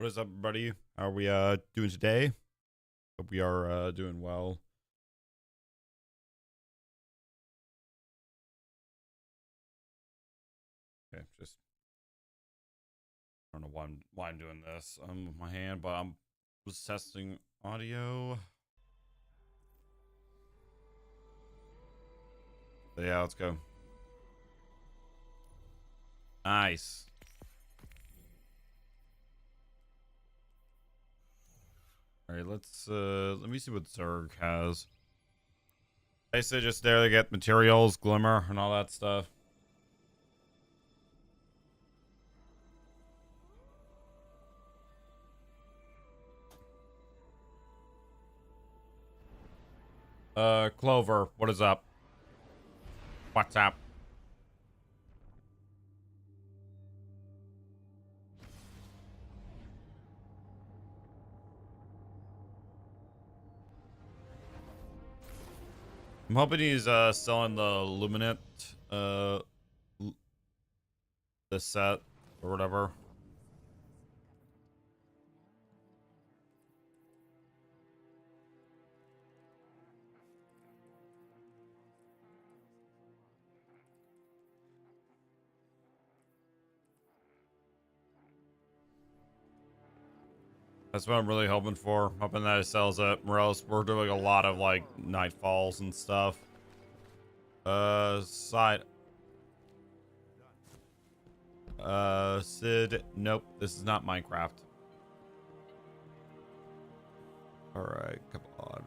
What is up, everybody? How are we doing today? Hope we are doing well. Okay, just I don't know why I'm doing this. With my hand, but I'm was testing audio. So yeah, let's go. Nice. All right, let me see what Zerg has. Basically, just there to get materials, glimmer, and all that stuff. Clover, what is up? What's up? I'm hoping he's selling the Luminant the set or whatever. That's what I'm really hoping for. Hoping that it sells it. Or else we're doing a lot of like nightfalls and stuff. Side. Sid. Nope. This is not Minecraft. Alright, come on.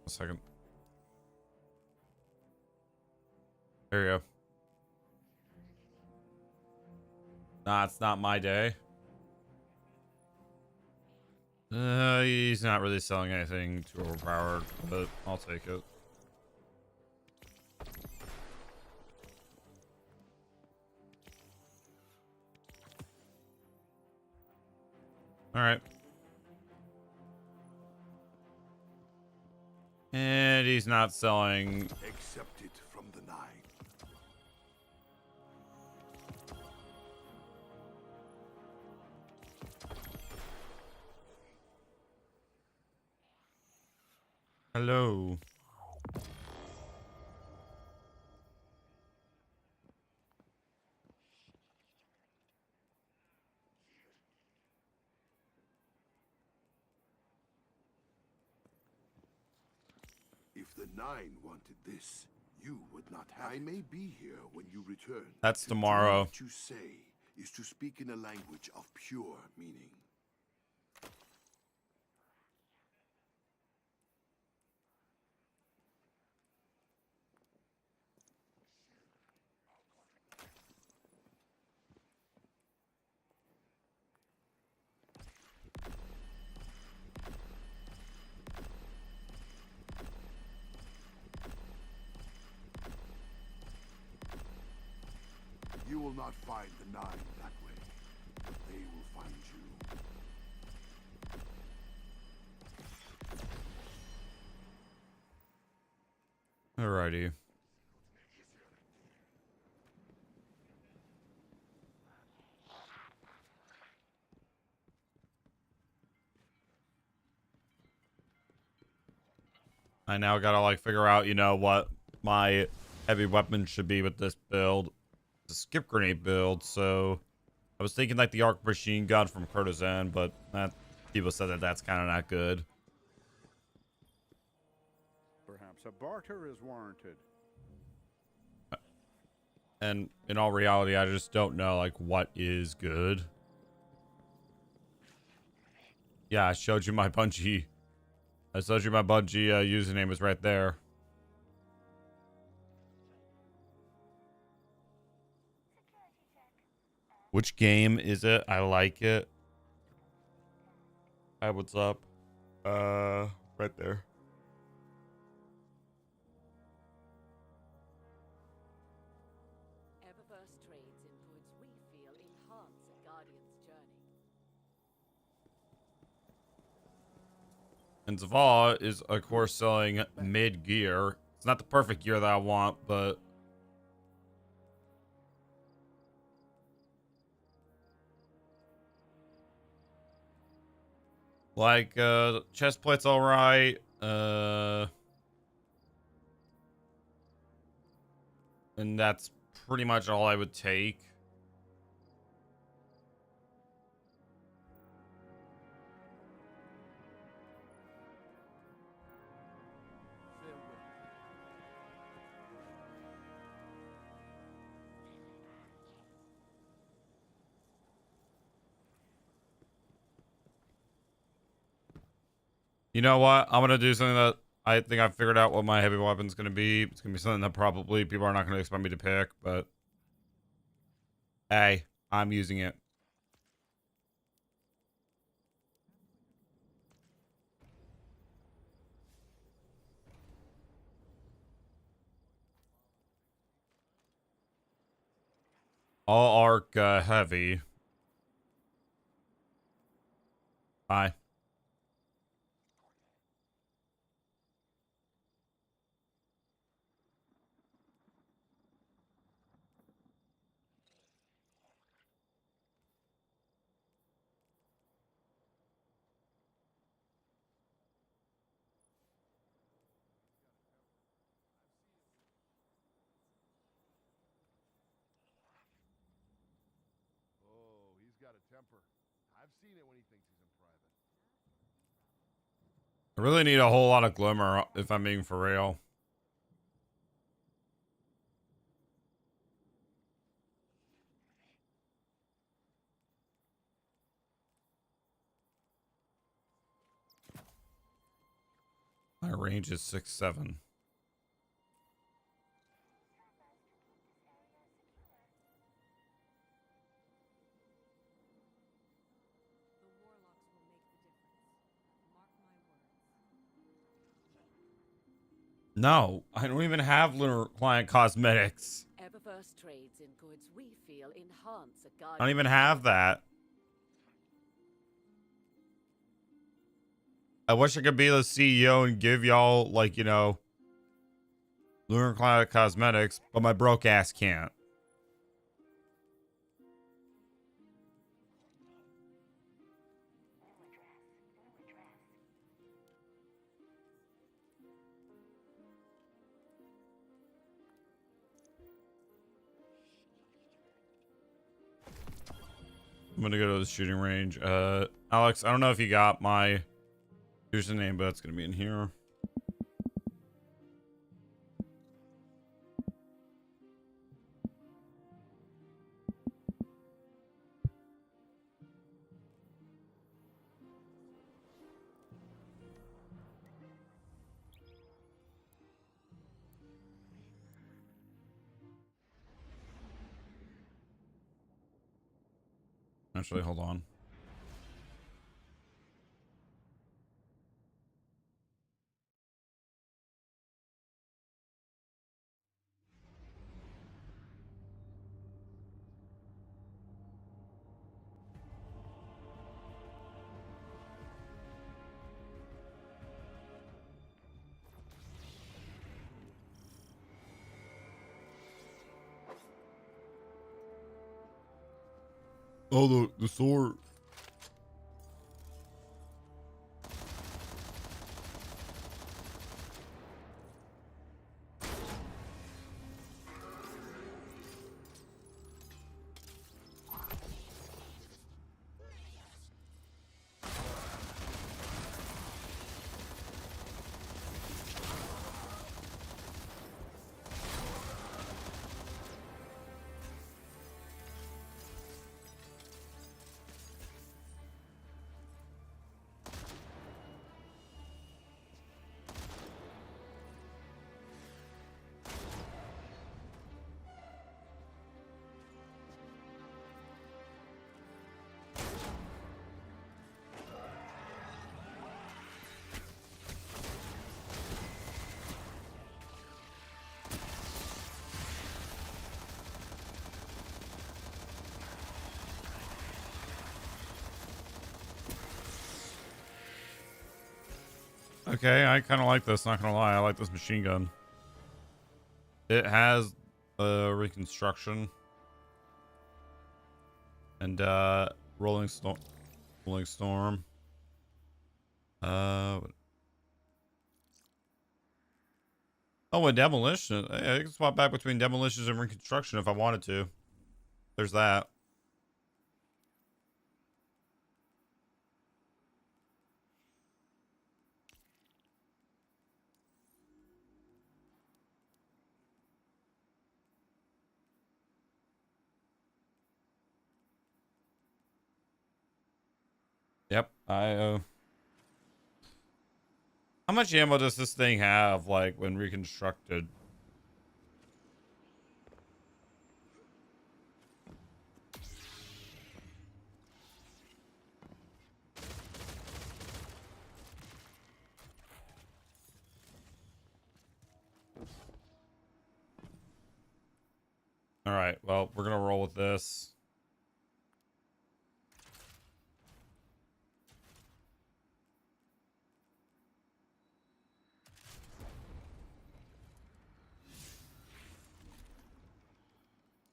A second. There you go. Nah, it's not my day. He's not really selling anything too overpowered, but I'll take it. Alright. And he's not selling. Accept it from the nine. Hello. If the nine wanted this, you would not have. I may be here when you return. That's To do tomorrow. what you say is to speak in a language of pure meaning. You will not find the nine that way. They will find you. Alrighty. I now gotta like figure out, you know, what my heavy weapon should be with this build. It's a skip grenade build, so I was thinking like the arc machine gun from Courtesan, but people said that that's kind of not good. Perhaps a barter is warranted. And in all reality, I just don't know like what is good. Yeah, I showed you my Bungie. I showed you my Bungie username is right there. Which game is it? I like it. Hi, what's up? Right there. Eververse trades in goods we feel enhance a Guardian's journey. And Zavala is, of course, selling mid gear. It's not the perfect gear that I want, but like chest plate's all right. And that's pretty much all I would take. You know what? I'm gonna do something that I think I've figured out what my heavy weapon's gonna be. It's gonna be something that probably people are not gonna expect me to pick, but hey, I'm using it. All arc heavy. Bye. Oh, he's got a temper. I've seen it when he thinks he's in private. I really need a whole lot of glimmer if I'm being for real. My range is 6'7". The warlocks will make the difference. Mark my words. No, I don't even have Lunar Client Cosmetics. Eververse trades in goods we feel enhance a I guardian's don't even have that. I wish I could be the CEO and give y'all, like, you know, Lunar Client Cosmetics, but my broke ass can't. I'm gonna go to the shooting range. Alex, I don't know if you got my username, but it's gonna be in here. Actually, hold on. Oh, the sword. Okay, I kind of like this, not gonna lie. I like this machine gun. It has reconstruction and rolling storm. Rolling storm. Oh, and demolition. I can swap back between demolitions and reconstruction if I wanted to. There's that. Yep. How much ammo does this thing have, like, when reconstructed? All right. Well, we're gonna roll with this.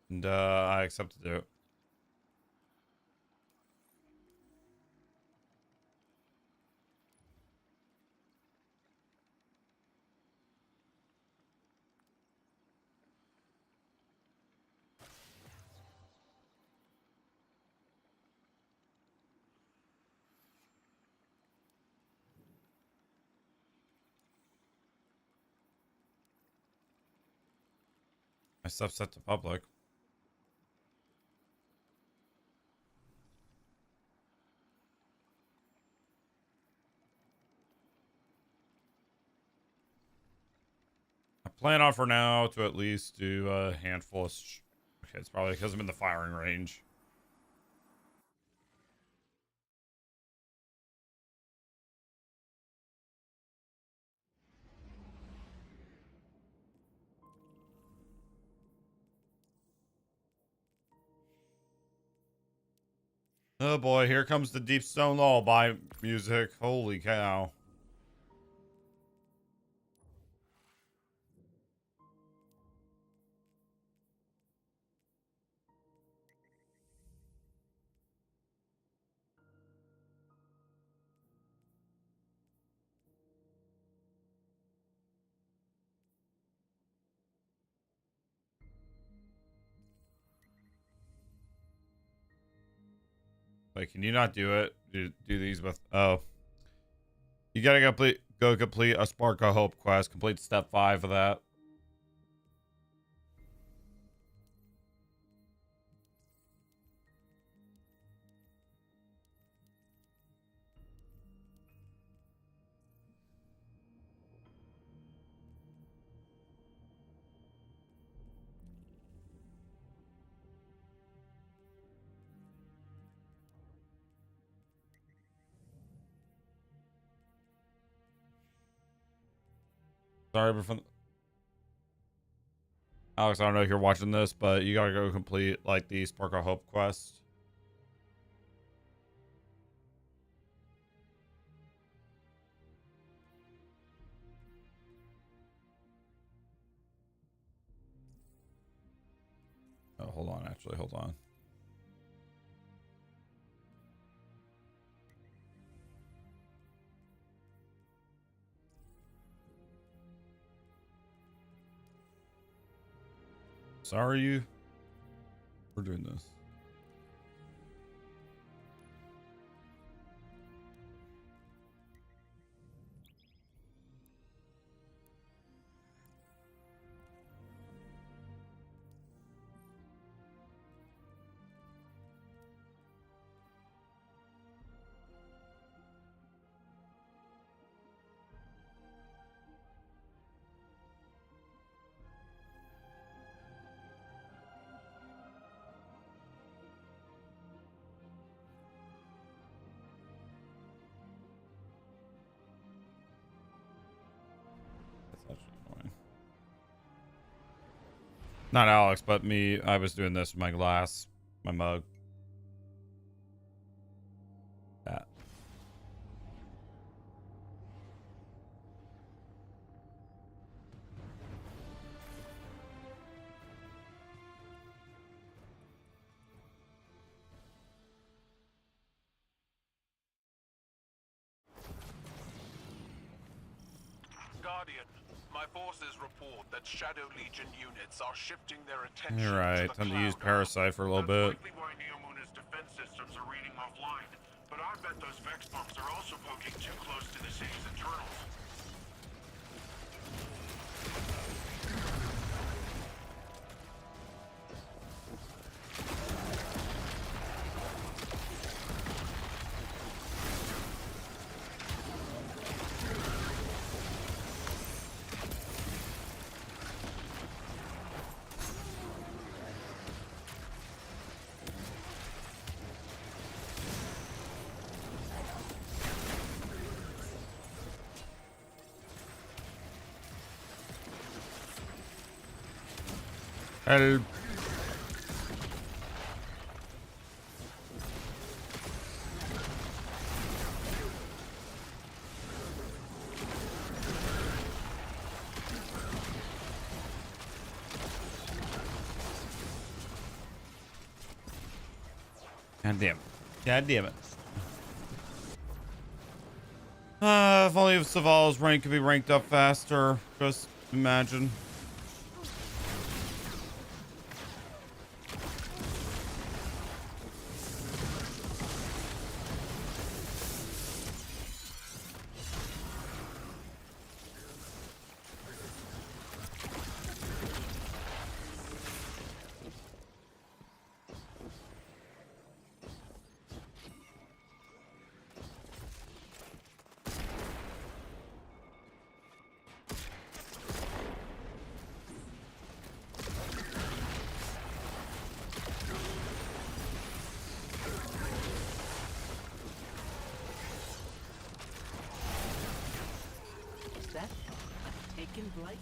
And I accepted it. My stuff's set to public. I plan on for now to at least do a handful of. Okay, it's probably because I'm in the firing range. Oh boy, here comes the Deep Stone Lullaby music. Holy cow. Wait, can you not do it? Do these with... Oh. You gotta go complete a Spark of Hope quest. Complete step 5 of that. Sorry, but from... Alex, I don't know if you're watching this, but you gotta go complete, like, the Spark of Hope quest. Oh, hold on, actually, hold on. Sorry, you. We're doing this. That's actually annoying. Not Alex, but me. I was doing this with my glass, my mug. That. Guardian, my forces report that Shadow Legion units are shifting their attention You're right. to the Time to use Cloud Parasite for a little That's bit. likely why Neomuna's defense systems are reading offline. But I bet those Vex pumps are also poking too close to the city's internals. Help. God damn it. God damn it. If only if Saval's rank could be ranked up faster. Just imagine. Is that a Taken blight?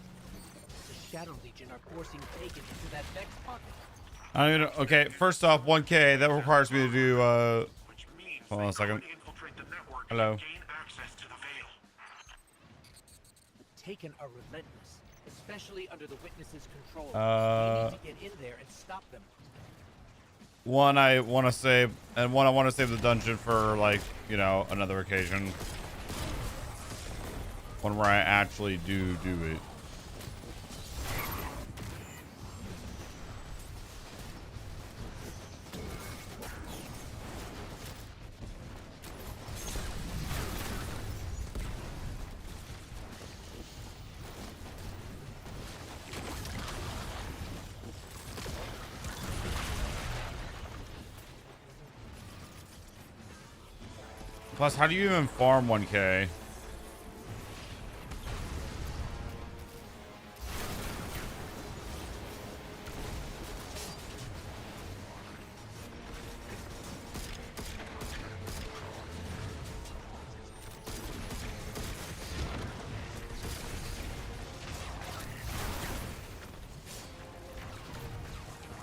The Shadow Legion are forcing Taken into that Vex pocket. I don't even know. Okay, first off, 1K. That requires me to do, Which means hold on a they second. could infiltrate the network Hello. and gain access to the Veil. Taken are relentless, especially under the Witness's control. Uh, We need to get in there and stop them. one I want to save, and one I want to save the dungeon for, like, you know, another occasion. One where I actually do it. Plus, how do you even farm 1K?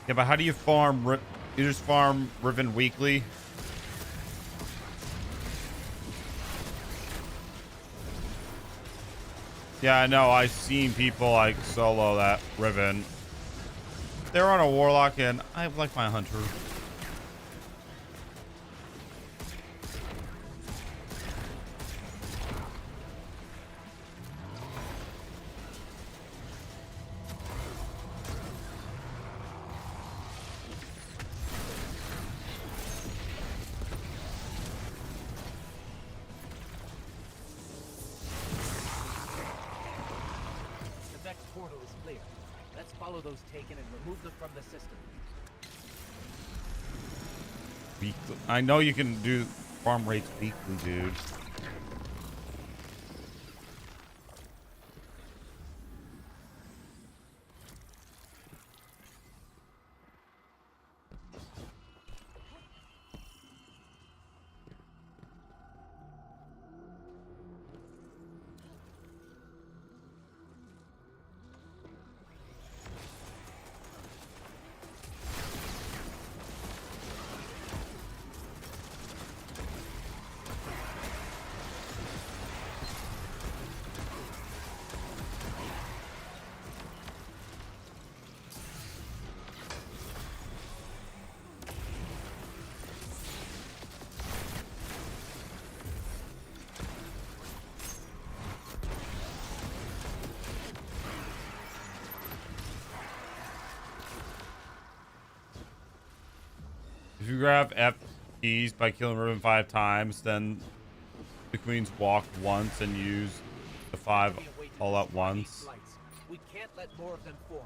Yeah, but how do you farm? You just farm Riven weekly? Yeah, I know. I've seen people like solo that Riven. They're on a Warlock, and I like my Hunter. The Vex portal is clear. Let's follow those Taken and remove them from the system. Weekly. I know you can do farm rates weekly, dude. you grab F keys by killing Riven 5 times, then the queens walk once and use the 5 Be a way to all at destroy these once. blights. We can't let more of them form.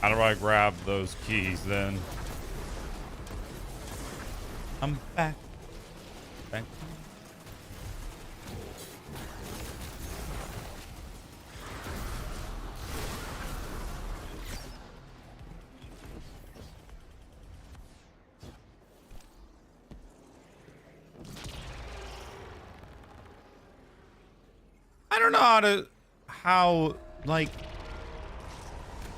How do I grab those keys then? I'm back. Back. I don't know how like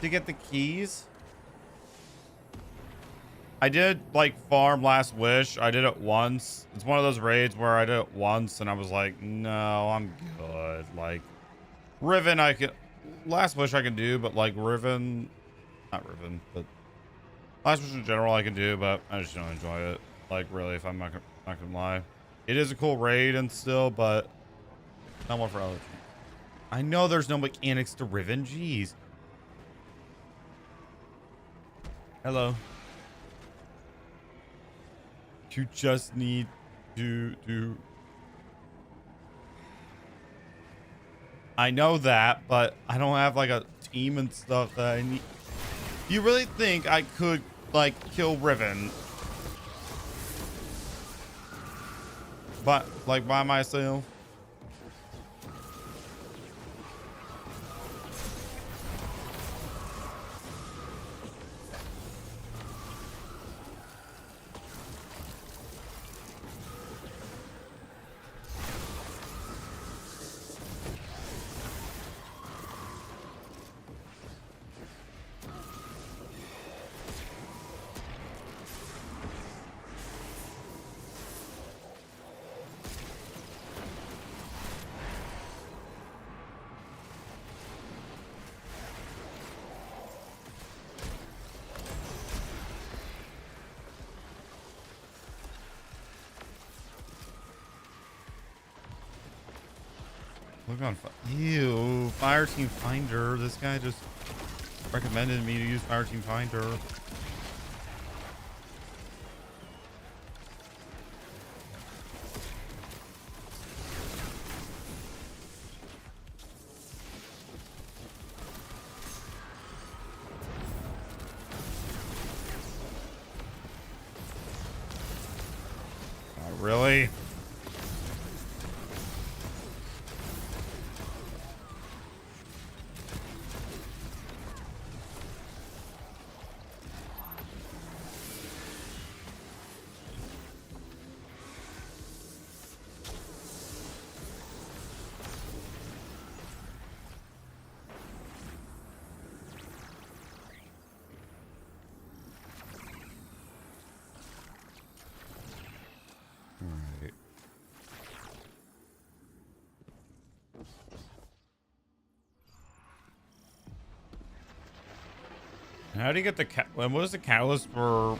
to get the keys. I did like farm Last Wish. I did it once. It's one of those raids where I did it once and I was like, no, I'm good. Like Riven, I could Last Wish I can do, but like Riven, not Riven, but Last Wish in general I can do, but I just don't enjoy it. Like really, if I'm not gonna lie, it is a cool raid and still, but not one for others. I know there's no mechanics to Riven. Jeez. Hello. You just need to do. I know that, but I don't have like a team and stuff that I need. You really think I could like kill Riven? But like by myself? Look on ew, Fire Team Finder. This guy just recommended me to use Fire Team Finder. Really? Alright. How do you get the what does the catalyst for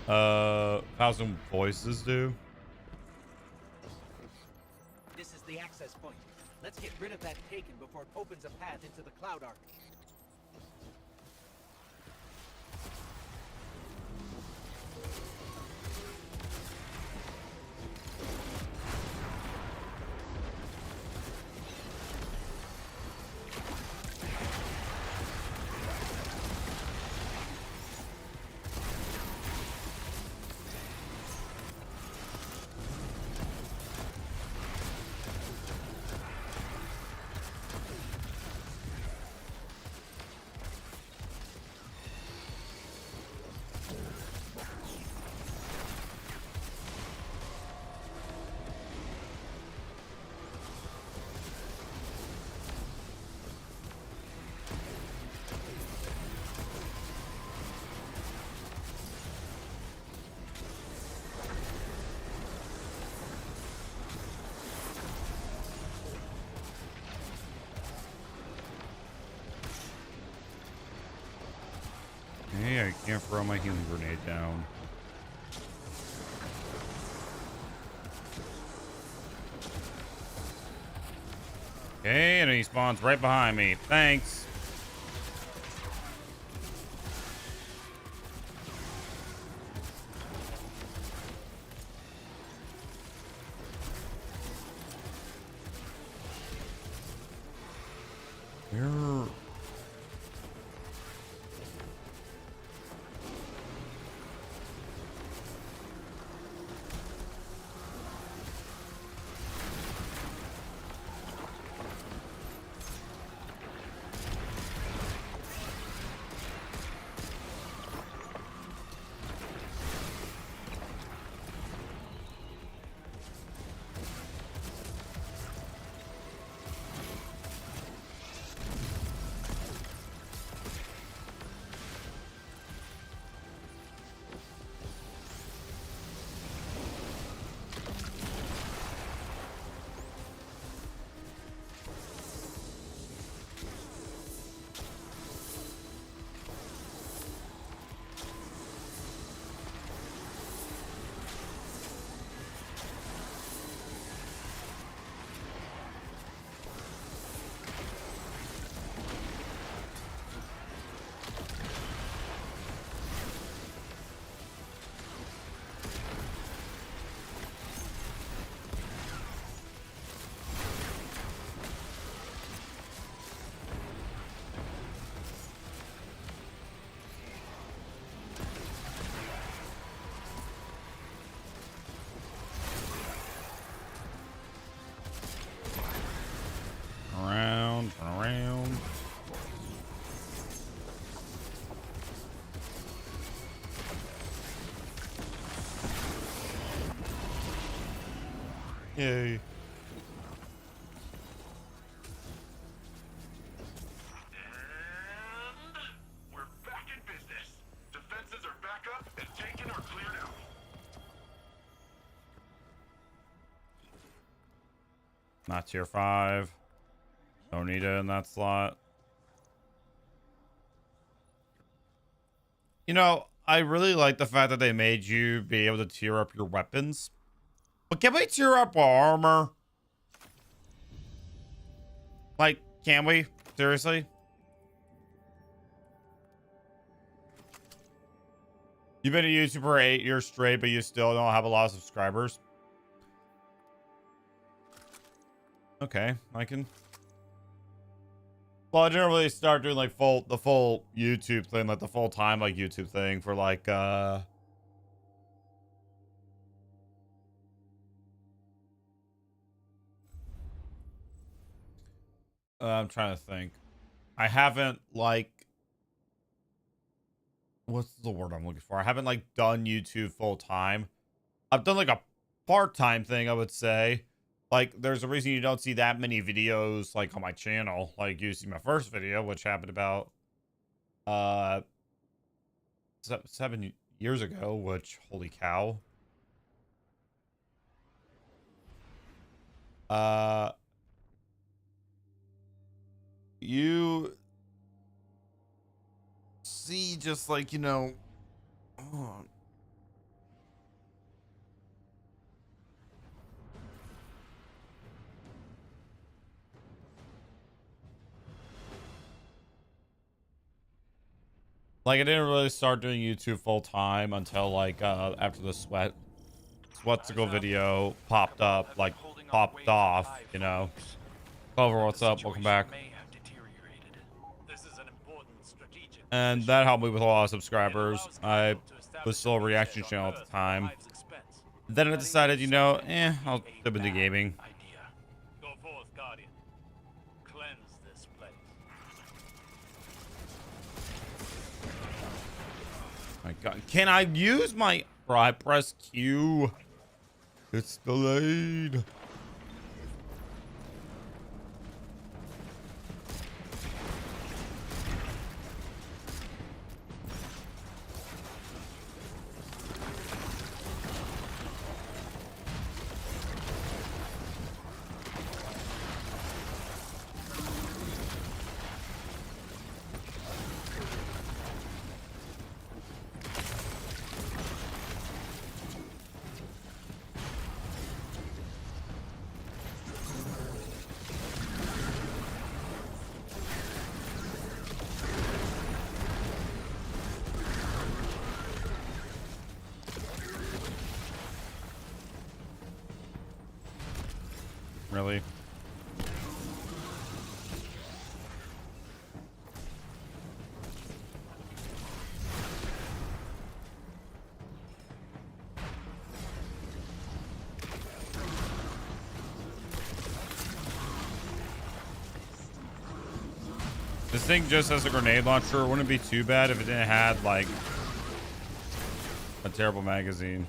1,000 voices do? This is the access point. Let's get rid of that taken before it opens a path into the Cloud Ark. Hey, I can't throw my healing grenade down. Okay, and he spawns right behind me. Thanks. Where? Around, around. Yay. And we're back in business. Defenses are back up and taken or cleared out. Not tier 5. Don't need it in that slot. You know, I really like the fact that they made you be able to tier up your weapons. But can we tier up our armor? Like, can we? Seriously? You've been a YouTuber for 8 years straight, but you still don't have a lot of subscribers. Okay, I can. Well, I didn't really start doing like the full YouTube thing, like the full time like YouTube thing for like I'm trying to think. I haven't like what's the word I'm looking for? I haven't like done YouTube full time. I've done like a part-time thing, I would say. Like, there's a reason you don't see that many videos, like, on my channel. Like, you see my first video, which happened about, 7 years ago, which, holy cow. You see just, like, you know, oh, like, I didn't really start doing YouTube full time until like after the Sweatcicle video popped up, like popped off, you know. Clover, what's up? Welcome back. And that helped me with a lot of subscribers. I was still a reaction channel at the time. Then I decided, you know, I'll dip into gaming. Go forth, Guardian. Cleanse this place. My God, can I use my? Bro, I press Q. It's delayed. really. This thing just has a grenade launcher. It wouldn't be too bad if it didn't have like a terrible magazine.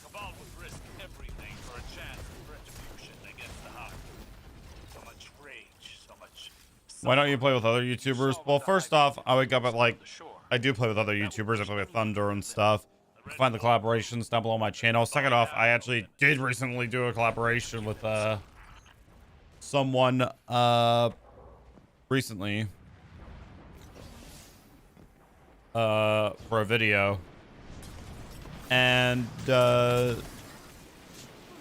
Cabal would risk everything for a chance of retribution against the Hive. So much rage, so much. Why don't you play with other YouTubers? Well, first off, I wake up at like, I do play with other YouTubers. I play with Thunder and stuff. Find the collaborations down below on my channel. Second off, I actually did recently do a collaboration with someone recently for a video. And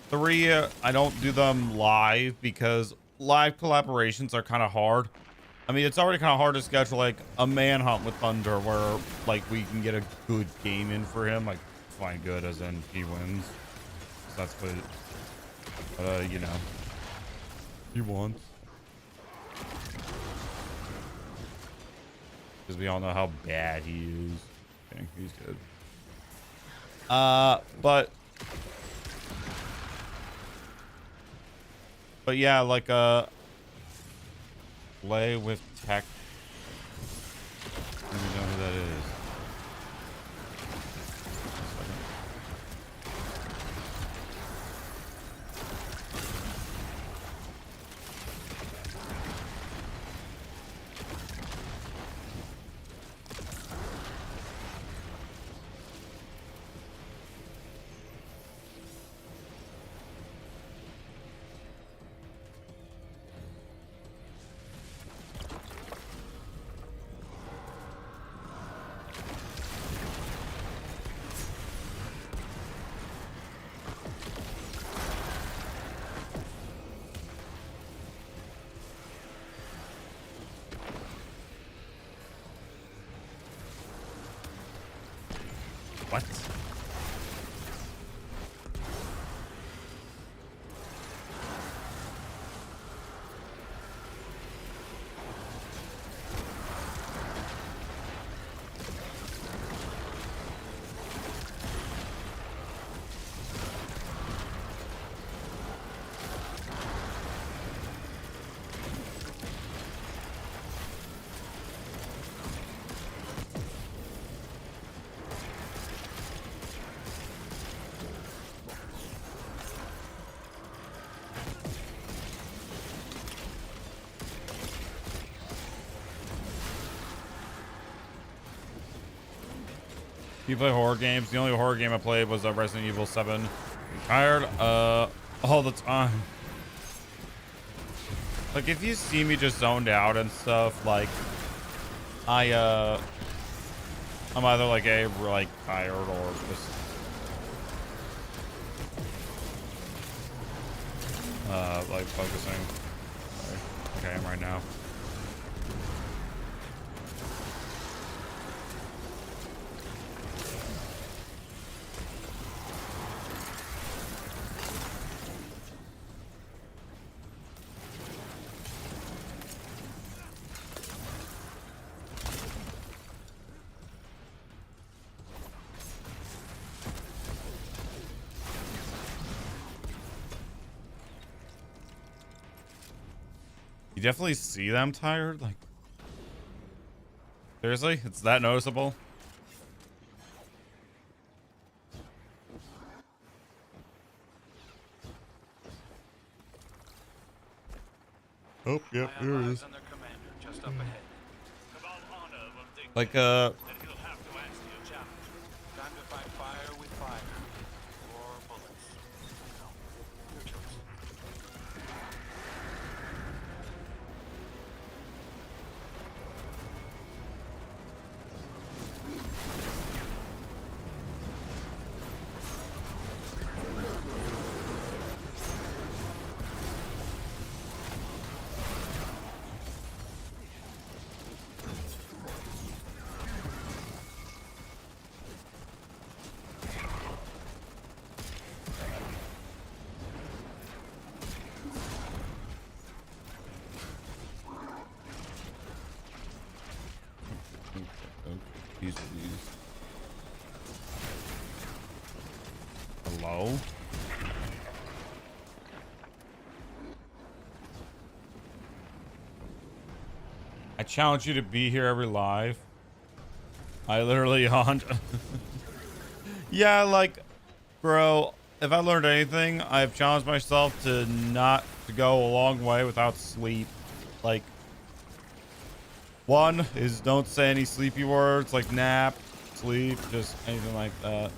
three, I don't do them live because live collaborations are kind of hard. I mean, it's already kind of hard to schedule like a manhunt with Thunder where like we can get a good game in for him. Like, fine, good as in he wins. So that's good. But, you know, he wants. Because we all know how bad he is. Okay, he's good. But yeah, like, play with tech. Let me know who that is. What? You play horror games? The only horror game I played was Resident Evil 7. I'm tired all the time. Like, if you see me just zoned out and stuff, like, I'm either like like tired or just like focusing. Okay, I'm right now. You definitely see them tired, like, seriously, it's that noticeable. Oh, yep, here it is. Under commander, just up ahead. Cabal Like, Then he'll have to answer your challenge. Time to fight fire with fire. Or bullets. No, your choice. these. Hello? I challenge you to be here every live. I literally haunt. Yeah, like, bro, if I learned anything, I've challenged myself to not to go a long way without sleep. Like, one is don't say any sleepy words like nap, sleep, just anything like that.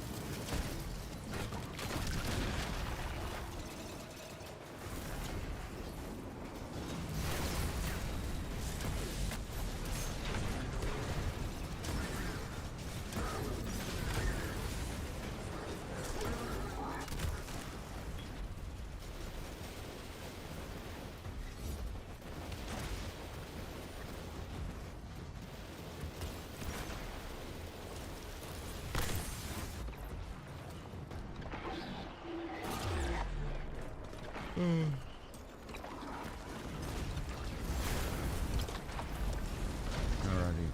Alrighty.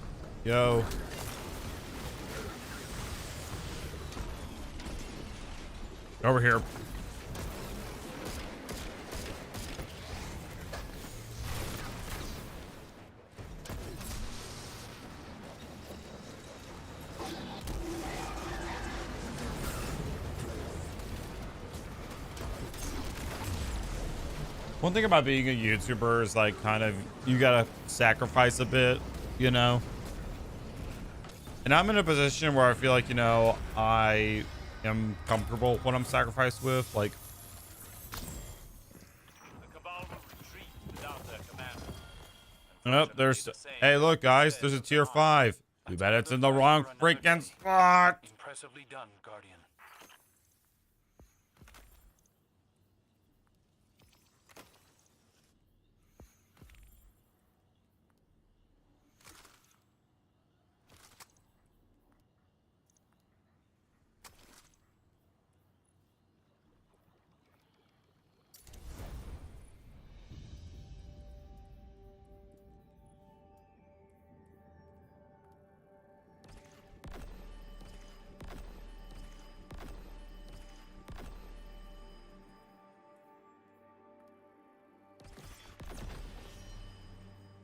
Yo. Over here. One thing about being a YouTuber is like kind of you gotta sacrifice a bit, you know? And I'm in a position where I feel like, you know, I am comfortable with what I'm sacrificed with. Like, The Cabal will retreat without their commander. oh, there's. Hey, look, guys, there's a tier 5. Too bad it's in the wrong freaking spot. Impressively done, Guardian.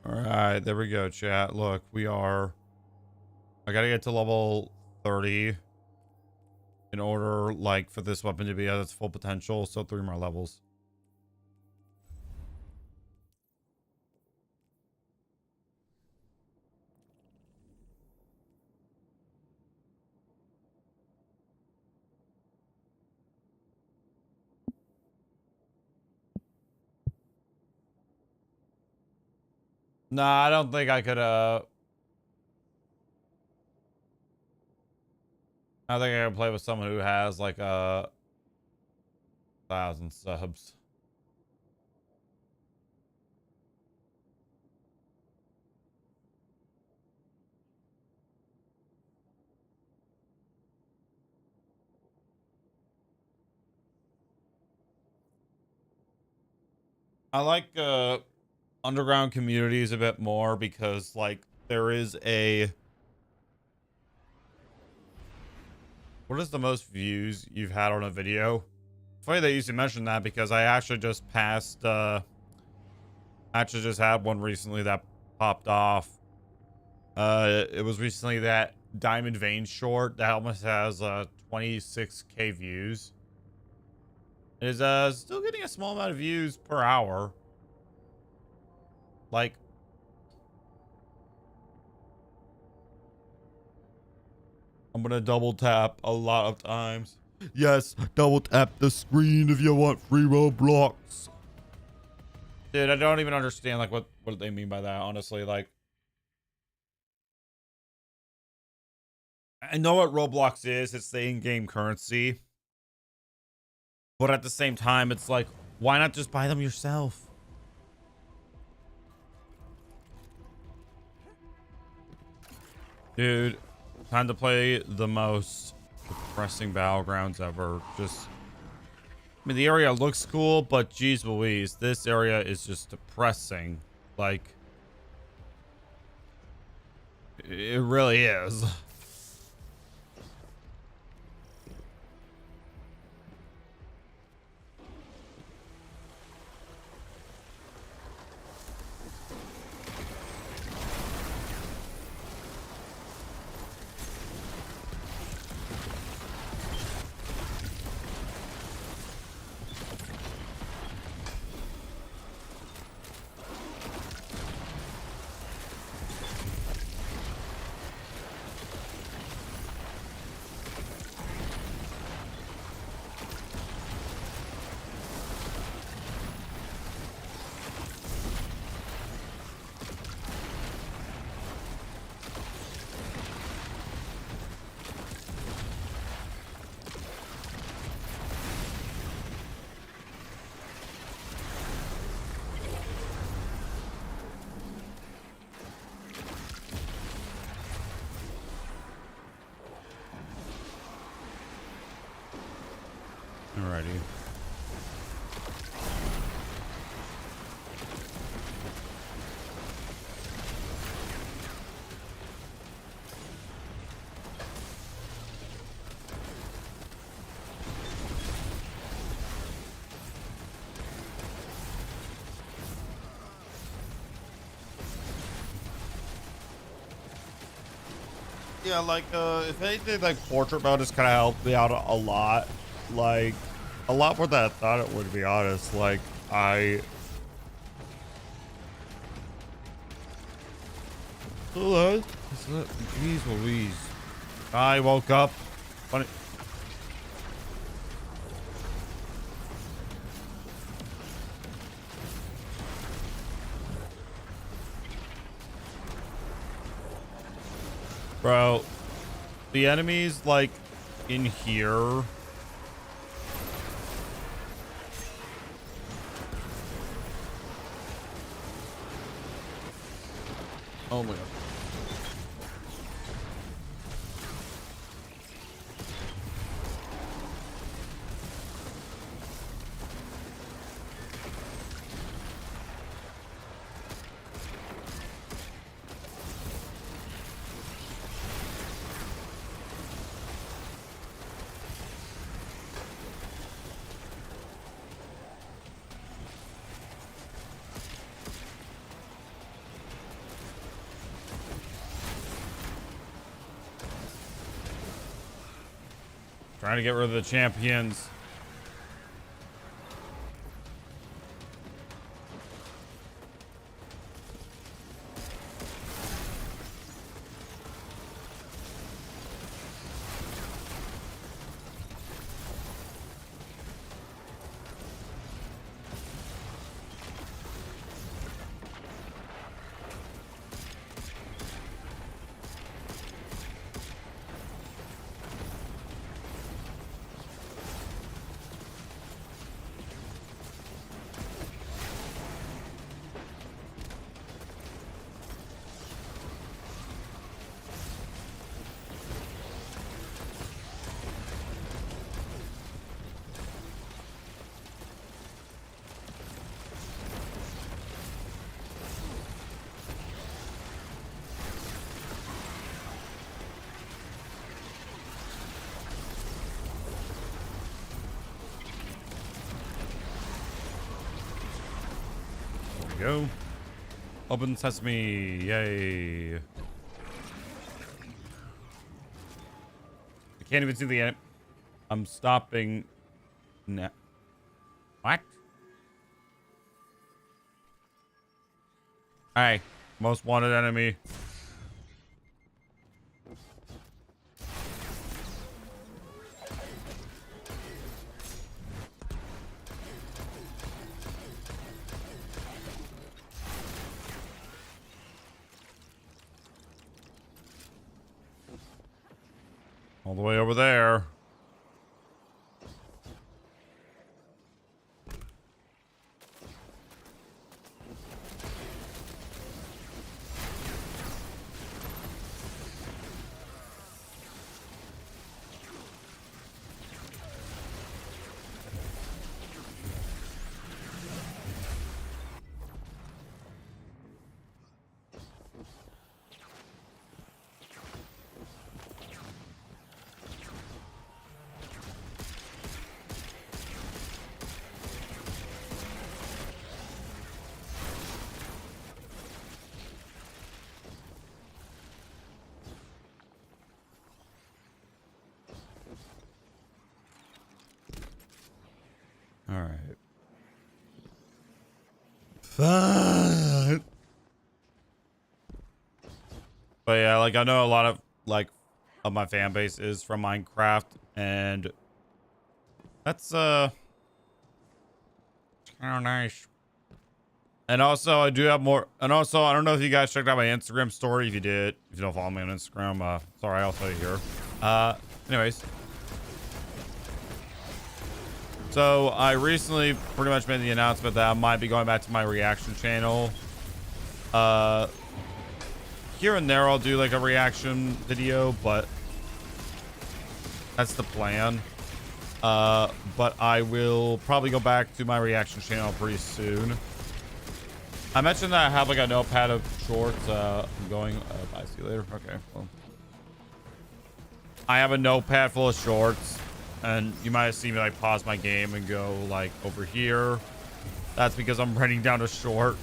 All right, there we go, chat. Look, we are. I gotta get to level 30 in order, like, for this weapon to be at its full potential. So 3 more levels. Nah, I don't think I could, I don't think I can play with someone who has, like, 1,000 subs. I like, underground communities a bit more because, like, there is a... What is the most views you've had on a video? Funny that you used to mention that because I actually just passed, actually just had one recently that popped off. It was recently that Diamond Vein short that almost has, 26k views. It is, still getting a small amount of views per hour. Like, I'm gonna double tap a lot of times. Yes, double tap the screen if you want free Roblox. Dude, I don't even understand like what they mean by that, honestly. Like, I know what Roblox is. It's the in-game currency. But at the same time, it's like, why not just buy them yourself? Dude, time to play the most depressing battlegrounds ever. Just, I mean, the area looks cool, but geez Louise, this area is just depressing. Like, it really is. Alrighty. Yeah, like, if anything, like, portrait mode has kind of helped me out a lot. Like, a lot more than I thought it would, to be honest. Like, Hello? Jeez Louise. I woke up. Funny. Bro, the enemies, like, in here. Oh my god. Trying to get rid of the champions. Go. Open sesame. Yay. I can't even see the end. I'm stopping now. What? Hey, most wanted enemy. All the way over there. All right. Fun. But yeah, like I know a lot of my fan base is from Minecraft, and that's kind of nice. And also I do have more, and also I don't know if you guys checked out my Instagram story. If you did, if you don't follow me on Instagram, sorry, I'll tell you here. Anyways. So I recently pretty much made the announcement that I might be going back to my reaction channel. Here and there I'll do like a reaction video, but that's the plan. But I will probably go back to my reaction channel pretty soon. I mentioned that I have like a notepad of shorts. I'm going, bye, see you later. Okay, well. I have a notepad full of shorts. And you might have seen me like pause my game and go like over here. That's because I'm writing down a short,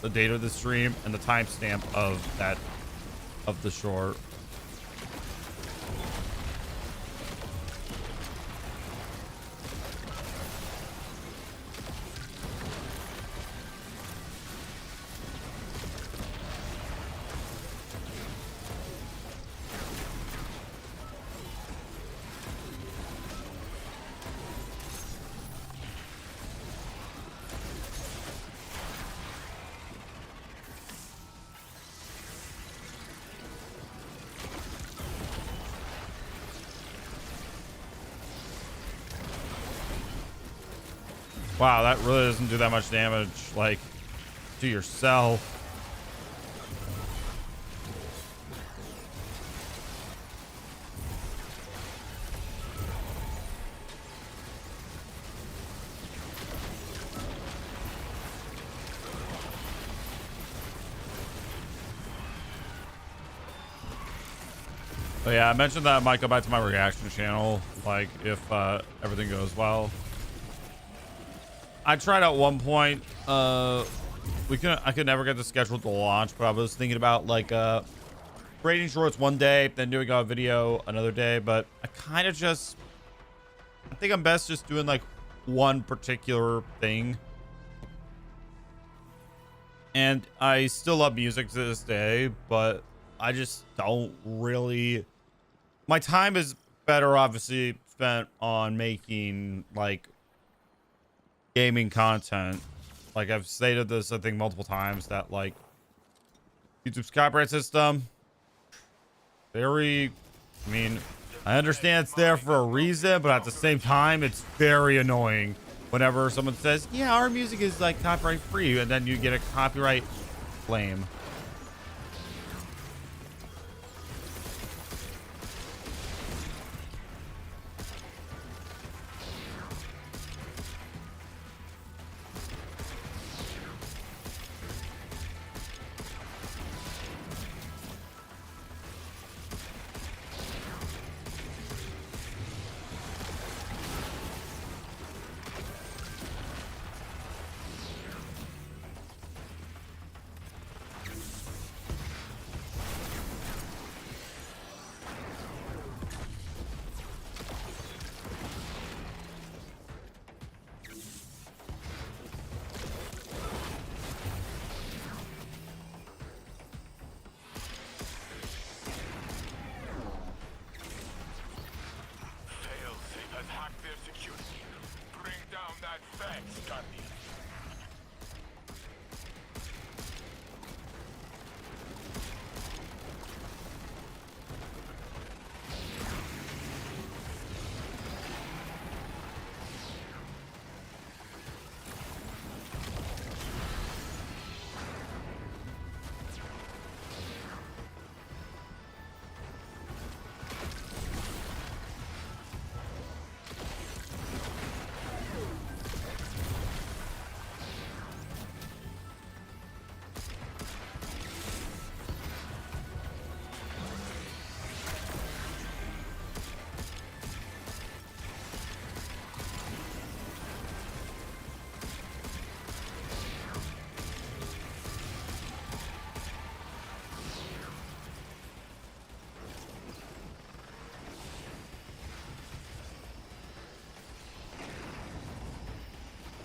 the date of the stream, and the timestamp of the short. Wow, that really doesn't do that much damage, like, to yourself. But yeah, I mentioned that I might go back to my reaction channel, like, if everything goes well. I tried at one point, I could never get the schedule to launch, but I was thinking about like creating shorts one day, then doing a video another day, but I think I'm best just doing like one particular thing. And I still love music to this day, but I just don't really, my time is better obviously spent on making like gaming content. Like I've stated this I think multiple times, that like YouTube's copyright system, very, I mean, I understand it's there for a reason, but at the same time it's very annoying whenever someone says, yeah, our music is like copyright free, and then you get a copyright claim.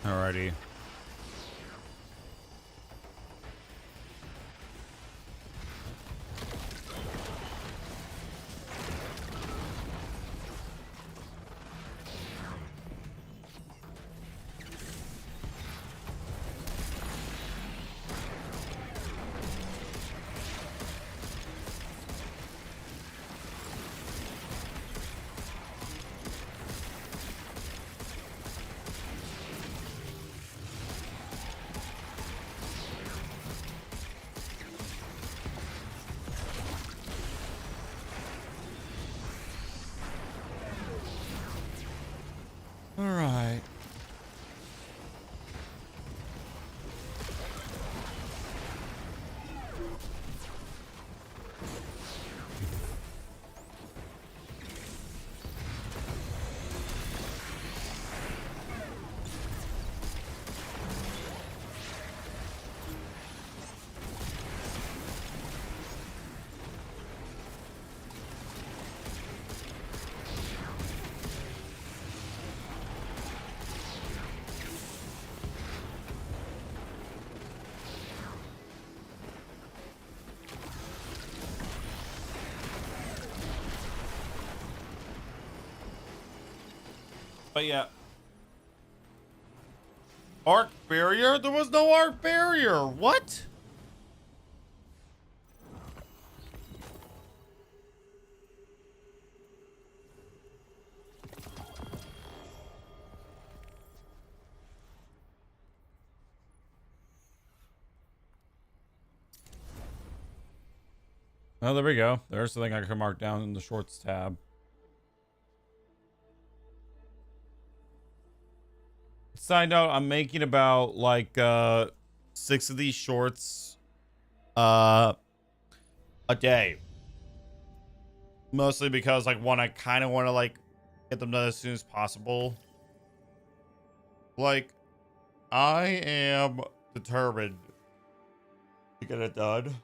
Alrighty. All right. But yeah. Arc barrier? There was no arc barrier. What? Oh, there we go. There's the thing I can mark down in the shorts tab. Side note, I'm making about like 6 of these shorts a day. Mostly because like one, I kind of want to like get them done as soon as possible. Like I am determined to get it done.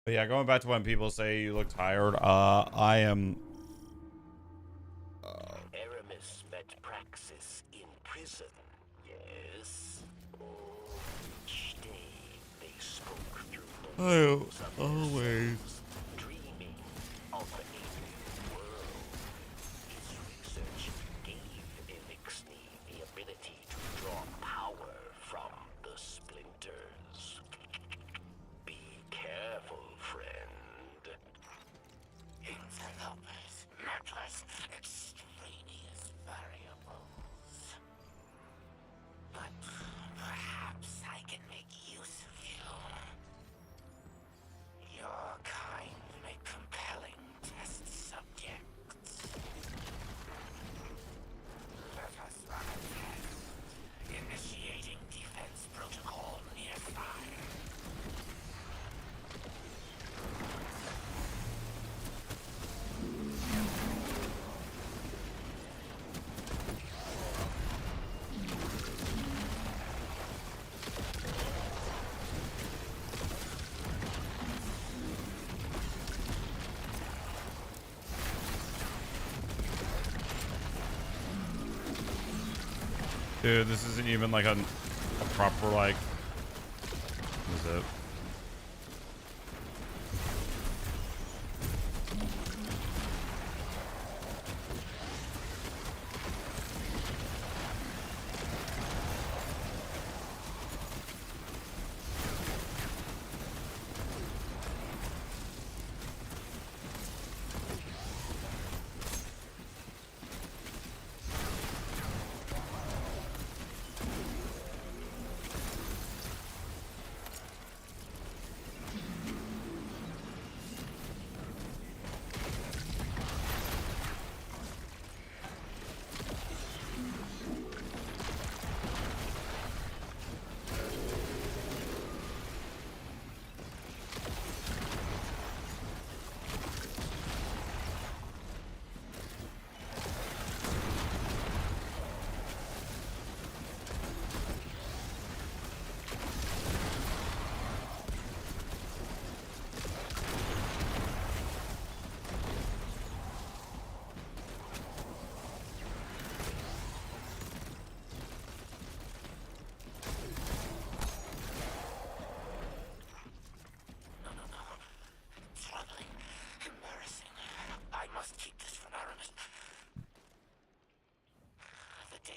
But yeah, going back to when people say you look tired, I am. Aramis met Praxis in prison, yes? Each day they spoke through the walls of their always. cells, dreaming of the alien world. His research gave Elixni the ability to draw power from the splinters. Be careful, friend. Interlopers, matless, extraneous variables. But perhaps I can make use of you. Your kind make compelling test subjects. Let us run a test. Initiating defense protocol near fire. Dude, this isn't even like a proper like. What is it?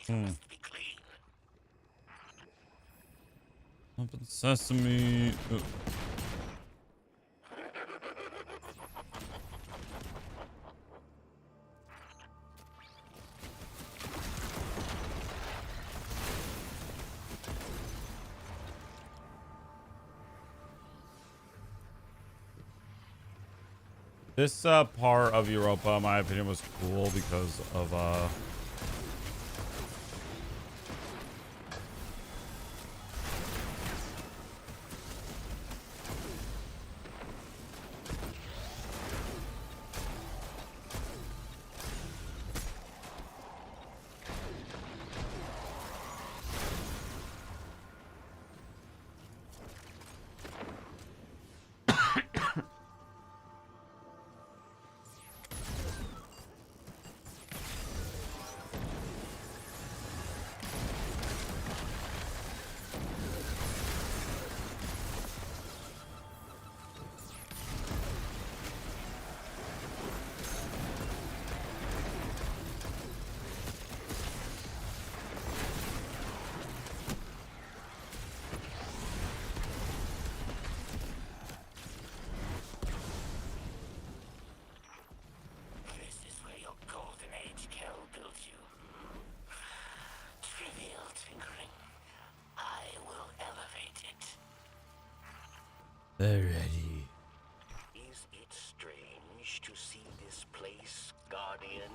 must be clean. Open sesame. This part of Europa, in my opinion, was cool because of This is where your golden age Kel built you. Trivial tinkering. I will elevate it. Alrighty. Is it strange to see this place, Guardian?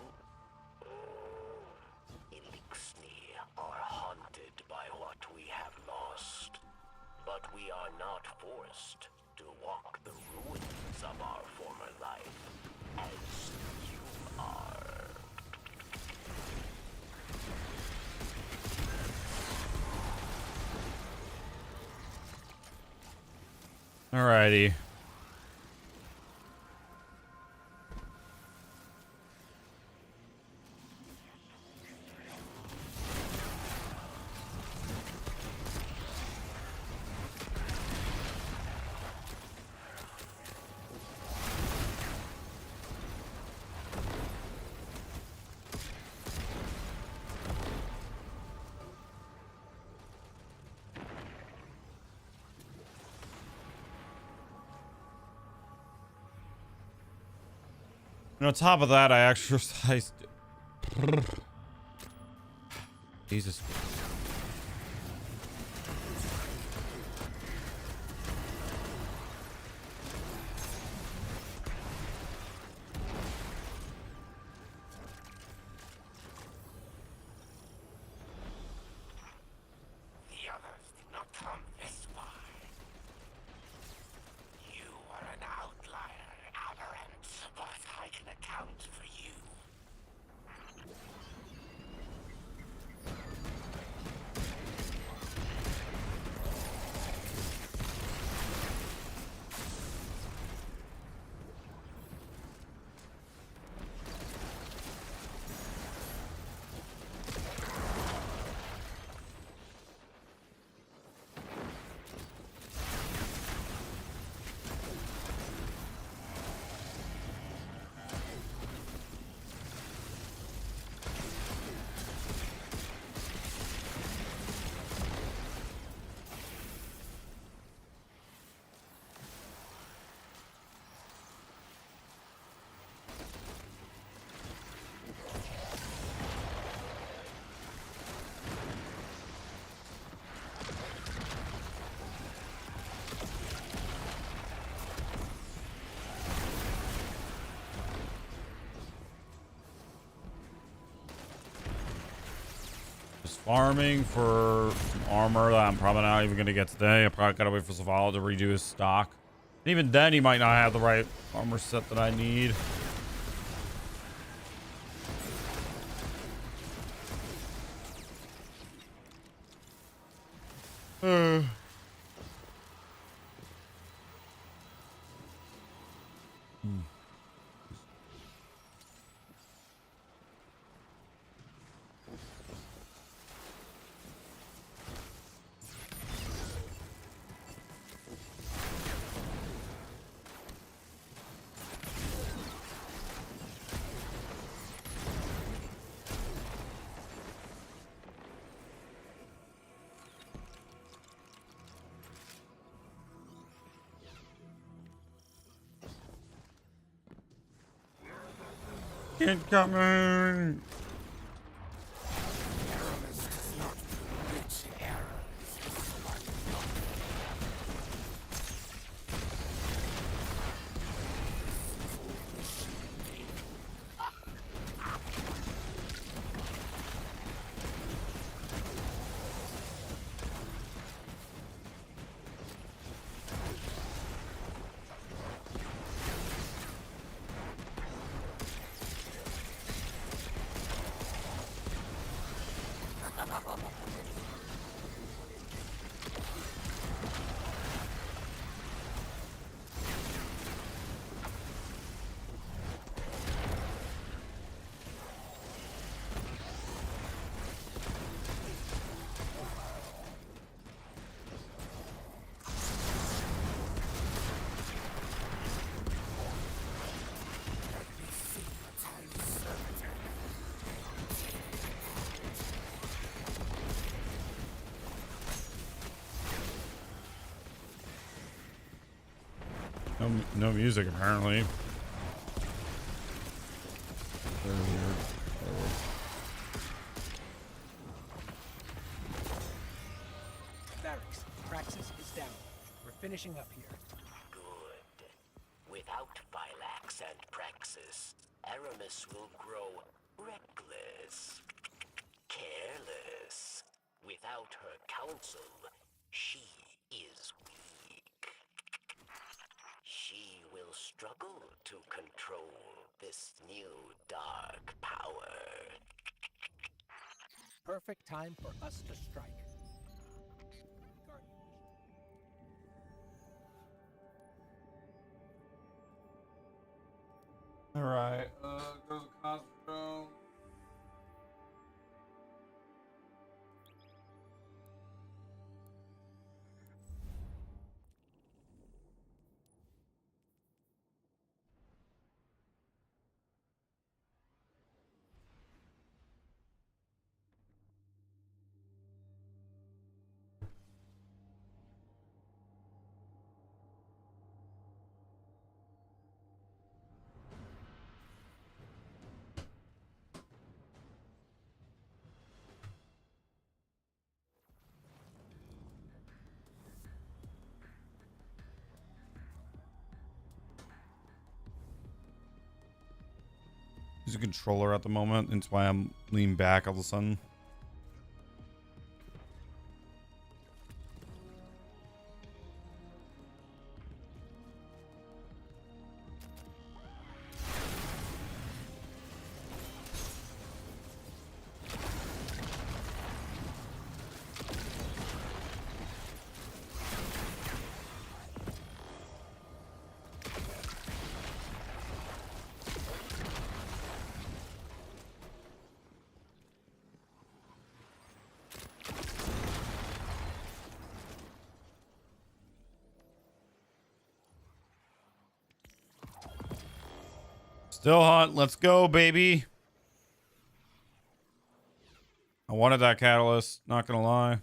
Elixni are haunted by what we have lost. But we are not forced to walk the ruins of our former life, as you are. Alrighty. And on top of that, I exercised. Jesus. The others did not come this far. You are an outlier, aberrant, but I can account for you. Just farming for some armor that I'm probably not even gonna get today. I probably gotta wait for Zavala to redo his stock. And even then, he might not have the right armor set that I need. Incoming! No music apparently. Very weird. Barracks. Praxis is down. We're finishing up here. Good. Without Phylax and Praxis, Aramis will grow reckless, careless. Without her counsel, she is weak. She will struggle to control this new dark power. Perfect time for us to strike. Guardian. All right. Go to the Cosmodrome. He's a controller at the moment. That's why I'm leaning back all of a sudden. Still hot. Let's go, baby. I wanted that catalyst. Not gonna lie.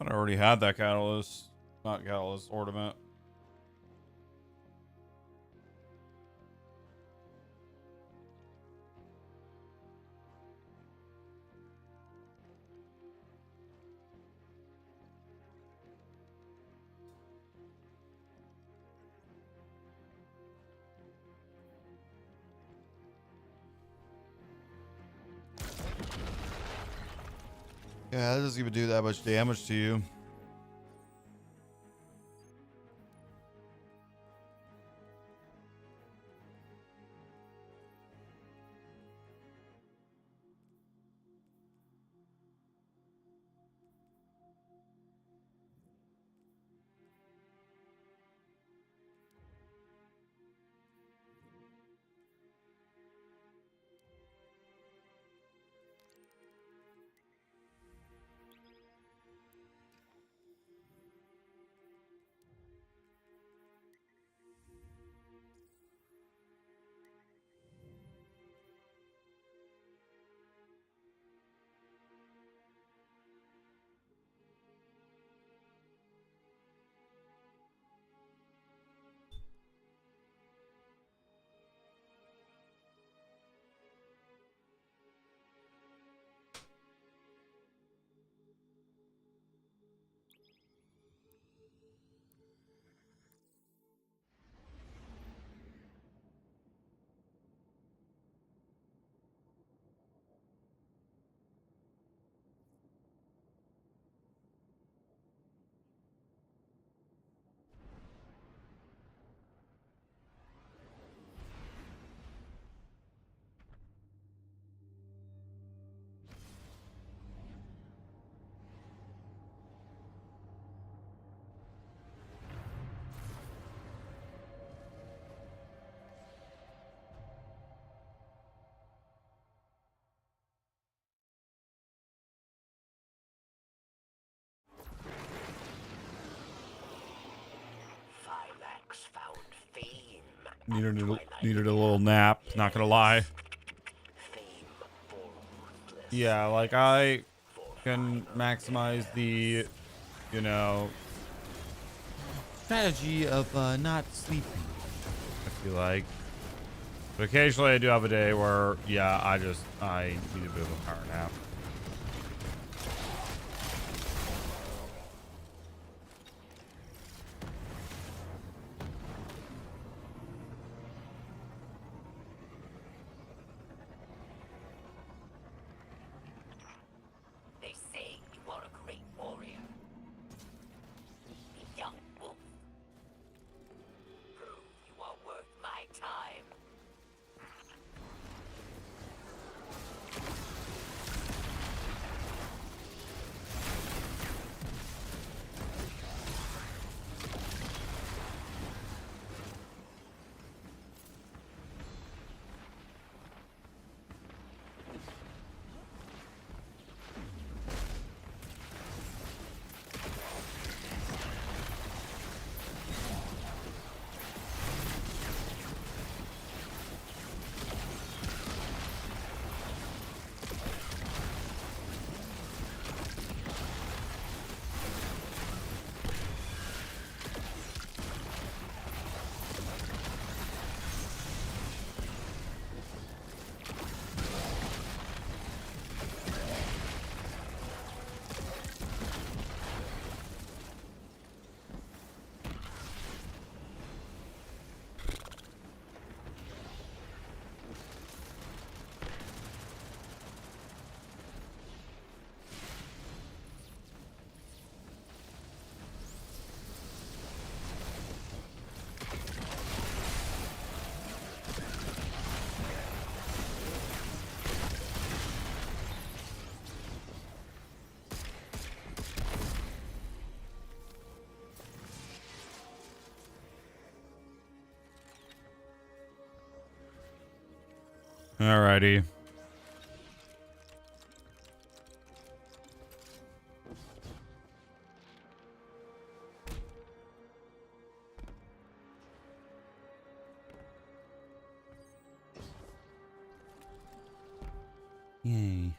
I already had that catalyst. Not catalyst, ornament. Yeah, that doesn't even do that much damage to you. needed a little nap. Not gonna lie. Yeah, like I can maximize the, you know, strategy of not sleeping. I feel like, but occasionally I do have a day where, yeah, I need a bit of a power nap. They say you are a great warrior. A young wolf. Prove you are worth my time. Alrighty. Yay.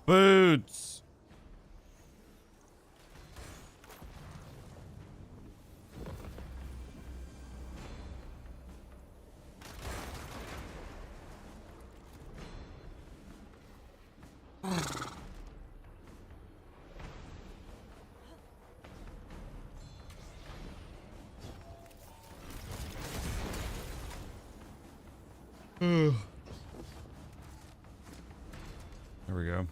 Boots. There we go.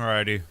Alrighty.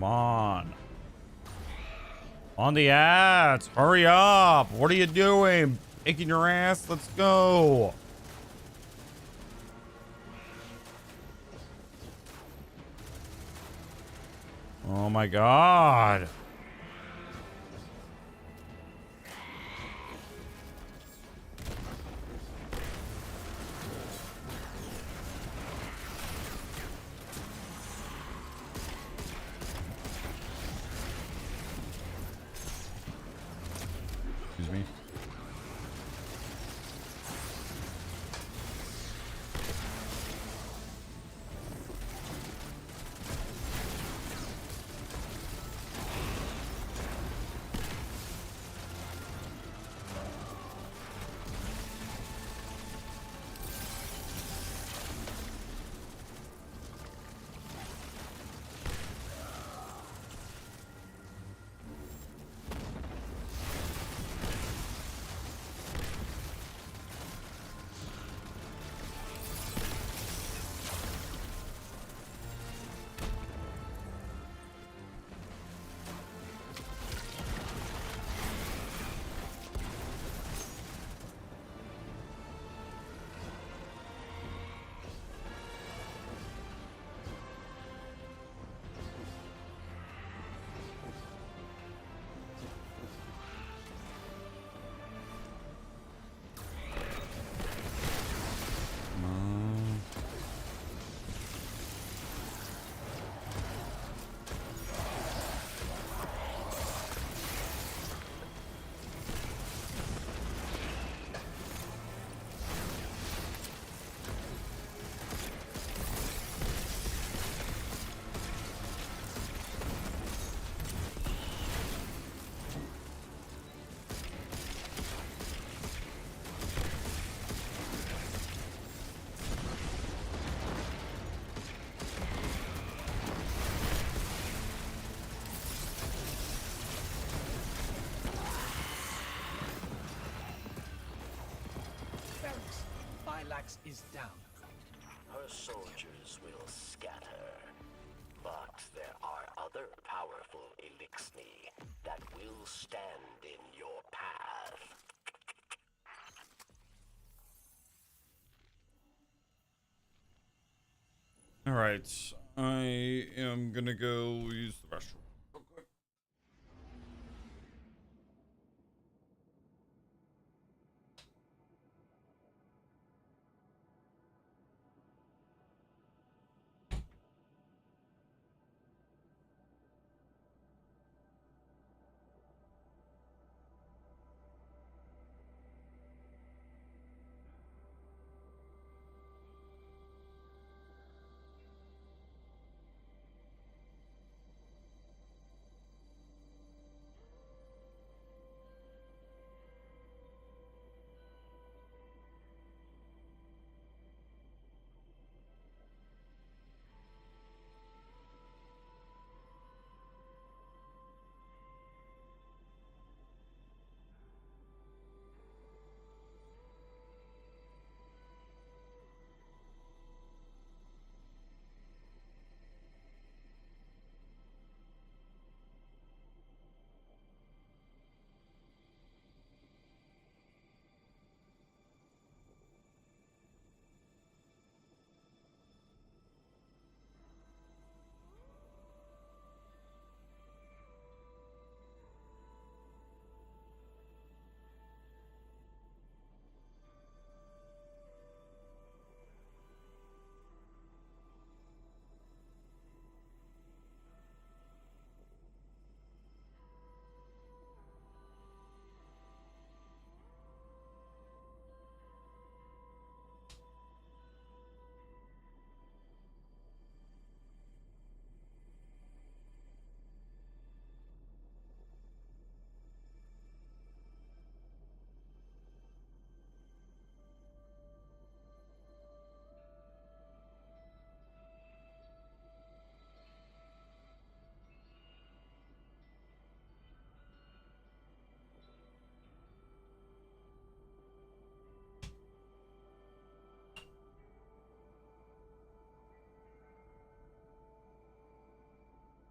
Come on. On the ads. Hurry up. What are you doing? Taking your ass? Let's go. Oh my god. Excuse me. Barracks. Phylax is down. Her soldiers will scatter. But there are other powerful Elixni that will stand in your path. right, I am gonna go use the restroom real quick.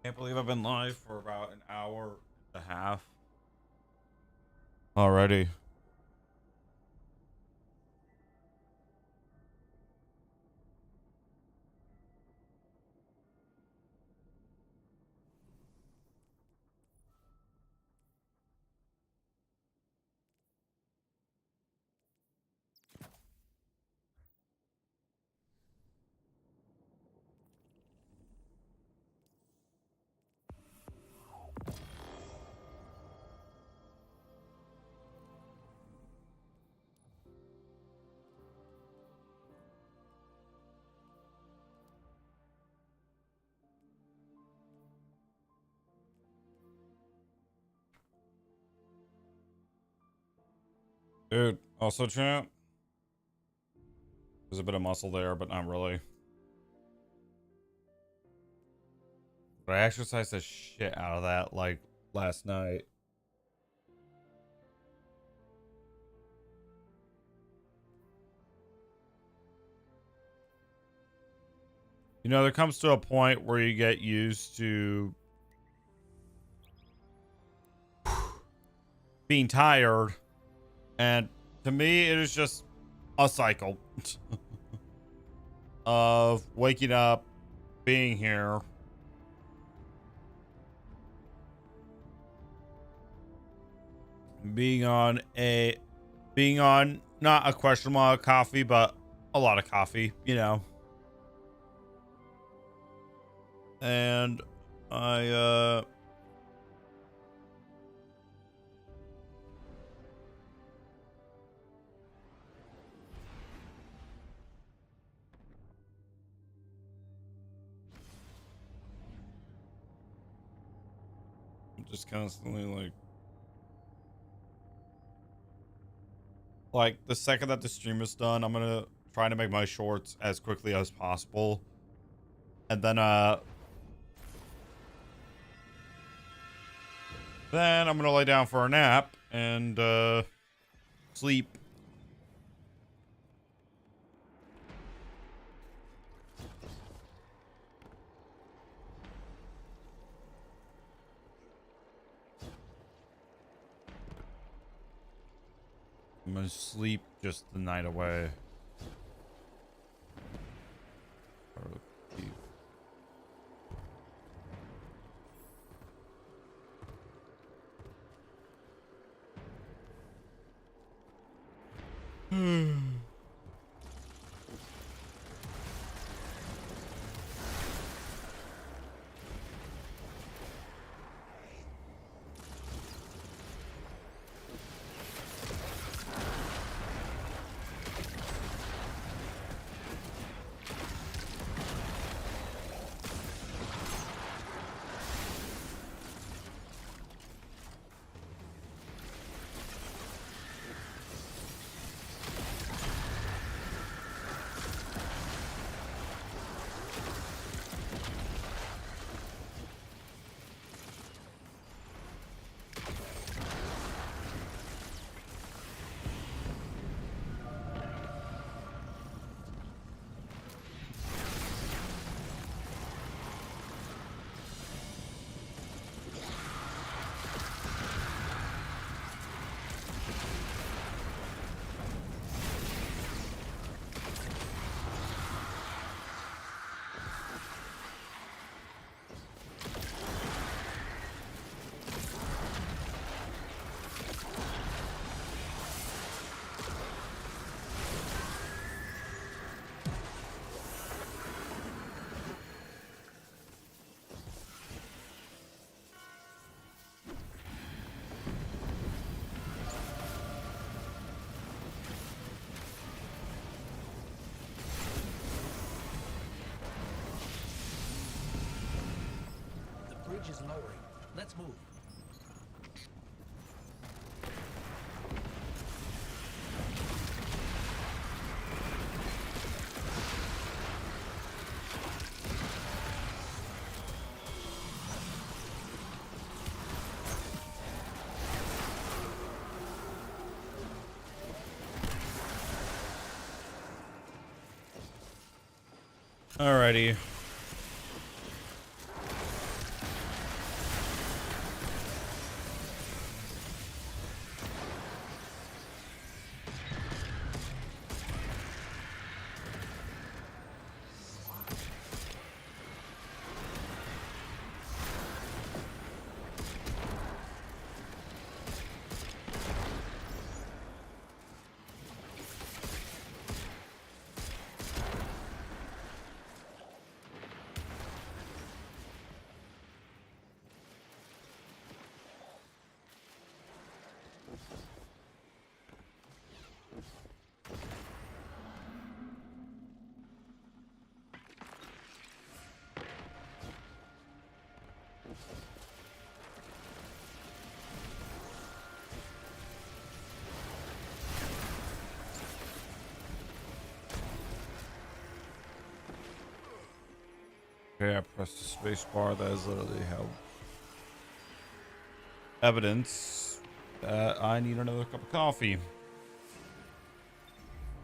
Can't believe I've been live for about an hour and a half already. Dude, also champ. There's a bit of muscle there, but not really. But I exercised the shit out of that like last night. You know, there comes to a point where you get used to being tired. And to me, it is just a cycle of waking up, being here, being on not a questionable amount of coffee, but a lot of coffee, you know. And I'm just constantly like the second that the stream is done, I'm gonna try to make my shorts as quickly as possible, and then I'm gonna lay down for a nap and sleep. I'm gonna sleep just the night away. Or keep The bridge is lowering. Let's move. Alrighty. Okay, I pressed the space bar. That is literally how evidence that I need another cup of coffee.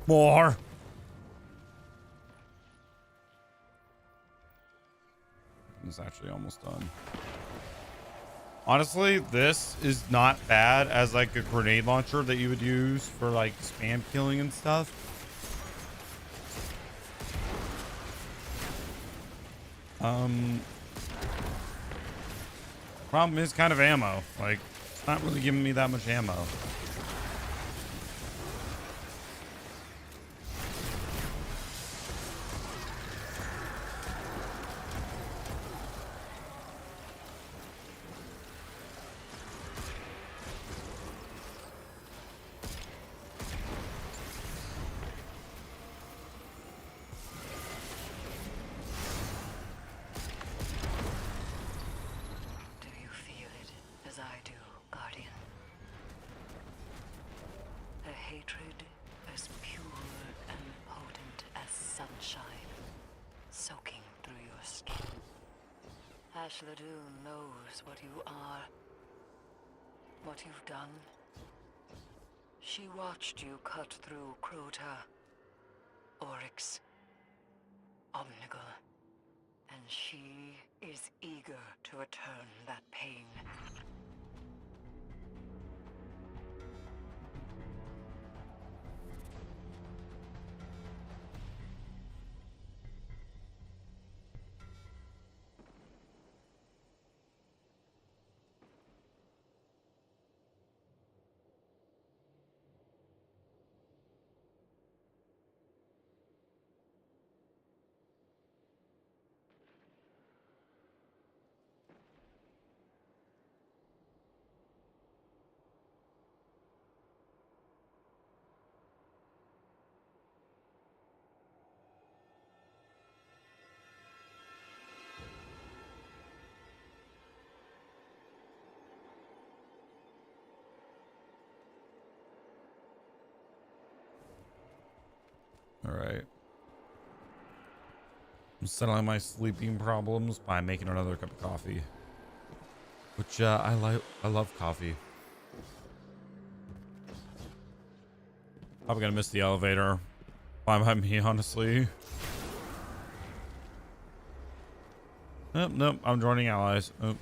More. It's actually almost done. Honestly, this is not bad as like a grenade launcher that you would use for like spam killing and stuff. Problem is kind of ammo. Like, it's not really giving me that much ammo. Do you feel it as I do, Guardian? A hatred as pure and potent as sunshine, soaking through your skin. Ashla Doom knows what you are, what you've done. She watched you cut through Crota, Oryx, Omnigul, and she is eager to return that pain. I'm settling my sleeping problems by making another cup of coffee. Which I like. I love coffee. Probably gonna miss the elevator. Fine by me, honestly. Nope, nope. I'm joining allies. Oh.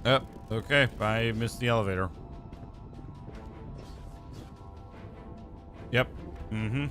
Yep. Okay. I missed the elevator. Yep. Mm-hmm.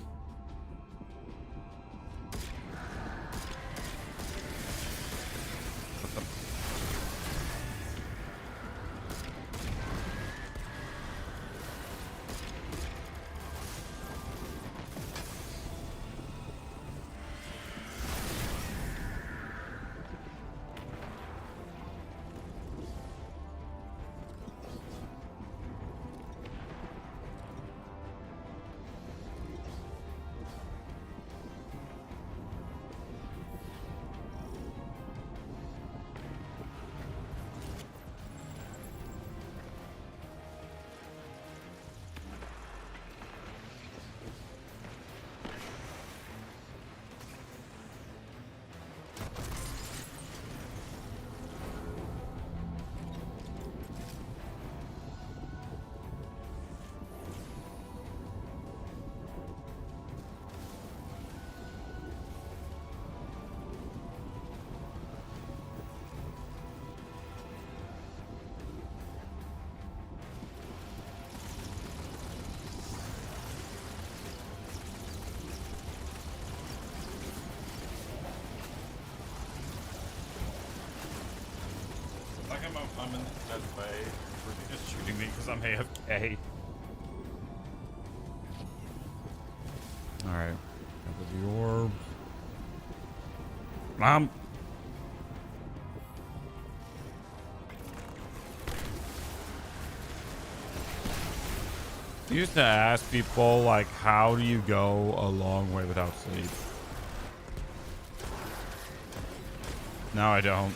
Like I'm in the dead way. They're just shooting me because I'm AFK. Alright. Got the orb. Mom! I used to ask people, like, how do you go a long way without sleep? Now I don't.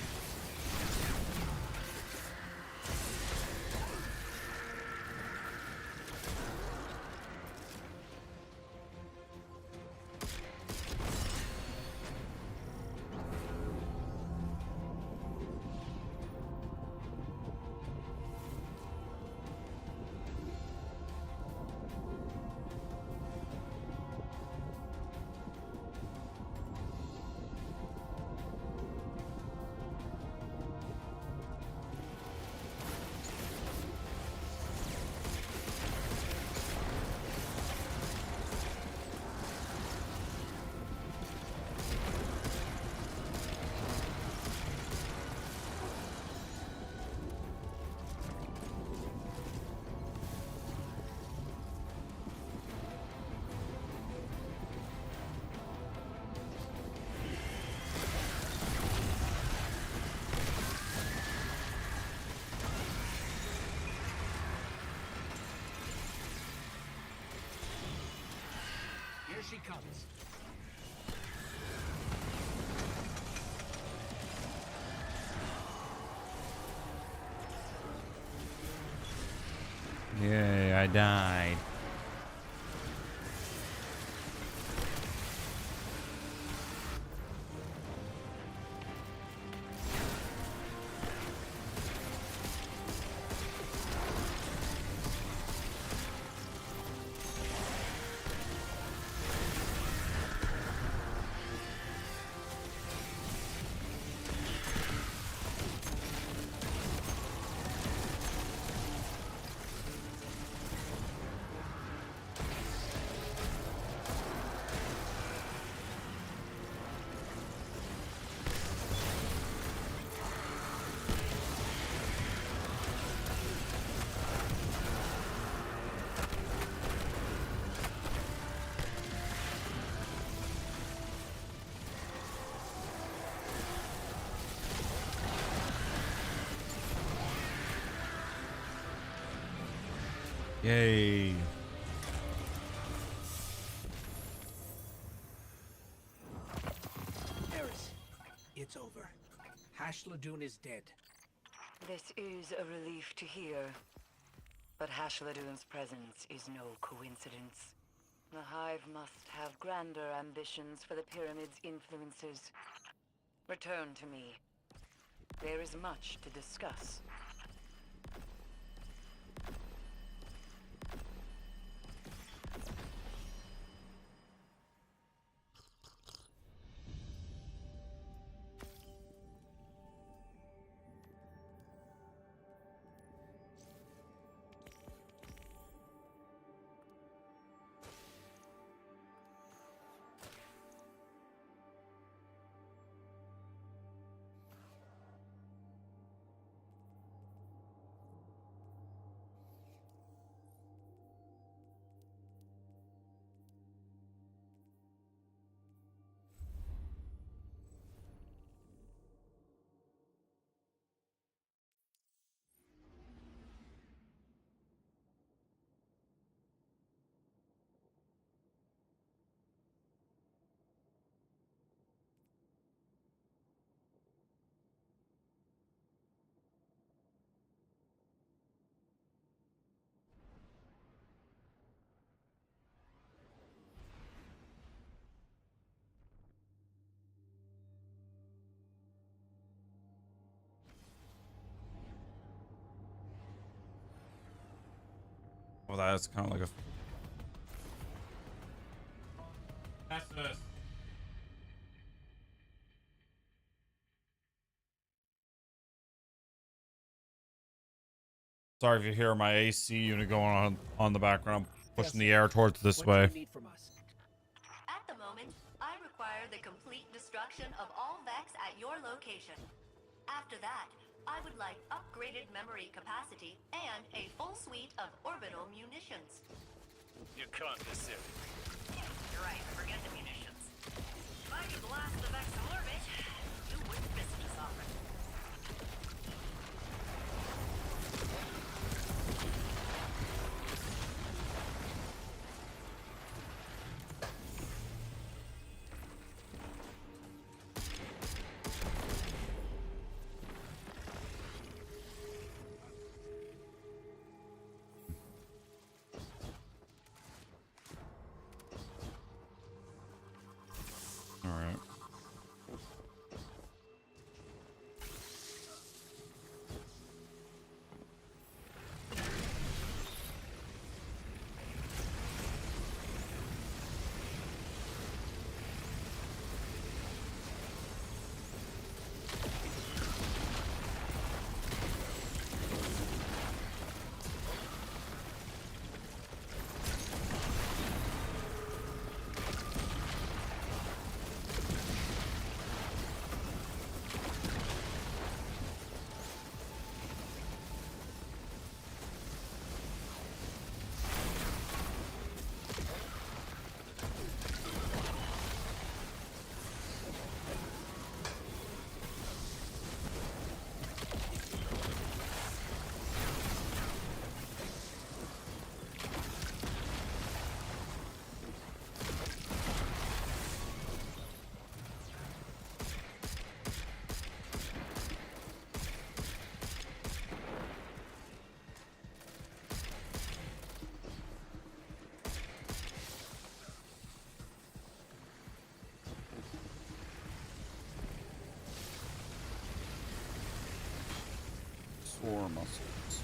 Here she comes. Yay, I died. Yay. Eris, it's over. Hash Ladoon is dead. This is a relief to hear. But Hashladun's presence is no coincidence. The Hive must have grander ambitions for the Pyramid's influences. Return to me. There is much to discuss. Well, that's kind of like a. That's this. Sorry if you hear my AC unit going on the background. I'm pushing the air towards this What way. do you need from us? At the moment, I require the complete destruction of all Vex at your location. After that, I would like upgraded memory capacity and a full suite of orbital munitions. You can't be serious. You're right, forget the munitions. If I could blast the Vex in orbit, you wouldn't visit us often. All right. Sore muscles.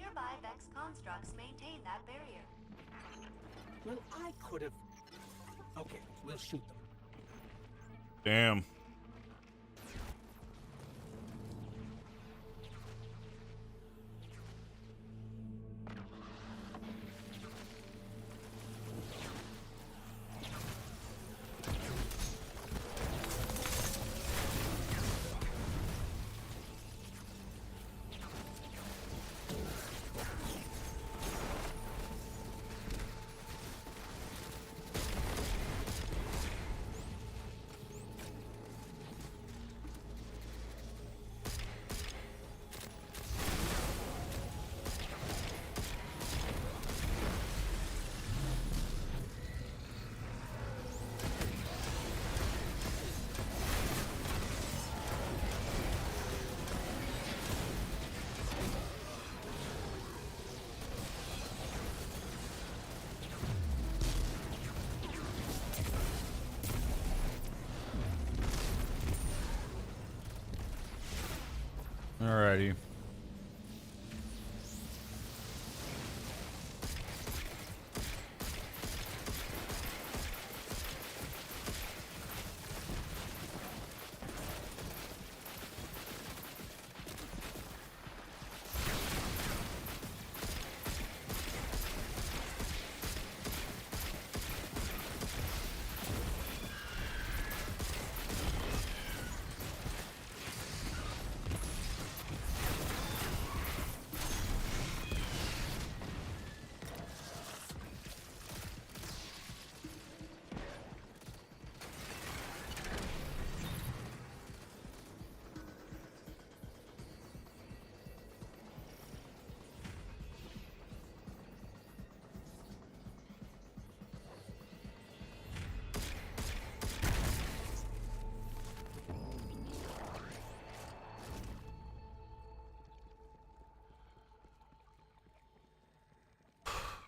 nearby Vex constructs maintain that barrier. Well, I could have. Okay, we'll shoot them. Damn. Alrighty.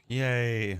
Yay.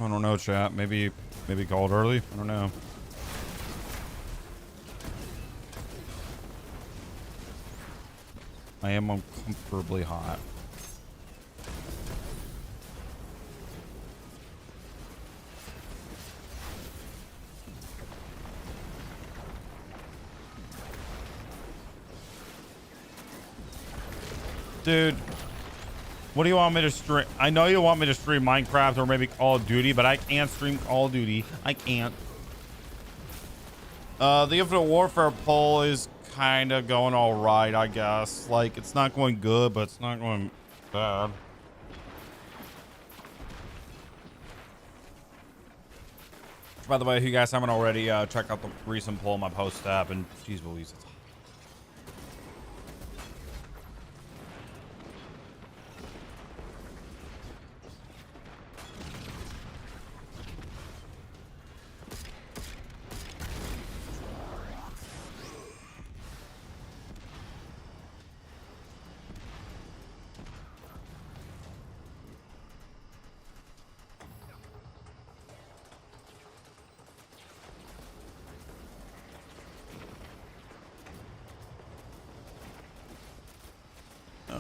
I don't know, chat. Maybe called early. I don't know. I am uncomfortably hot. Dude, what do you want me to stream? I know you want me to stream Minecraft or maybe Call of Duty, but I can't stream Call of Duty. I can't. The Infinite Warfare poll is kind of going all right, I guess. Like, it's not going good, but it's not going bad. By the way, if you guys haven't already, check out the recent poll on my post tab, and geez Louise, it's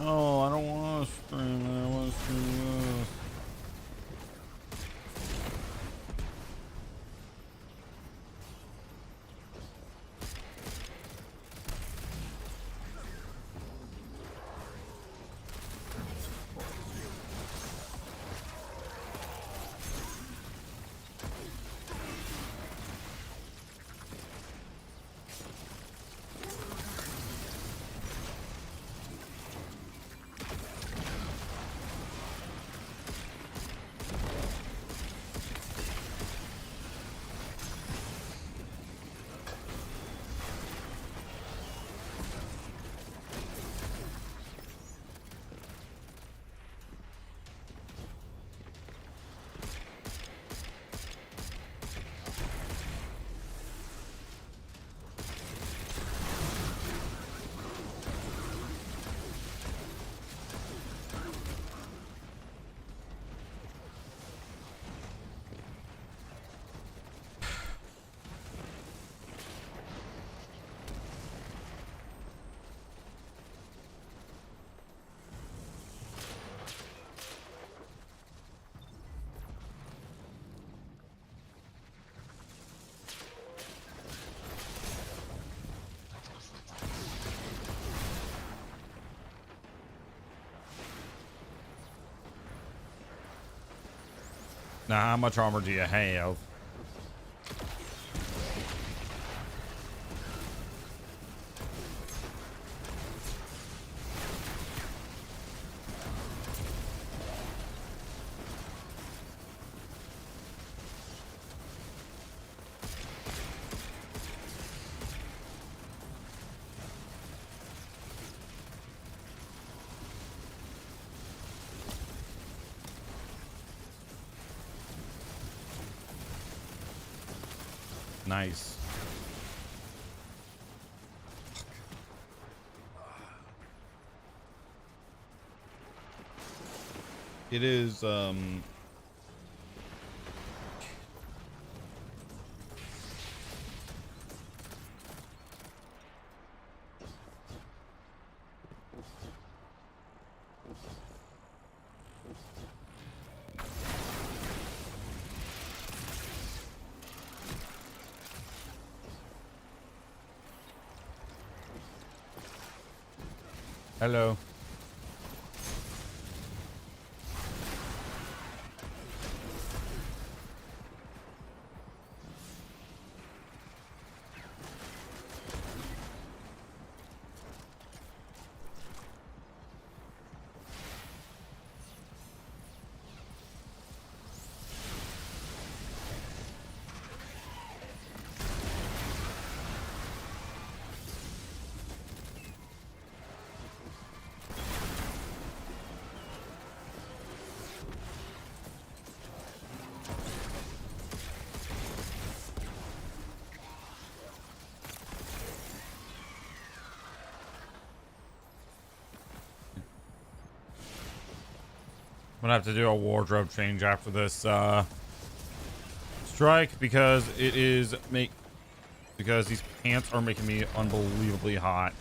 oh, I don't want to stream it. I want to stream this. Now, how much armor do you have? Nice. It is, hello. I'm gonna have to do a wardrobe change after this strike because these pants are making me unbelievably hot.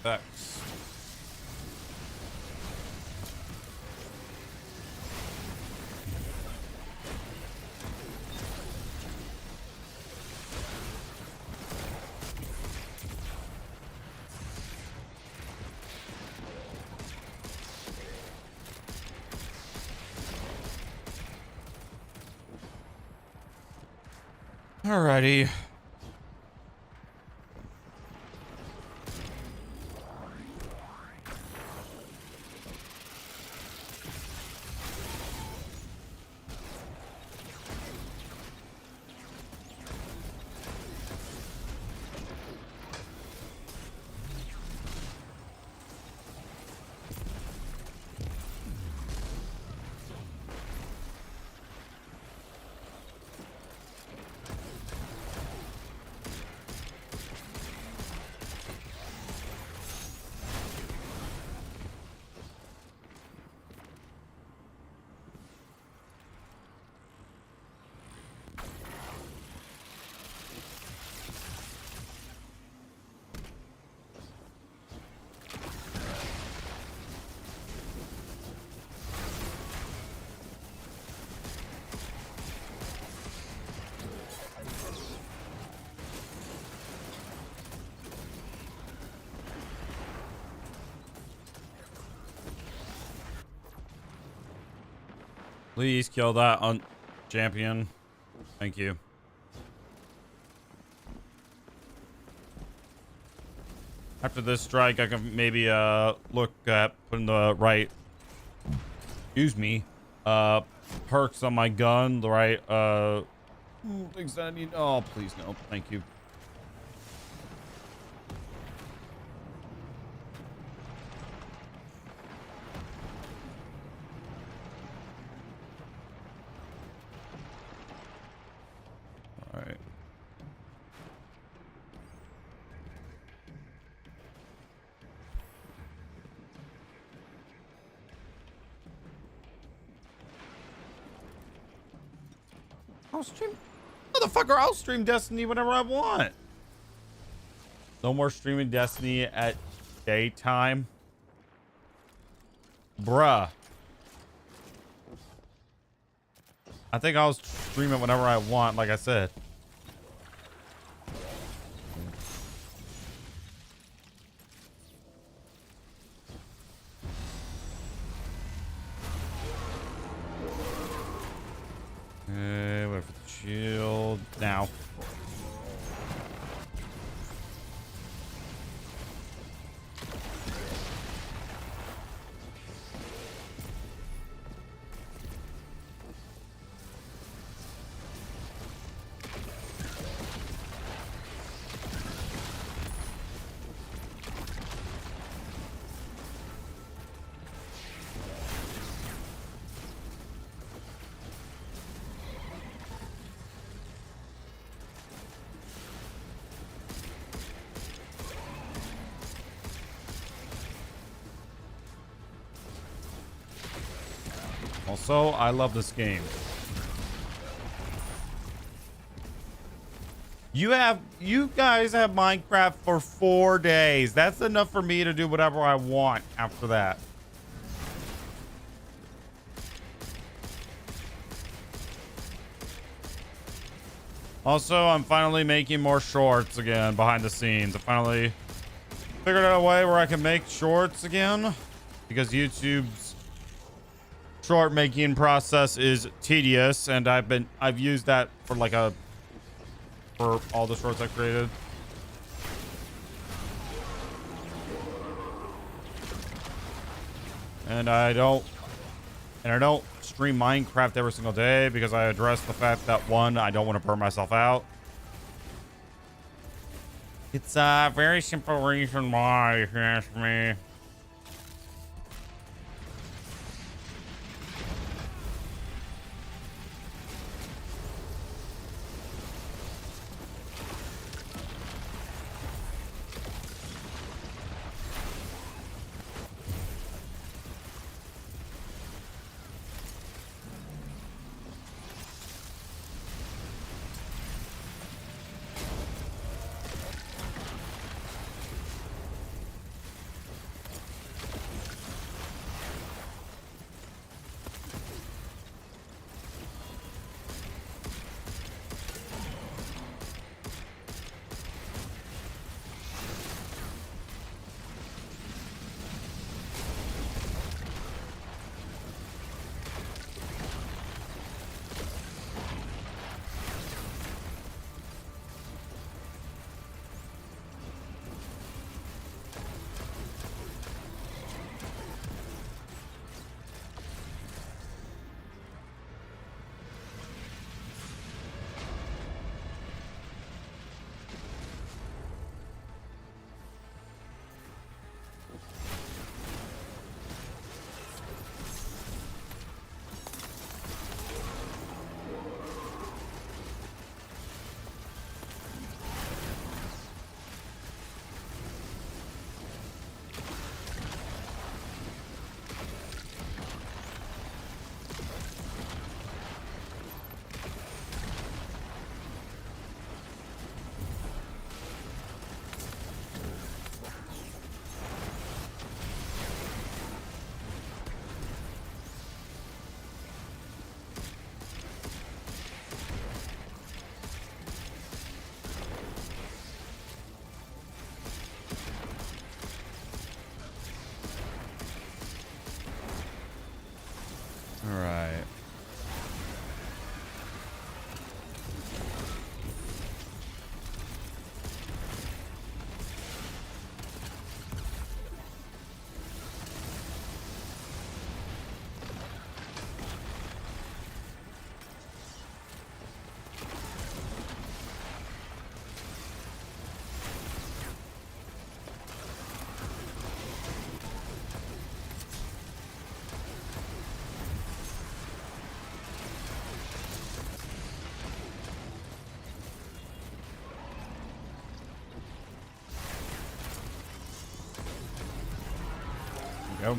Vex. Alrighty. Please kill that champion. Thank you. After this strike, I can maybe look at putting the right, excuse me, perks on my gun, the right things that I need. Oh, please no. Thank you. Alright. I'll stream. Motherfucker, I'll stream Destiny whenever I want. No more streaming Destiny at daytime. Bruh. I think I'll stream it whenever I want, like I said. Wait for the shield now. Also, I love this game. You guys have Minecraft for 4 days. That's enough for me to do whatever I want after that. Also, I'm finally making more shorts again behind the scenes. I finally figured out a way where I can make shorts again because YouTube's short making process is tedious, and I've used that for for all the shorts I created. And I don't stream Minecraft every single day because I address the fact that, one, I don't want to burn myself out. It's a very simple reason why, if you ask me. All right. Go.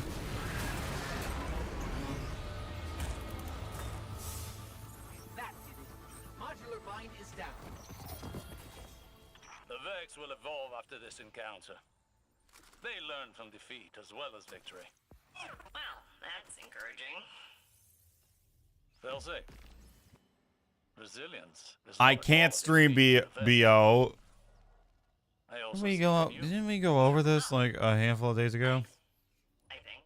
That did it. Modular mine is down. The Vex will evolve after this encounter. They learn from defeat as well as victory. Well, that's encouraging. They'll say. Resilience is I not a can't quality stream feat of the Vex. BO. I also Didn't we go over this like a handful of days ago? I think.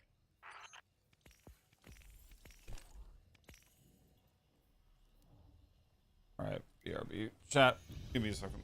All right, BRB. Chat. Give me a second.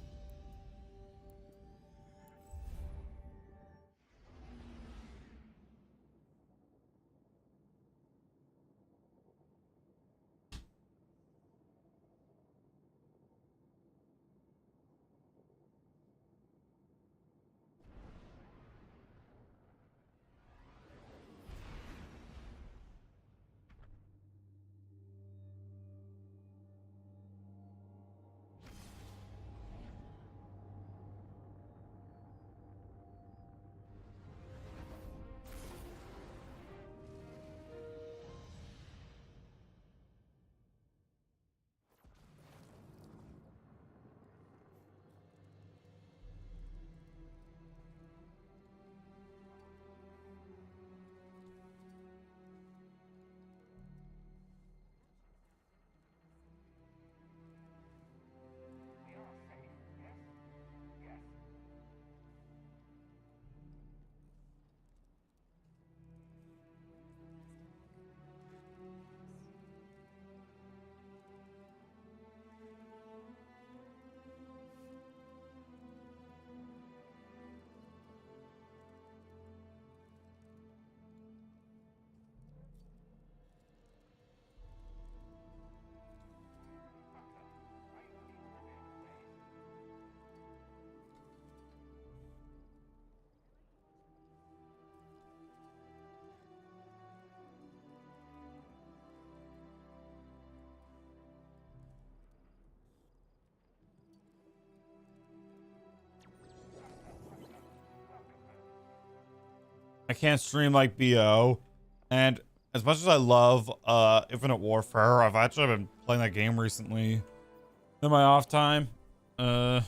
I can't stream like BO, and as much as I love Infinite Warfare, I've actually been playing that game recently in my off time. Okay,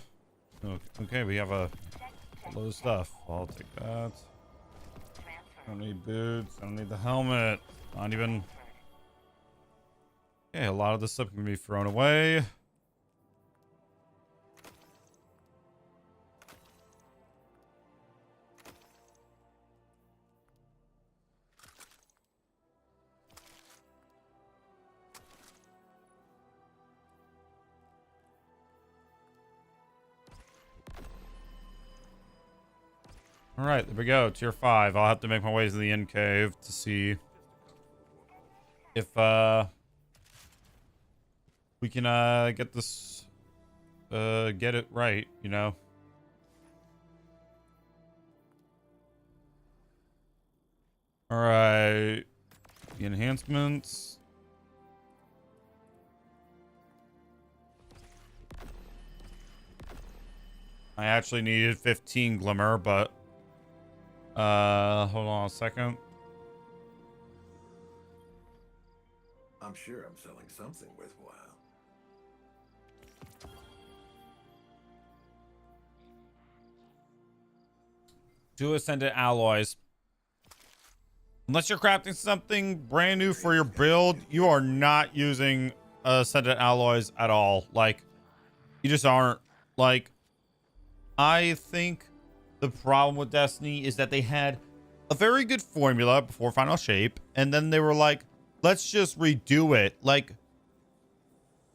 we have a load of stuff. I'll take that. I don't need boots. I don't need the helmet. Not even. Okay, a lot of this stuff can be thrown away. All right, there we go. Tier 5. I'll have to make my way to the end cave to see if we can get this get it right, you know. All right. The enhancements. I actually needed 15 glimmer, but hold on a second. I'm sure I'm selling something worthwhile. Two ascendant alloys. Unless you're crafting something brand new for your build, you are not using ascendant alloys at all. Like, you just aren't. Like, I think the problem with Destiny is that they had a very good formula before Final Shape, and then they were like, let's just redo it. Like,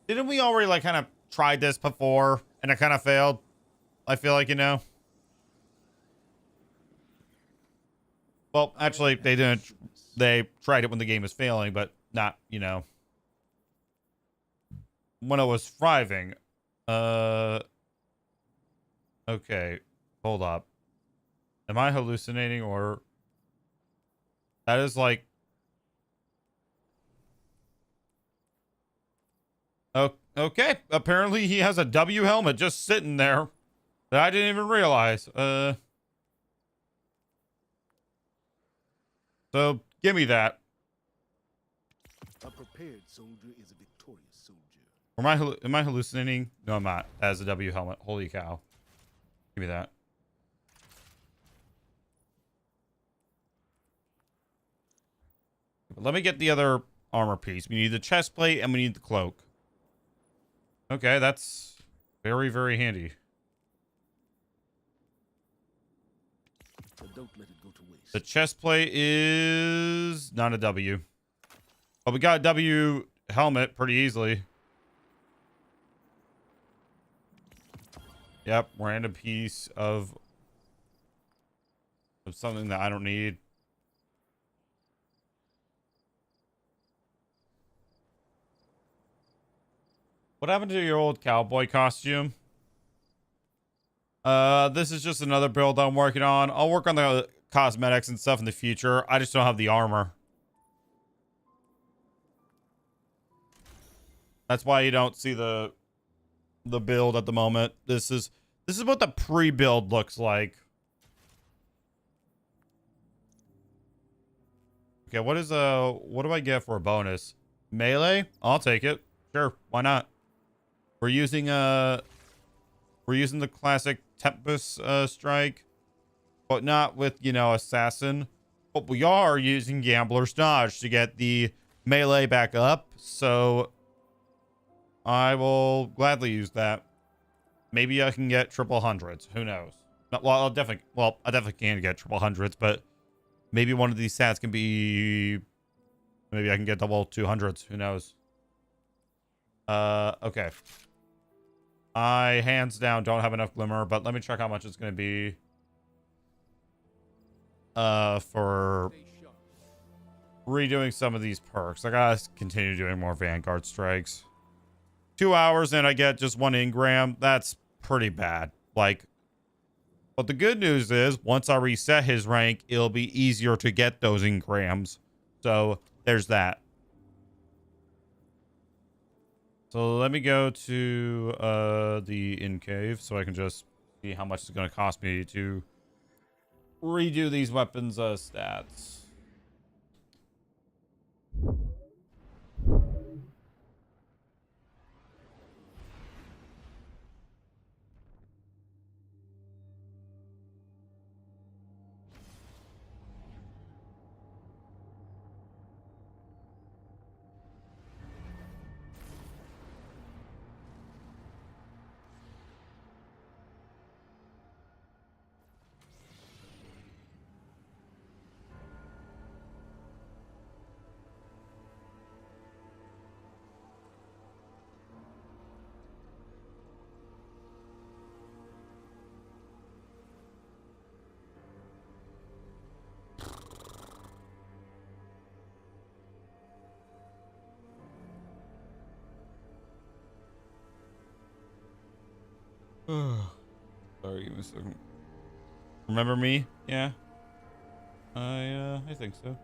didn't we already like kind of tried this before and it kind of failed? I feel like, you know. Well, actually, they didn't. They tried it when the game was failing, but not, you know, when it was thriving. Okay, hold up. Am I hallucinating or that is like okay, apparently he has a W helmet just sitting there that I didn't even realize. So give me that. A prepared soldier is a victorious soldier. Am I hallucinating? No, I'm not. That is a W helmet. Holy cow. Give me that. Let me get the other armor piece. We need the chest plate and we need the cloak. Okay, that's very, very handy. But don't let it go to waste. The chest plate is not a W. But we got a W helmet pretty easily. Yep, random piece of something that I don't need. What happened to your old cowboy costume? This is just another build I'm working on. I'll work on the cosmetics and stuff in the future. I just don't have the armor. That's why you don't see the build at the moment. This is what the pre-build looks like. Okay, what do I get for a bonus? Melee? I'll take it. Sure, why not? We're using the classic Tempest strike, but not with, you know, assassin. But we are using Gambler's Dodge to get the melee back up, so I will gladly use that. Maybe I can get triple hundreds. Who knows? Well, I definitely can get triple hundreds, but maybe one of these stats can be. Maybe I can get double 200s. Who knows? Okay. I hands down don't have enough glimmer, but let me check how much it's going to be. For redoing some of these perks. I gotta continue doing more Vanguard strikes. 2 hours and I get just 1 engram. That's pretty bad. Like, but the good news is once I reset his rank, it'll be easier to get those engrams. So there's that. So let me go to the in cave so I can just see how much it's going to cost me to redo these weapons stats. Sorry, give me a second. Remember me? Yeah. I think so.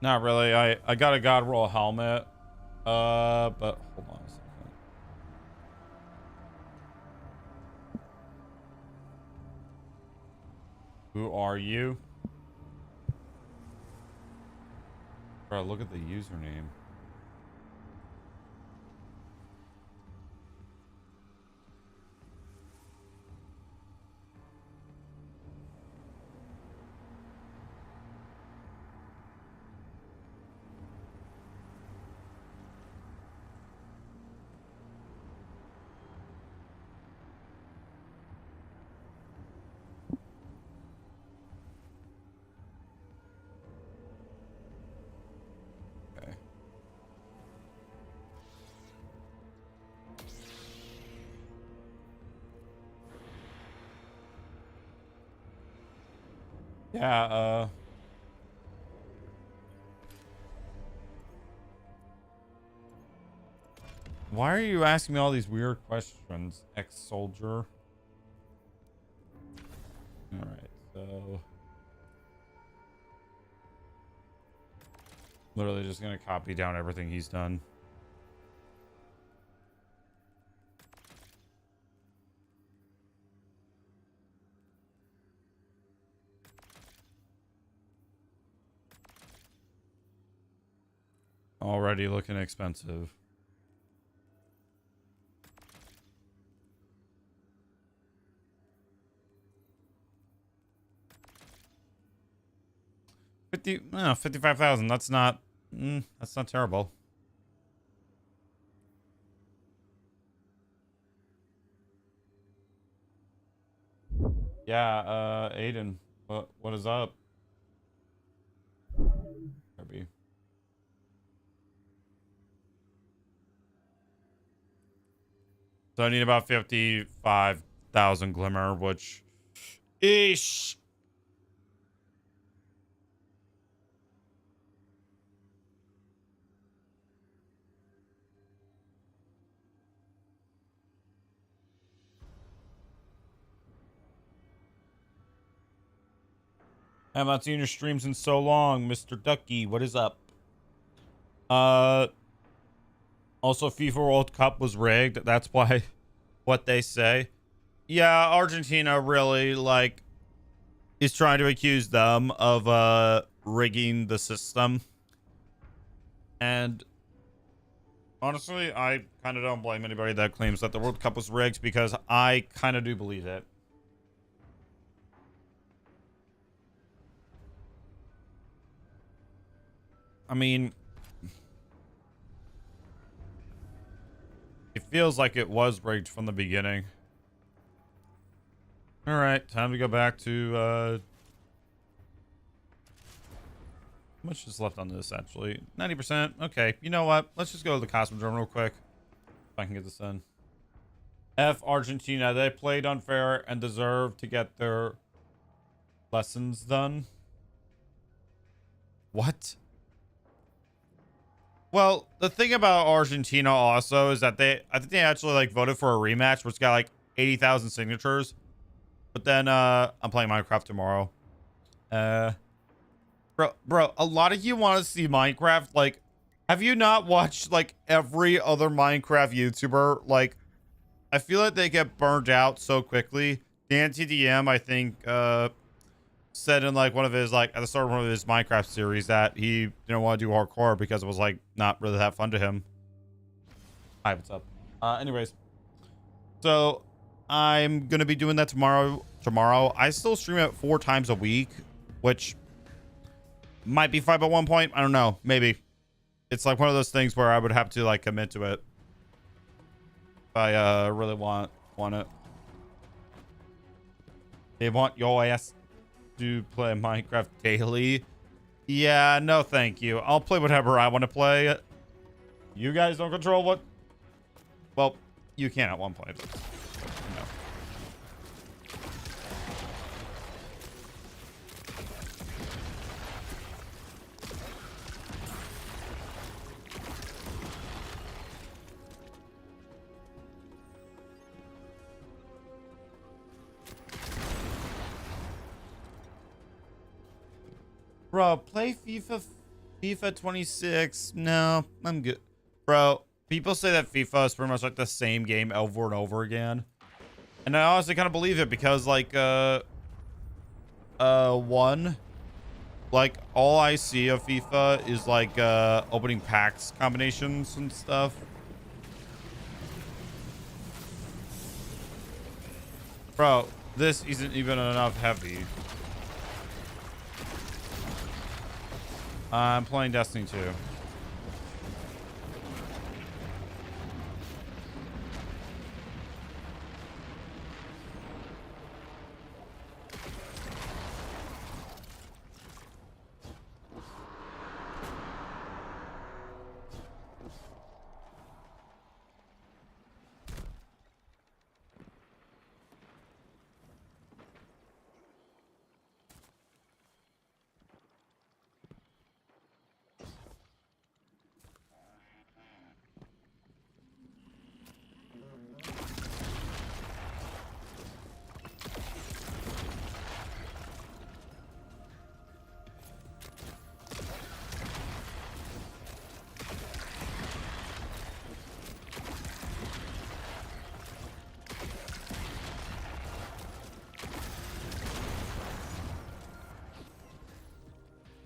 Not really. I got a God Roll helmet. But hold on a second. Who are you? Bro, look at the username. Okay. Yeah, why are you asking me all these weird questions, ex-soldier? Alright, so... Literally just gonna copy down everything he's done. Already looking expensive. No, 55,000. That's not terrible. Yeah, Aiden, what is up? Kirby. So I need about 55,000 glimmer, which ish. I have not seen your streams in so long, Mr. Ducky. What is up? Also, FIFA World Cup was rigged. That's why what they say. Yeah, Argentina really, like, is trying to accuse them of rigging the system. And honestly, I kind of don't blame anybody that claims that the World Cup was rigged, because I kind of do believe it. I mean, it feels like it was rigged from the beginning. All right, time to go back to how much is left on this, actually? 90%. Okay, you know what? Let's just go to the Cosmodrome real quick. If I can get this in. F Argentina. They played unfair and deserve to get their lessons done. What? Well, the thing about Argentina also is that I think they actually like voted for a rematch, which got like 80,000 signatures. But then I'm playing Minecraft tomorrow. Bro, a lot of you want to see Minecraft. Like, have you not watched like every other Minecraft YouTuber? Like, I feel like they get burned out so quickly. DanTDM, I think, said in like one of his, like at the start of one of his Minecraft series, that he didn't want to do hardcore because it was like not really that fun to him. Hi, what's up? Anyways, so I'm gonna be doing that tomorrow. I still stream it 4 times a week, which might be 5 at one point. I don't know, maybe. It's like one of those things where I would have to like commit to it if I really want it. They want your ass to play Minecraft daily. Yeah, no thank you. I'll play whatever I want to play. You guys don't control what... Well, you can at one point. No. Bro, play FIFA FIFA 26. No, I'm good. Bro, people say that FIFA is pretty much like the same game over and over again. And I honestly kind of believe it because like one, like all I see of FIFA is like opening packs combinations and stuff. Bro, this isn't even enough heavy. I'm playing Destiny 2.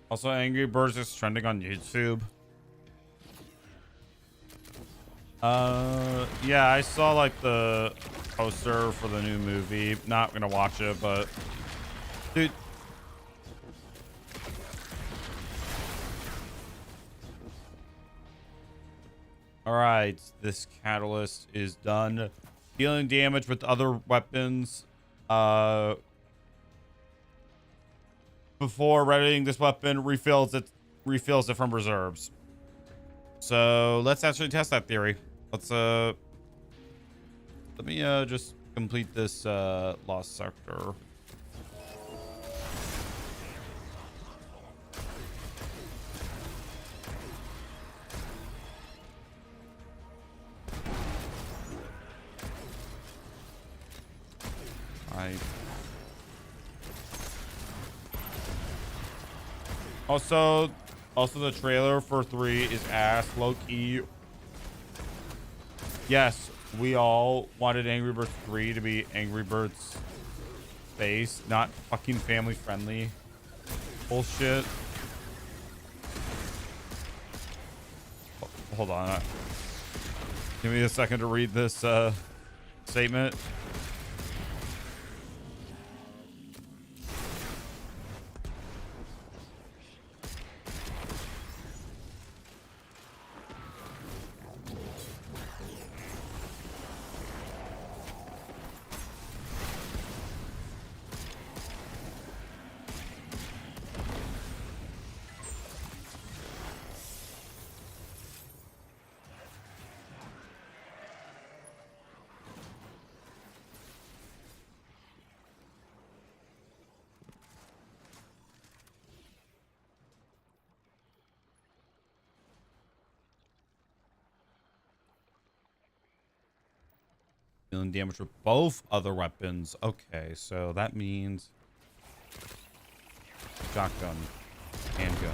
Also, Angry Birds is trending on YouTube. Yeah, I saw like the poster for the new movie. Not gonna watch it, but dude. All right, this catalyst is done. Dealing damage with other weapons. Before readying this weapon, refills it from reserves. So let's actually test that theory. Let's let me just complete this lost sector. Also, the trailer for 3 is ass, low-key. Yes, we all wanted Angry Birds 3 to be Angry Birds Space, not fucking family friendly bullshit. Hold on. Give me a second to read this statement. Dealing damage with both other weapons. Okay, so that means shotgun, handgun.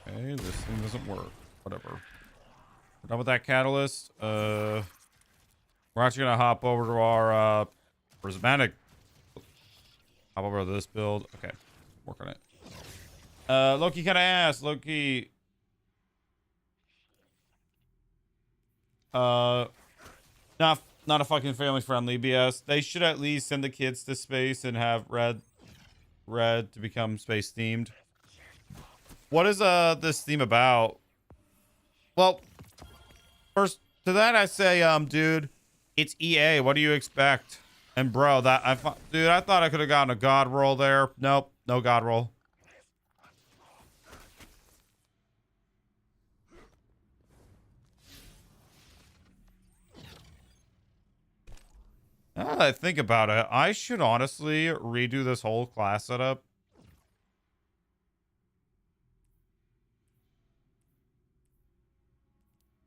Okay, this thing doesn't work. Whatever. We're done with that catalyst. We're actually gonna hop over to our prismatic. Hop over to this build. Okay, work on it. Loki kind of asked. Loki. Not a fucking family friendly BS. They should at least send the kids to space and have red to become space themed. What is this theme about? Well, first to that I say, dude, it's EA. What do you expect? And bro, I thought I could have gotten a god roll there. Nope, no god roll. Now that I think about it, I should honestly redo this whole class setup.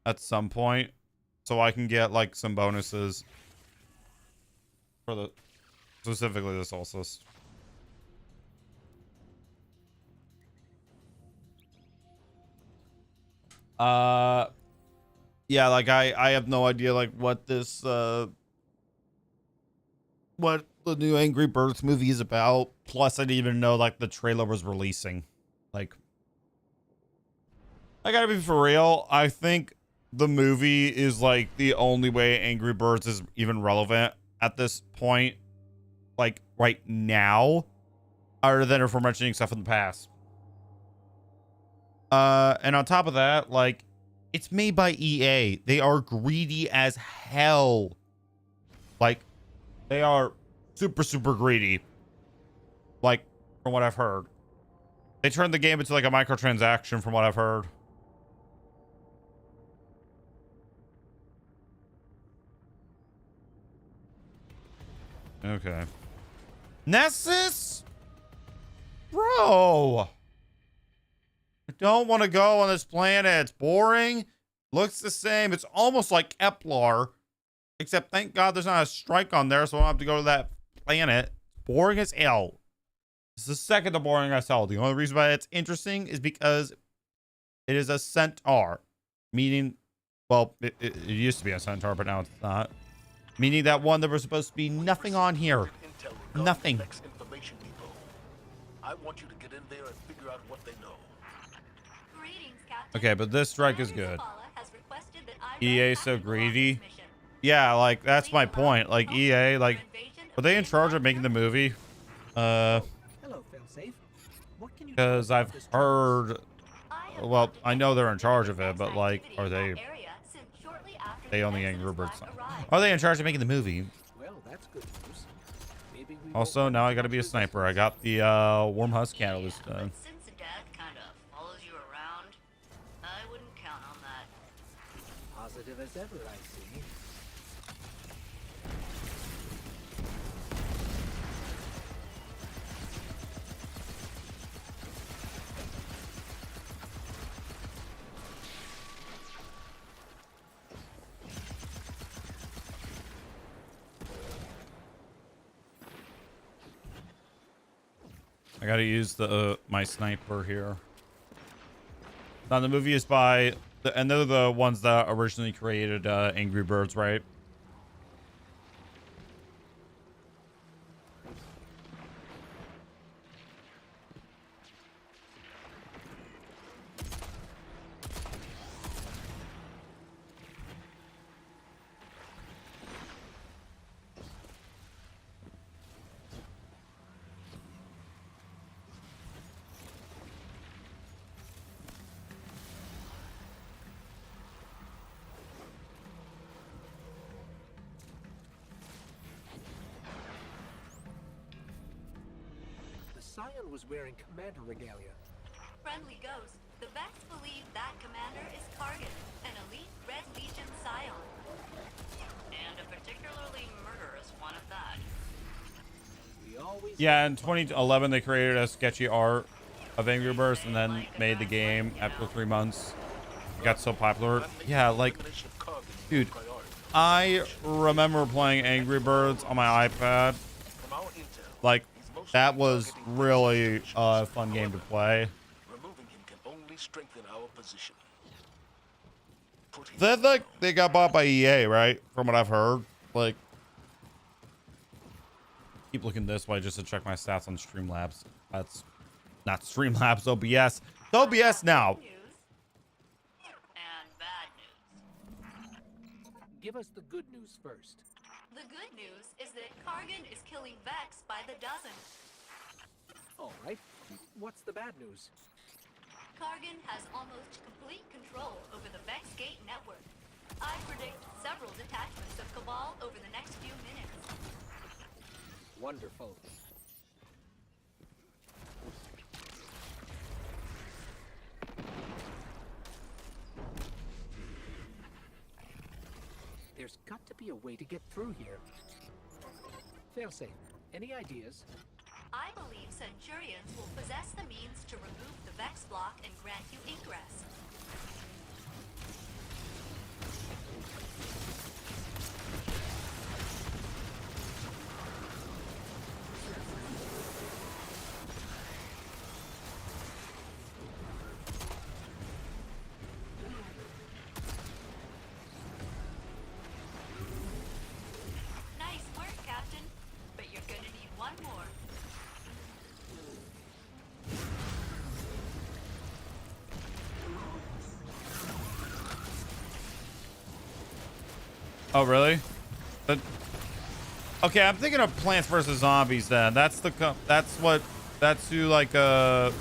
At some point, so I can get like some bonuses for specifically the Solstice. Yeah, like I have no idea like what this what the new Angry Birds movie is about. Plus, I didn't even know like the trailer was releasing. Like, I gotta be for real. I think the movie is like the only way Angry Birds is even relevant at this point, like right now, other than if we're mentioning stuff in the past. And on top of that, like, it's made by EA. They are greedy as hell. Like, they are super, super greedy. Like, from what I've heard. They turned the game into like a microtransaction from what I've heard. Okay. Nessus? Bro. I don't want to go on this planet. It's boring. Looks the same. It's almost like Kepler. Except thank God there's not a strike on there, so I don't have to go to that planet. Boring as hell. It's the second to boring as hell. The only reason why it's interesting is because it is a centaur. Meaning, well, it used to be a centaur, but now it's not. Meaning that one, there was supposed to be nothing on here. Nothing. Information people. I want you to get in there and figure out what they know. Greetings, Captain. Okay, but this strike is good. Zavala has requested that I EA run so Captain greedy. Walker's mission. Yeah, like, that's my point. Like, EA, like, are they in charge of making the movie? Hello, Failsafe. What can you tell us Because about I've this heard, I have well, found I know they're in charge of it, but, like, activity are in they, that area since shortly after they the own the Exodus Angry Birds? flag arrived. Are they in charge of making the movie? Well, that's good news. Maybe we Also, won't now I have gotta be a to do sniper. I this. got the, Warm Husk candle this Yeah, time. but since the dad kind of follows you around, I wouldn't count on that. Positive as ever, I see. I gotta use the my sniper here. Now the movie is by and they're the ones that originally created Angry Birds, right? The Scion was wearing commander regalia. Friendly Ghost, the Vex believe that commander is Kargan, an elite Red Legion Scion. And a particularly murderous one at that. We always Yeah, in 2011 they created a sketchy art of Angry Birds and then made the game after 3 months. It got so popular. Yeah, like, dude, I remember playing Angry Birds on my iPad. Like, that was really a fun game to play. Removing him can only strengthen our position. Then, like, they got bought by EA, right? From what I've heard. Like, keep looking this way just to check my stats on Streamlabs. That's not Streamlabs, OBS. It's OBS now. News and bad news. give us the good news first. The good news is that Kargan is killing Vex by the dozen. All right. What's the bad news? Kargan has almost complete control over the Vex Gate network. I predict several detachments of Cabal over the next few minutes. Wonderful. There's got to be a way to get through here. Failsafe, any ideas? I believe Centurions will possess the means to remove the Vex block and grant you ingress. Oh, really? But okay, I'm thinking of Plants vs Zombies. Then that's who like that's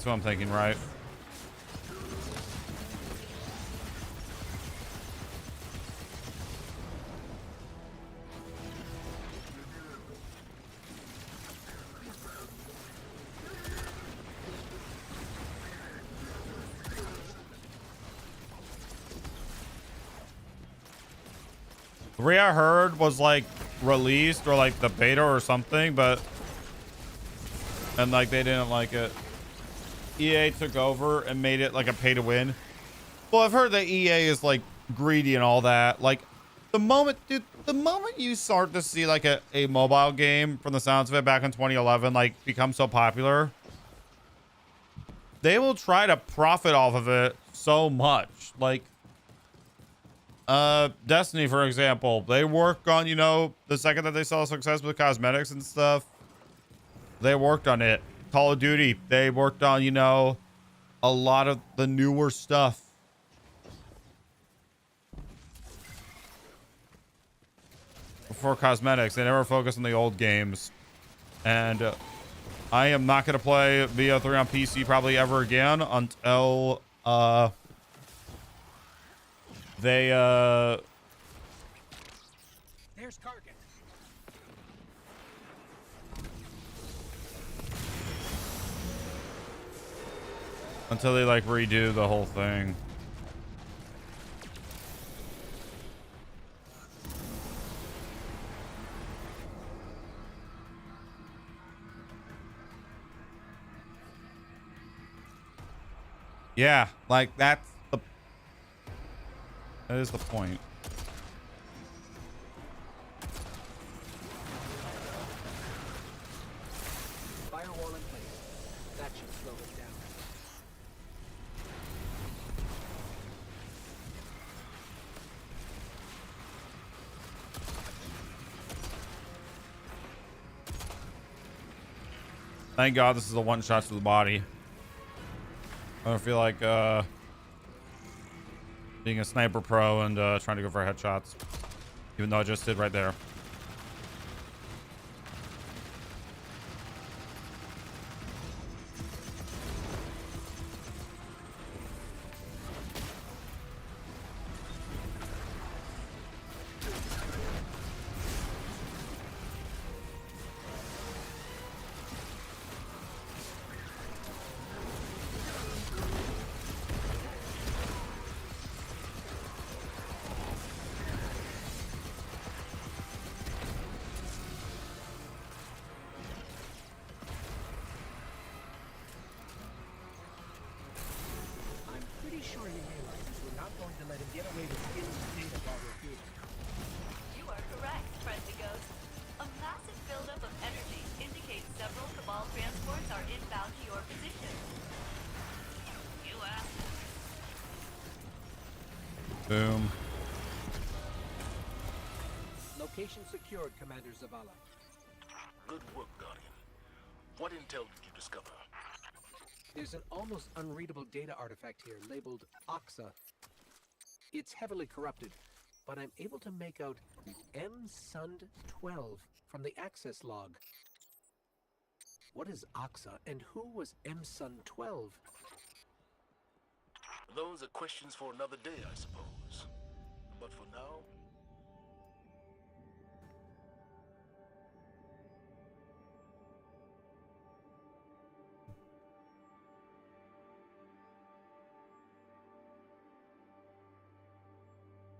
what I'm thinking, right? The way I heard was like released or like the beta or something, but and like they didn't like it. EA took over and made it like a pay to win. Well, I've heard that EA is like greedy and all that. Like the moment you start to see like a mobile game from the sounds of it back in 2011 like become so popular, they will try to profit off of it so much. Like Destiny, for example, they work on, you know, the second that they saw success with cosmetics and stuff, they worked on it. Call of Duty, they worked on, you know, a lot of the newer stuff. Before cosmetics, they never focused on the old games. And I am not going to play BO3 on PC probably ever again until they There's Kargan. until they like redo the whole thing. Yeah, like that is the point. Firewall in place. That should slow it down. Thank God this is a one shot to the body. I don't feel like being a sniper pro and trying to go for headshots, even though I just did right there. I'm pretty sure he realizes we're not going to let him get away with stealing the data while we're here. You are correct, friendly ghost. A massive buildup of energy indicates several Cabal transports are inbound to your position. You asked. Boom. Location secured, Commander Zavala. Good work, Guardian. What intel did you discover? There's an almost unreadable data artifact here labeled Oxa. It's heavily corrupted, but I'm able to make out MSund-12 from the access log. What is Oxa, and who was MSund-12? Those are questions for another day, I suppose. But for now,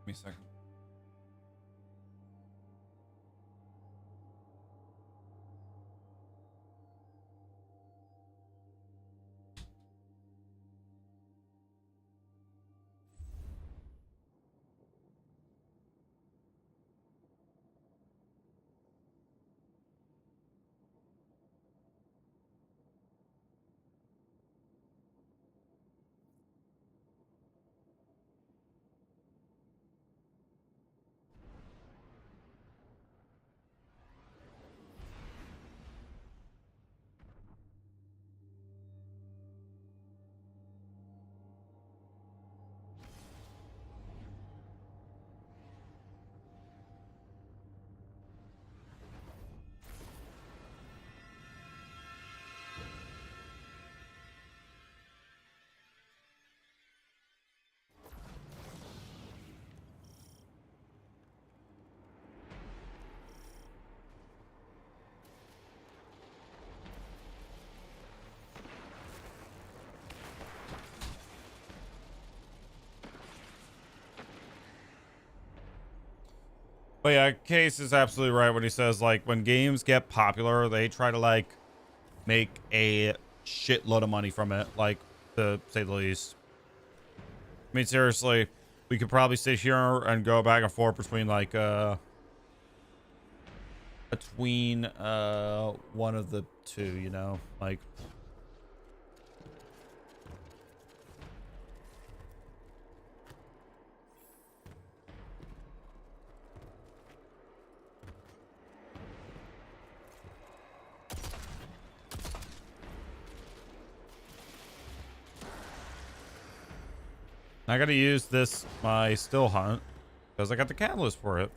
Give me a second. But yeah, Case is absolutely right when he says, like, when games get popular, they try to, like, make a shitload of money from it, like, to say the least. I mean, seriously, we could probably sit here and go back and forth between, like, one of the two, you know, like. I gotta use this, my still hunt, because I got the catalyst for it.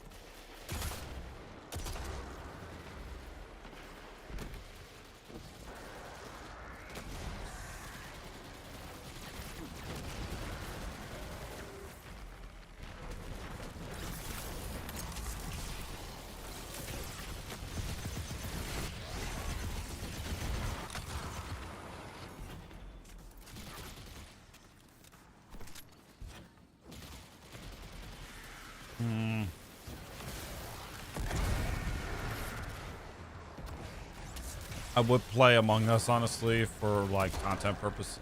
I would play Among Us, honestly, for, like, content purpose.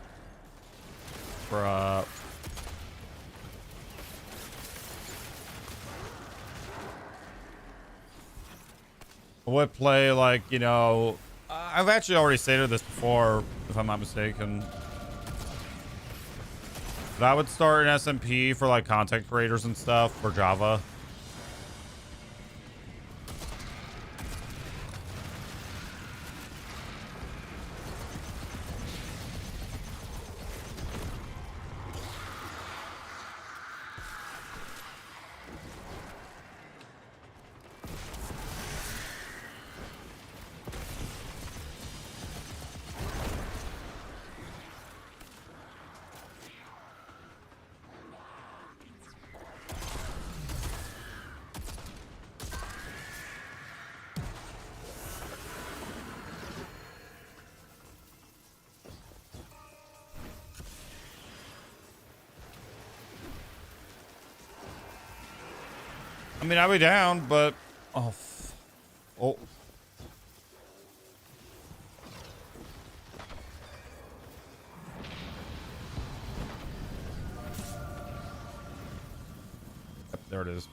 For, I would play, like, you know, I've actually already stated this before, if I'm not mistaken. But I would start an SMP for, like, content creators and stuff for Java. I mean, I'll be down, but oh, oh. Yep, there it is.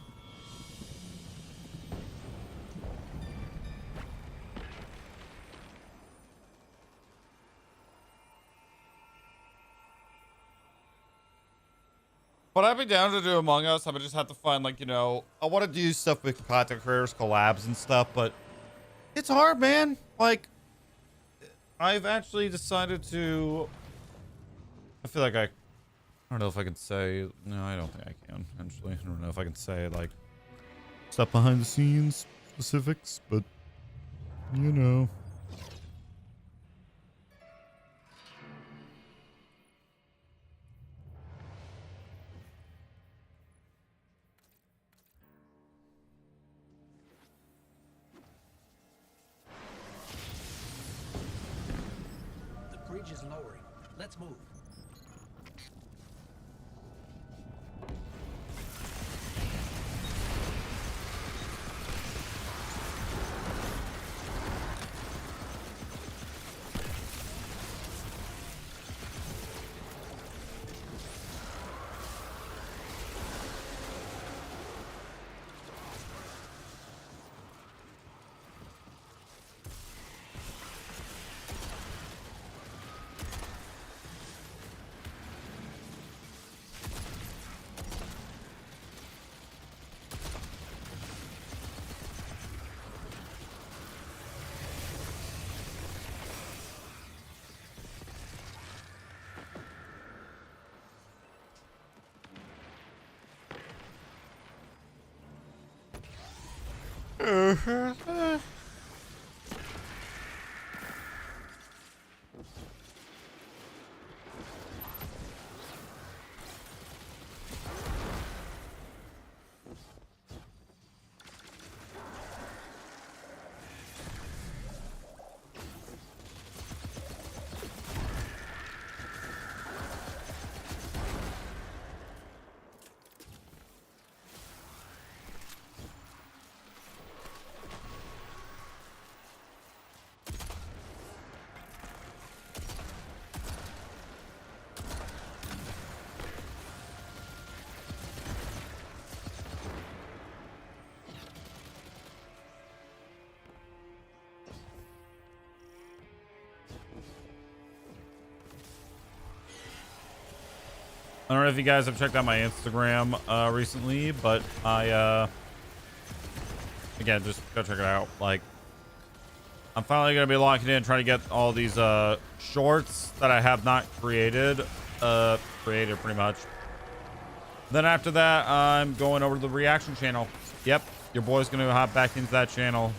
But I'd be down to do Among Us. I would just have to find, like, you know, I want to do stuff with content creators, collabs and stuff, but it's hard, man. Like, I've actually decided to, I feel like I don't know if I can say, no, I don't think I can, actually. I don't know if I can say, like, stuff behind the scenes specifics, but, you know. The bridge is lowering. Let's move. I don't know if you guys have checked out my Instagram recently, but again, just go check it out. Like, I'm finally gonna be locking in, trying to get all these shorts that I have not created pretty much. Then after that, I'm going over to the reaction channel. Yep, your boy's gonna hop back into that channel.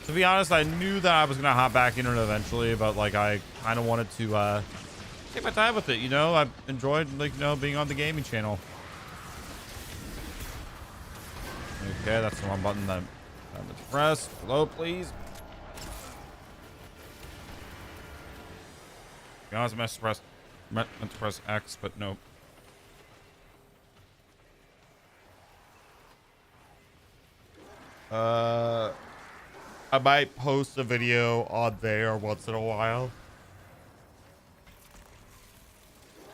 To be honest, I knew that I was gonna hop back into it eventually, but like I kind of wanted to take my time with it. You know, I've enjoyed, like, you know, being on the gaming channel. Okay, that's the wrong button that I'm to press. Hello, please. To be honest, I meant to press X, but nope. I might post a video on there once in a while.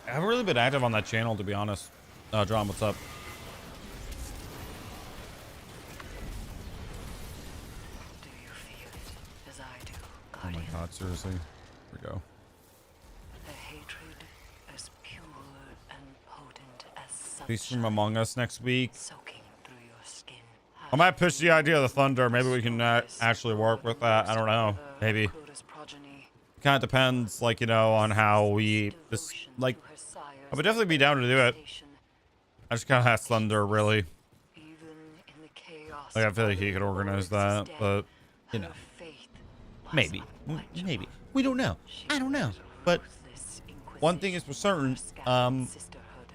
I haven't really been active on that channel, to be honest. John, what's up? Do you feel it as I do, Oh my Guardian? god, seriously. Here we go. A hatred as pure and potent as Peace from sunshine Among Us next week. soaking through your skin. I might pitch the idea of the thunder. Maybe we can actually work with that. I don't know. Maybe. Cruta's progeny, Kind of depends, like, you know, on how we just, like, to her sire's I would definitely be down to do it. devastation. I just kind of have thunder, really. Even in the chaos Like, I feel of like he could the organize Lord's that, day, but, you her know, faith was maybe. unquenchable. Maybe. We don't know. She I don't know. led But ruthless one thing is for certain, inquisition for scattered sisterhood.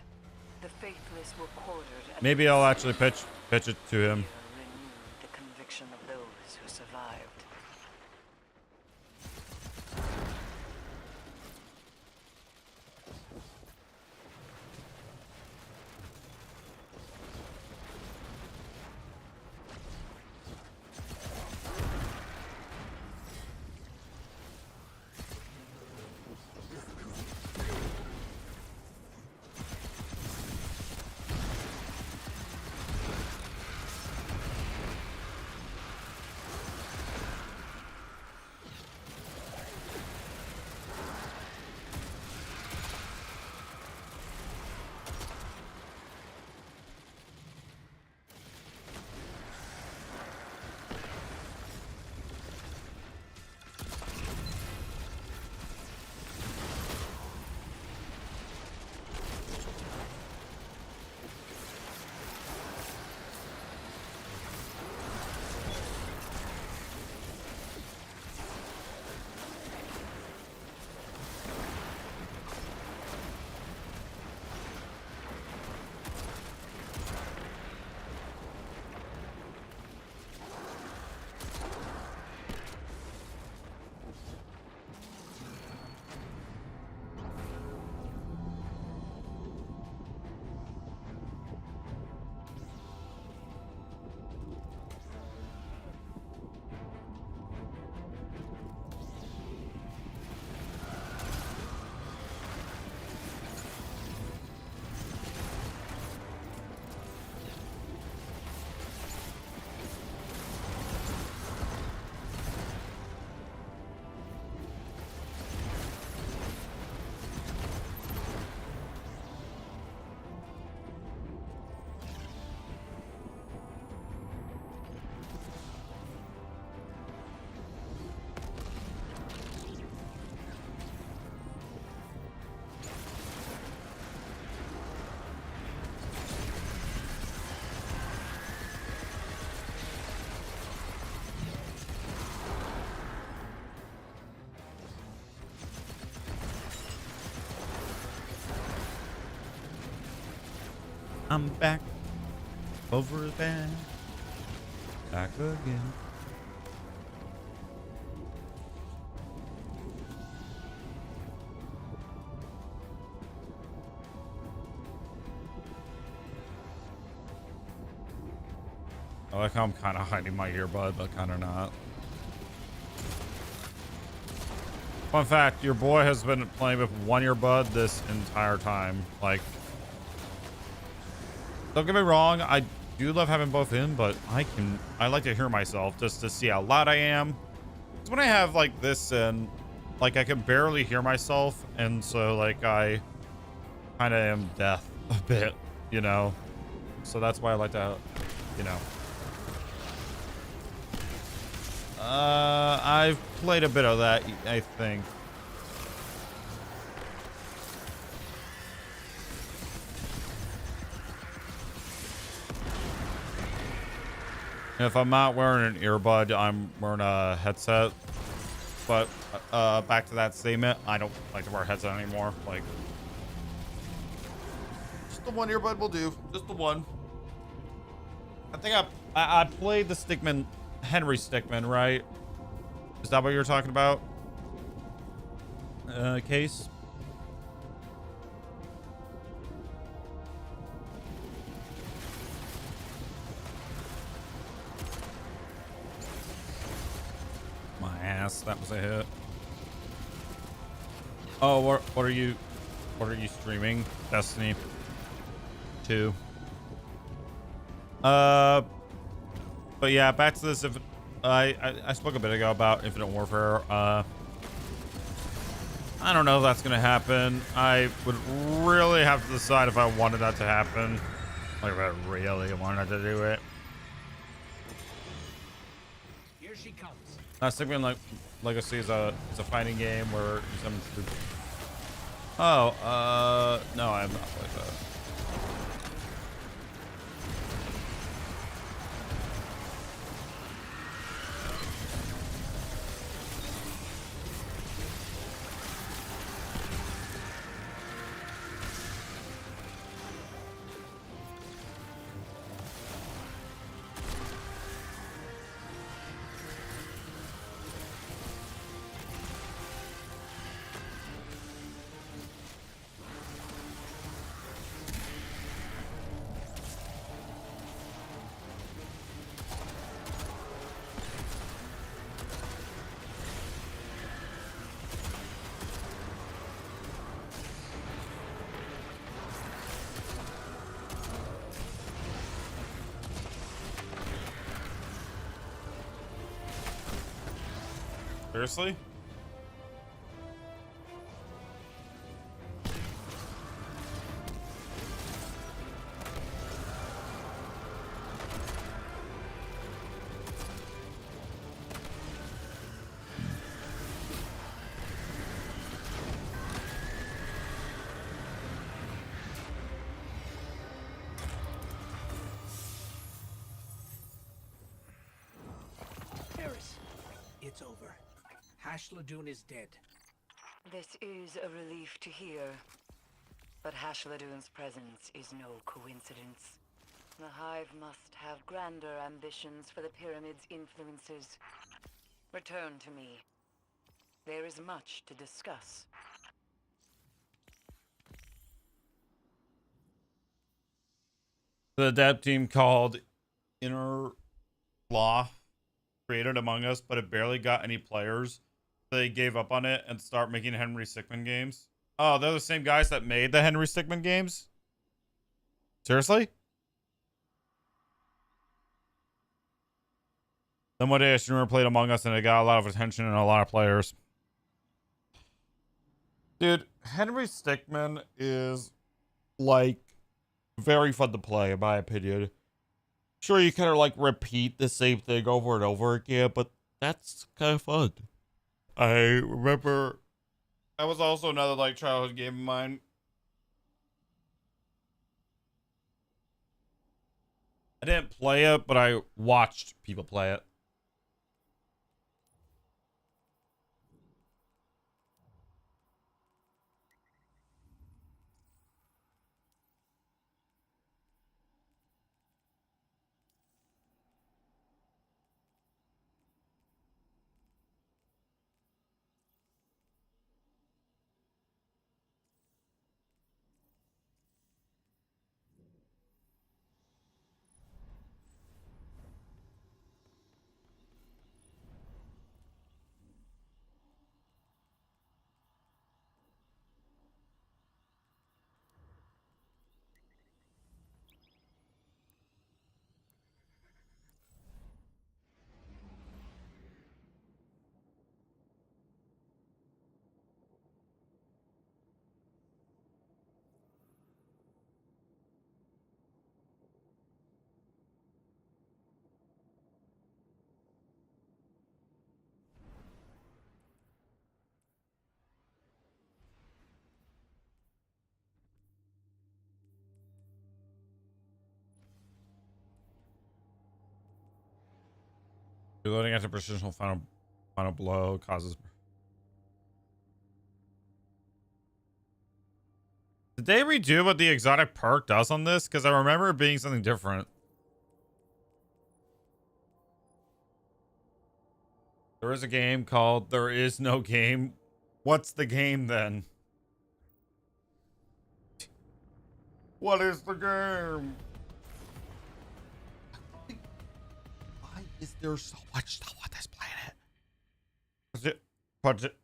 The faithless were quartered at maybe I'll actually pitch it to him. fear renewed the conviction of those who survived. I'm back. Over back. Back again. I like how I'm kind of hiding my earbud, but kind of not. Fun fact, your boy has been playing with one earbud this entire time. Like, don't get me wrong, I do love having both in, but I like to hear myself just to see how loud I am. So when I have like this in, like I can barely hear myself, and so like I kind of am deaf a bit, you know. So that's why I like to, you know. I've played a bit of that, I think. If I'm not wearing an earbud, I'm wearing a headset. But back to that statement, I don't like to wear a headset anymore. Like, just the one earbud will do. Just the one. I think I played the Stickman, Henry Stickman, right? Is that what you're talking about? Case? My ass, that was a hit. Oh, what are you streaming? Destiny 2. But yeah, back to this. If I spoke a bit ago about Infinite Warfare. I don't know if that's gonna happen. I would really have to decide if I wanted that to happen. Like if I really wanted to do it. Here she comes. Not thinking like Legacy is it's a fighting game where some. Oh, no, I'm not like that. Seriously? Paris, it's over. Hash Ladoon is dead. This is a relief to hear. But Hash Ladoon's presence is no coincidence. The Hive must have grander ambitions for the Pyramid's influences. Return to me. There is much to discuss. The dev team called Inner Law created Among Us, but it barely got any players. They gave up on it and start making Henry Stickmin games. Oh, they're the same guys that made the Henry Stickmin games? Seriously? Then one day a streamer played Among Us and it got a lot of attention and a lot of players. Dude, Henry Stickmin is like very fun to play in my opinion. Sure, you kind of like repeat the same thing over and over again, but that's kind of fun. I remember that was also another like childhood game of mine. I didn't play it, but I watched people play it. Reloading after precision final blow causes. Did they redo what the exotic perk does on this? Because I remember it being something different. There is a game called There Is No Game. What's the game then? What is the game? Why is there so much stuff on this planet? Is it? What's it?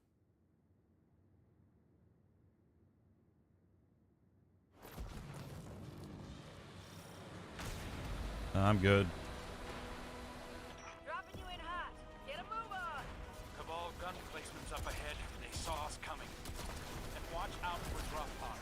I'm good. Dropping you in hot. Get a move on. Cabal gun placements up ahead. They saw us coming. And watch out for drop pods.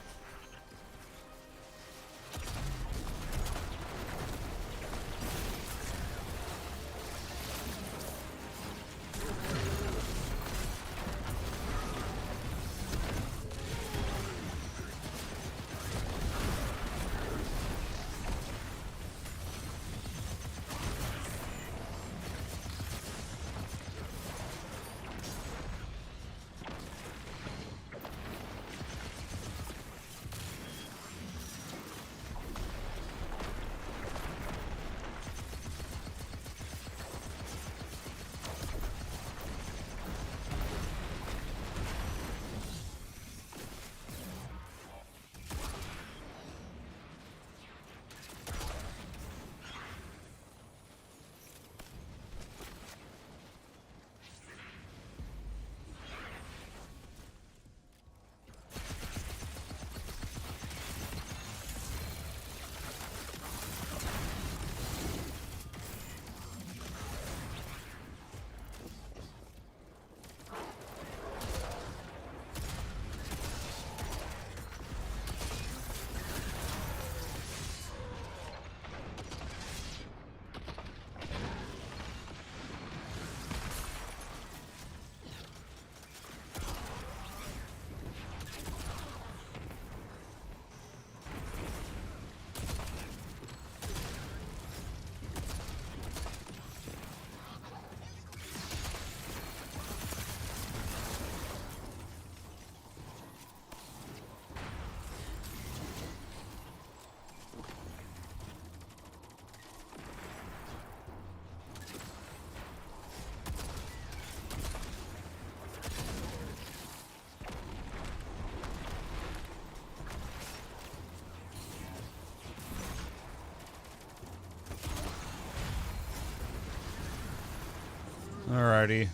Alrighty.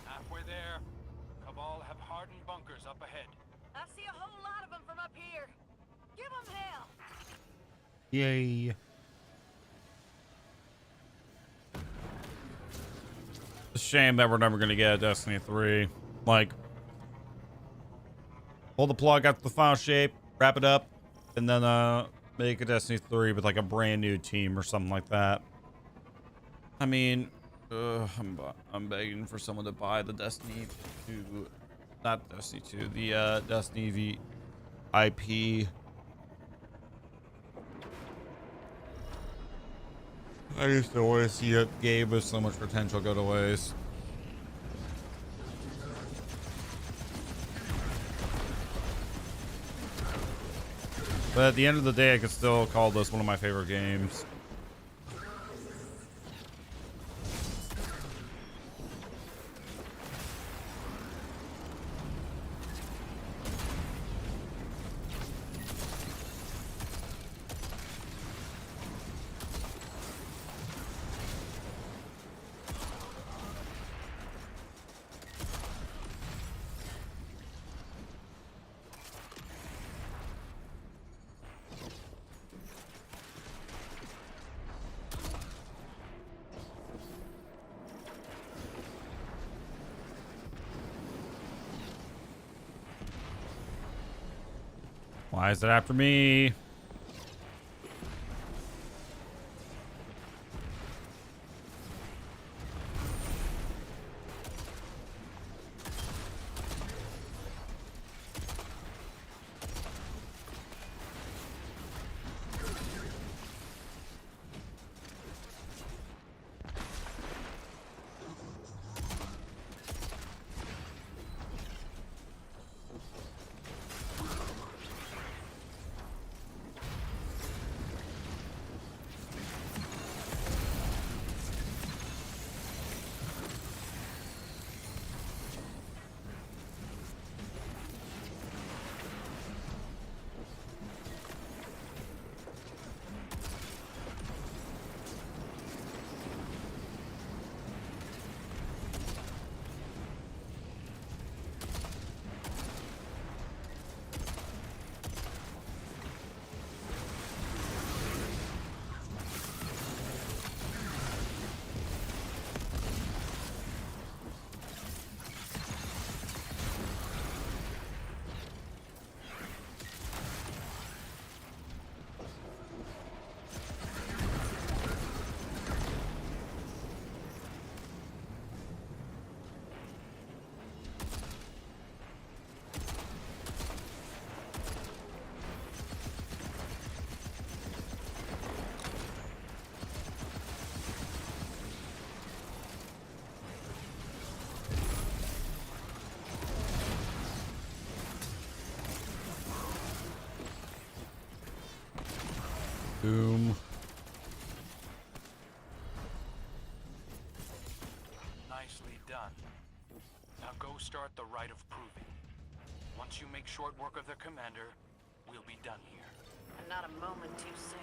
Halfway there. Cabal have hardened bunkers up ahead. I see a whole lot of them from up here. Give them hell. Yay. It's a shame that we're never going to get a Destiny 3. Like, pull the plug out the final shape, wrap it up, and then make a Destiny 3 with like a brand new team or something like that. I mean, I'm begging for someone to buy the Destiny 2, not Destiny 2, the Destiny V IP. I just don't want to see a game with so much potential go to waste. But at the end of the day, I could still call this one of my favorite games. Why is it after me? Boom. Nicely done. Now go start the rite of proving. Once you make short work of the commander, we'll be done here. And not a moment too soon.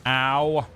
Ow.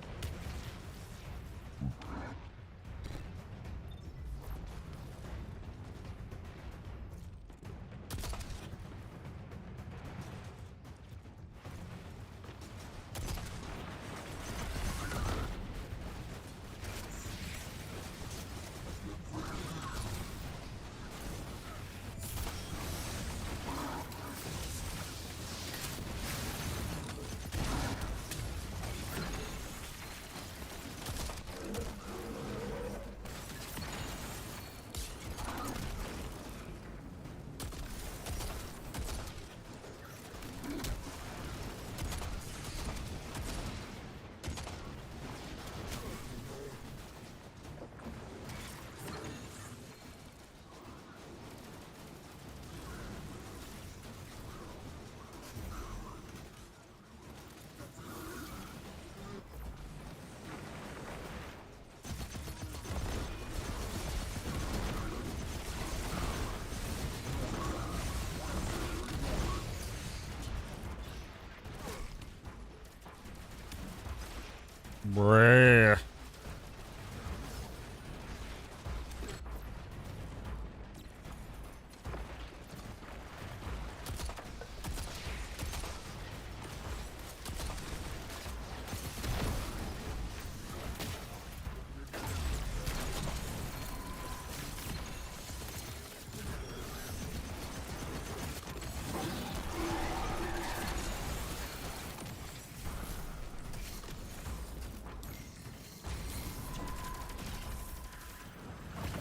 Bruh.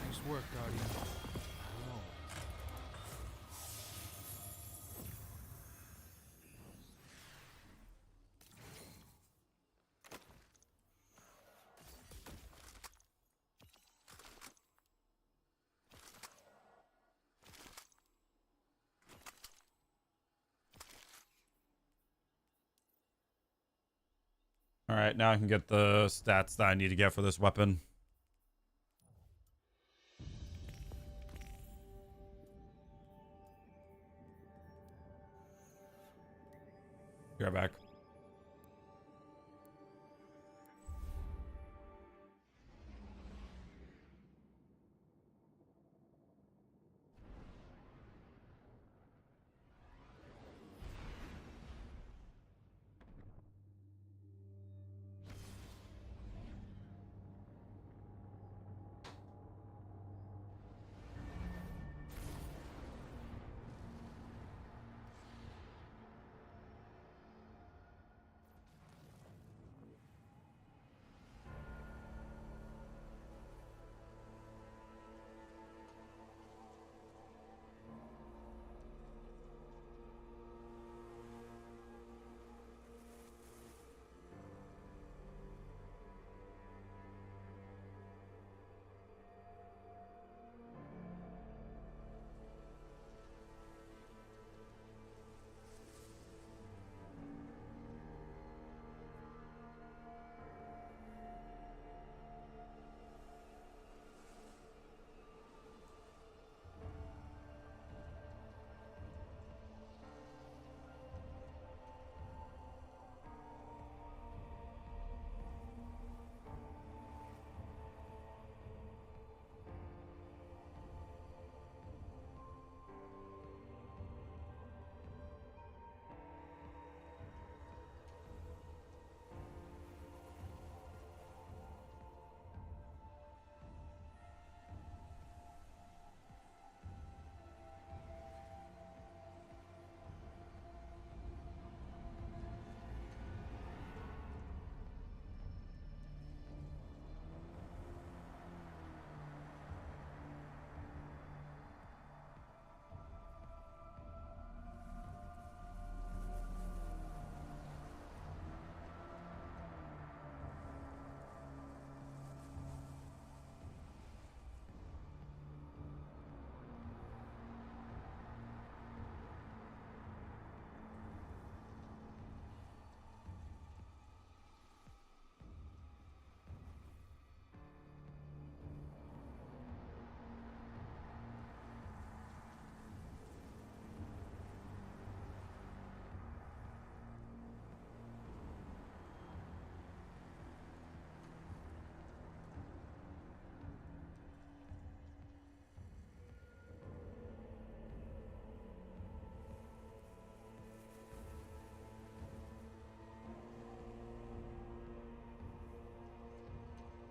Nice work, Guardian. Oh. All right, now I can get the stats that I need to get for this weapon. Be right back.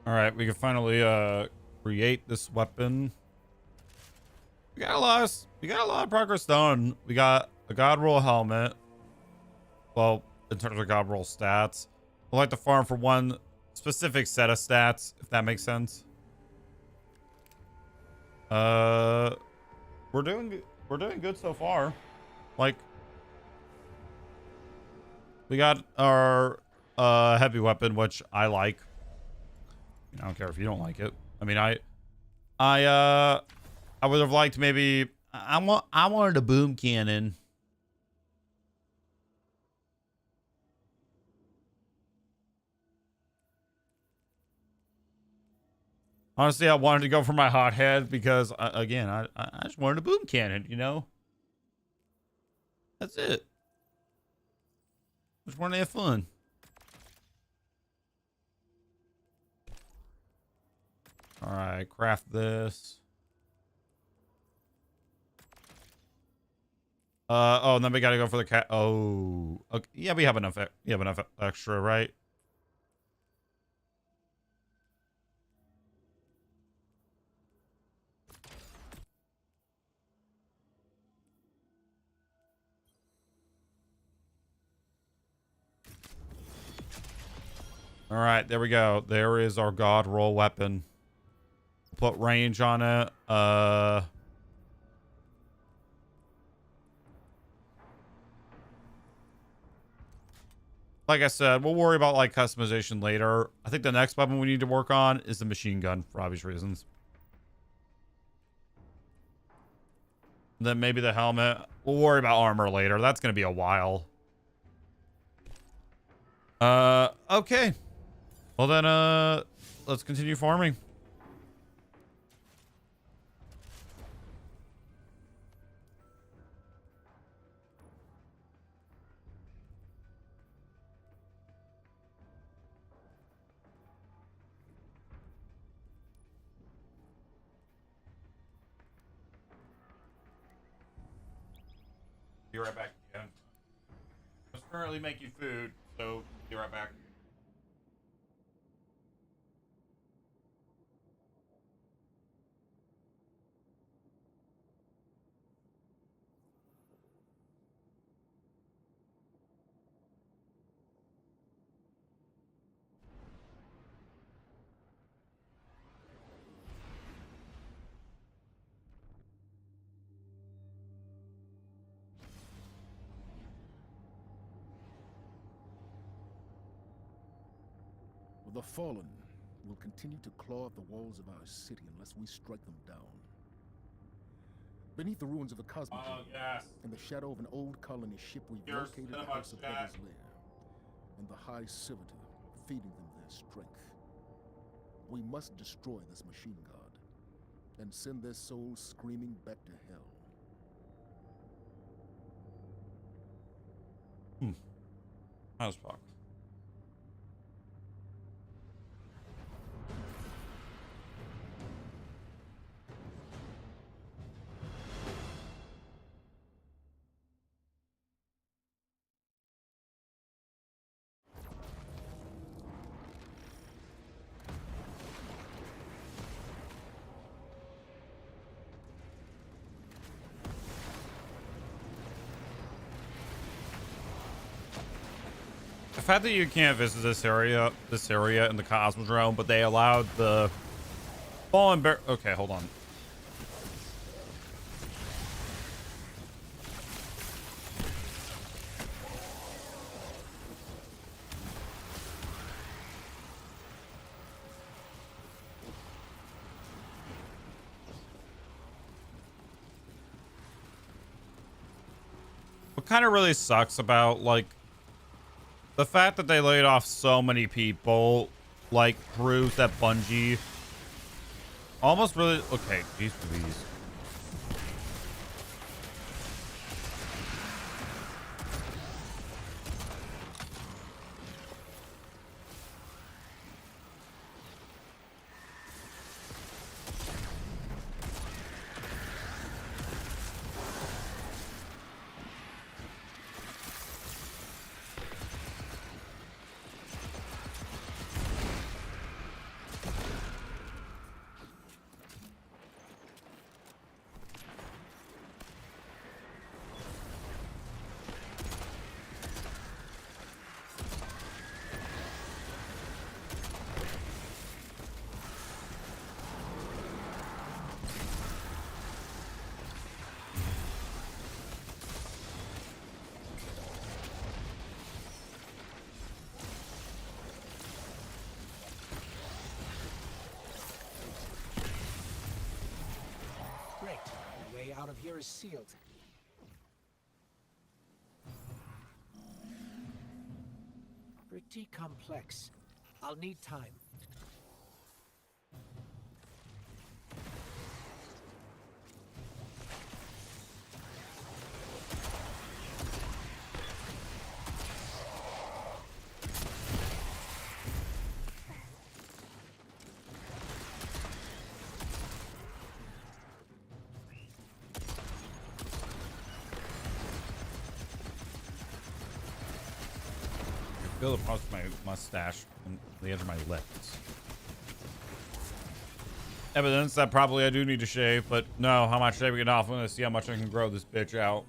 All right, we can finally create this weapon. We got a lot of progress done. We got a God Roll helmet. Well, in terms of God Roll stats, I like to farm for one specific set of stats, if that makes sense. We're doing good so far. Like, we got our heavy weapon, which I like. I don't care if you don't like it. I mean, I would have liked maybe I wanted a boom cannon. Honestly, I wanted to go for my hothead because again, I just wanted a boom cannon, you know? That's it. Just wanted to have fun. right, craft this. Oh, and then we gotta go for the cat. Oh, okay. Yeah, we have enough. We have enough extra, right? All right, there we go. There is our god roll weapon. Put range on it. Like I said, we'll worry about like customization later. I think the next weapon we need to work on is the machine gun for obvious reasons. Then maybe the helmet. We'll worry about armor later. That's going to be a while. Okay. Well then, let's continue farming. Be right back again. I was currently making food, so be right back. The fallen will continue to claw at the walls of our city unless we strike them down. Beneath the ruins of the Cosmos, in the shadow of an old colony ship, we've located the House of Heaven's lair, and the High Servitor, feeding them their strength. We must destroy this machine god, and send their souls screaming back to hell. How's fuck? The fact that you can't visit this area in the Cosmodrome, but they allowed the fallen bear. Okay, hold on. What kind of really sucks about like the fact that they laid off so many people, like, proves that Bungie almost really... Okay, geez Louise. Great. The way out of here is sealed. Pretty complex. I'll need time. feel the pause my mustache on the edge of my lips. Evidence that probably I do need to shave, but no, how much shaving it off? I'm gonna see how much I can grow this bitch out.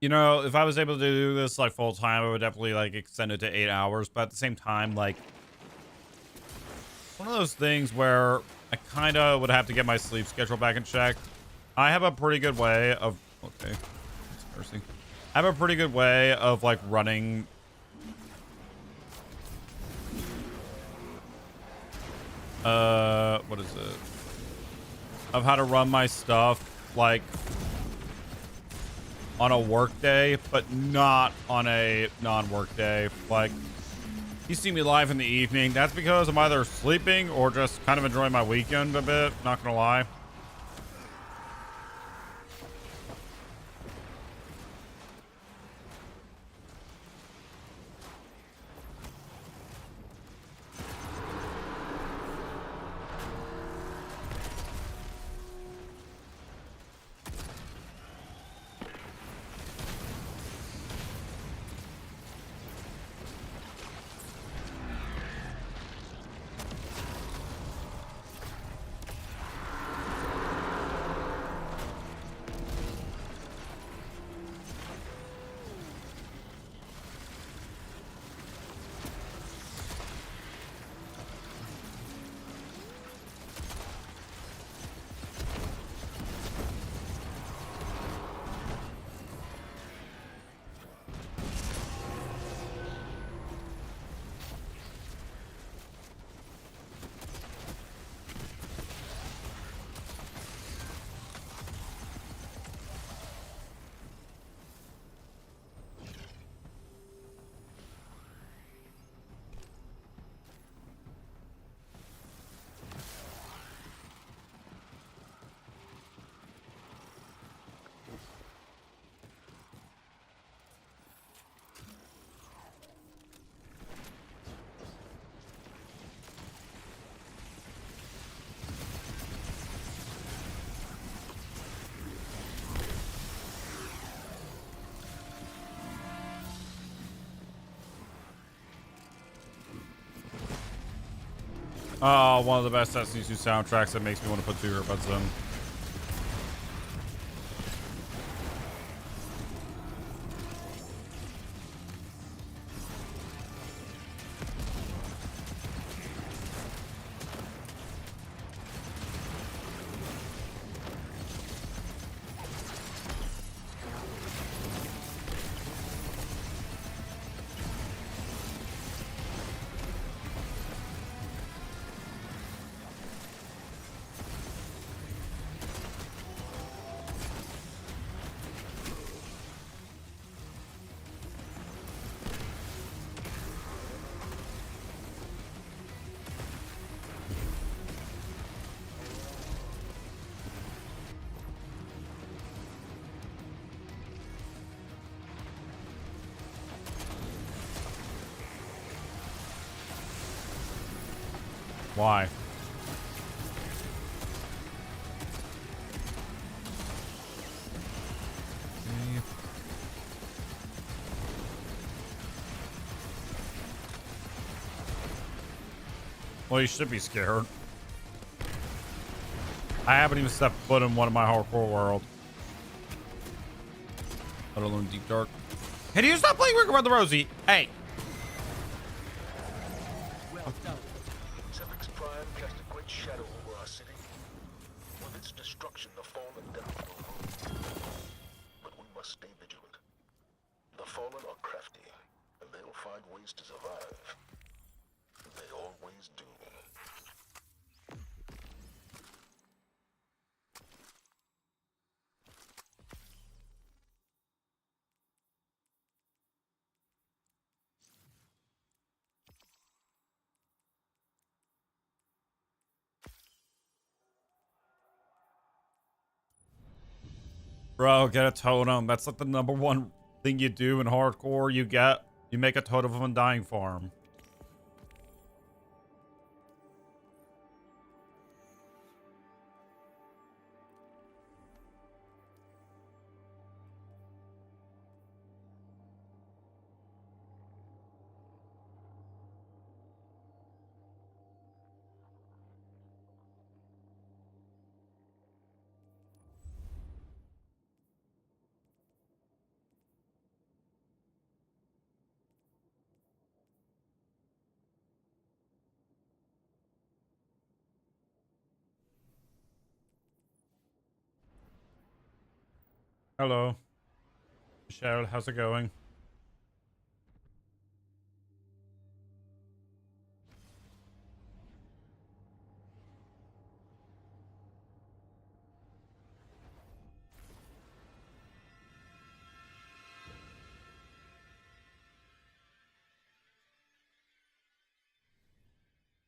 You know, if I was able to do this like full time, I would definitely like extend it to 8 hours. But at the same time, like, one of those things where I kind of would have to get my sleep schedule back in check. I have a pretty good way of, okay, that's mercy. I have a pretty good way of like running. What is it? Of how to run my stuff like on a work day, but not on a non-work day. Like, you see me live in the evening, that's because I'm either sleeping or just kind of enjoying my weekend a bit, not gonna lie. Oh, one of the best Destiny 2 soundtracks that makes me want to put 2 earbuds in. Why? Well, you should be scared. I haven't even stepped foot in one of my hardcore world. Let alone Deep Dark. Hey, do you stop playing Rick Around the Rosie? Hey. Well done. Sevix Prime cast a great shadow over our city. With its destruction, the Fallen Death will rule. But we must stay vigilant. The Fallen are crafty, and they'll find ways to survive. They always do. Bro, get a totem. That's like the #1 thing you do in hardcore. You make a totem of Undying Farm. Hello. Michelle, how's it going?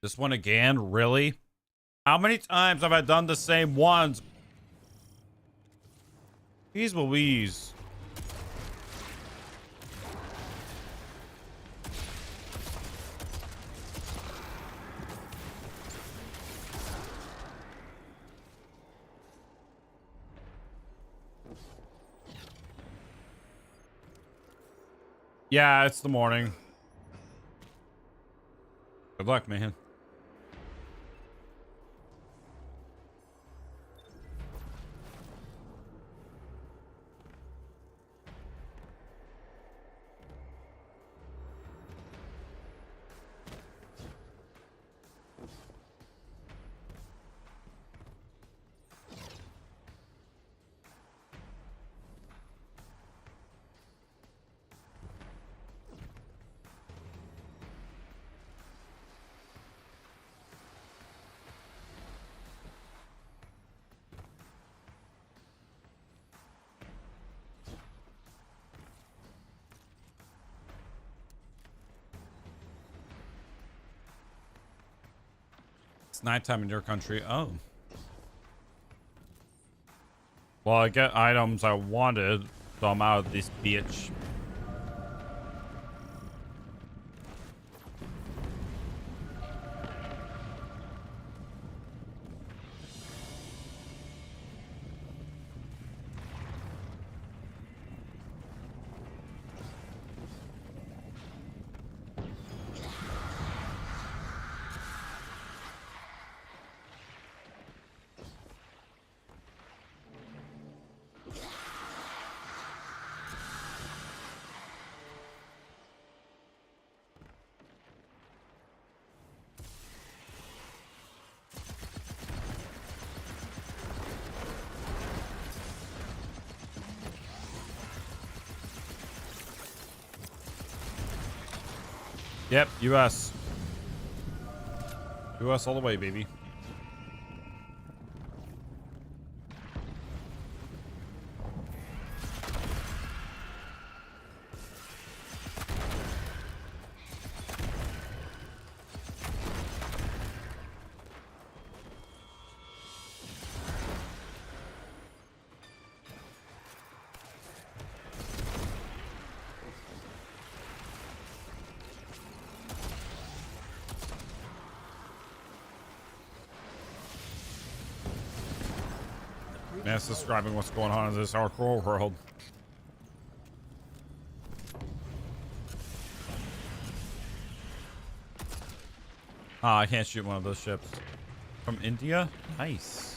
This one again? Really? How many times have I done the same ones? Jeez Louise. Yeah, it's the morning. Good luck, man. It's nighttime in your country. Oh. Well, I get items I wanted, so I'm out of this bitch. Yep, US. US all the way, baby. Yeah, it's describing what's going on in this hardcore world. Ah, I can't shoot one of those ships. From India? Nice.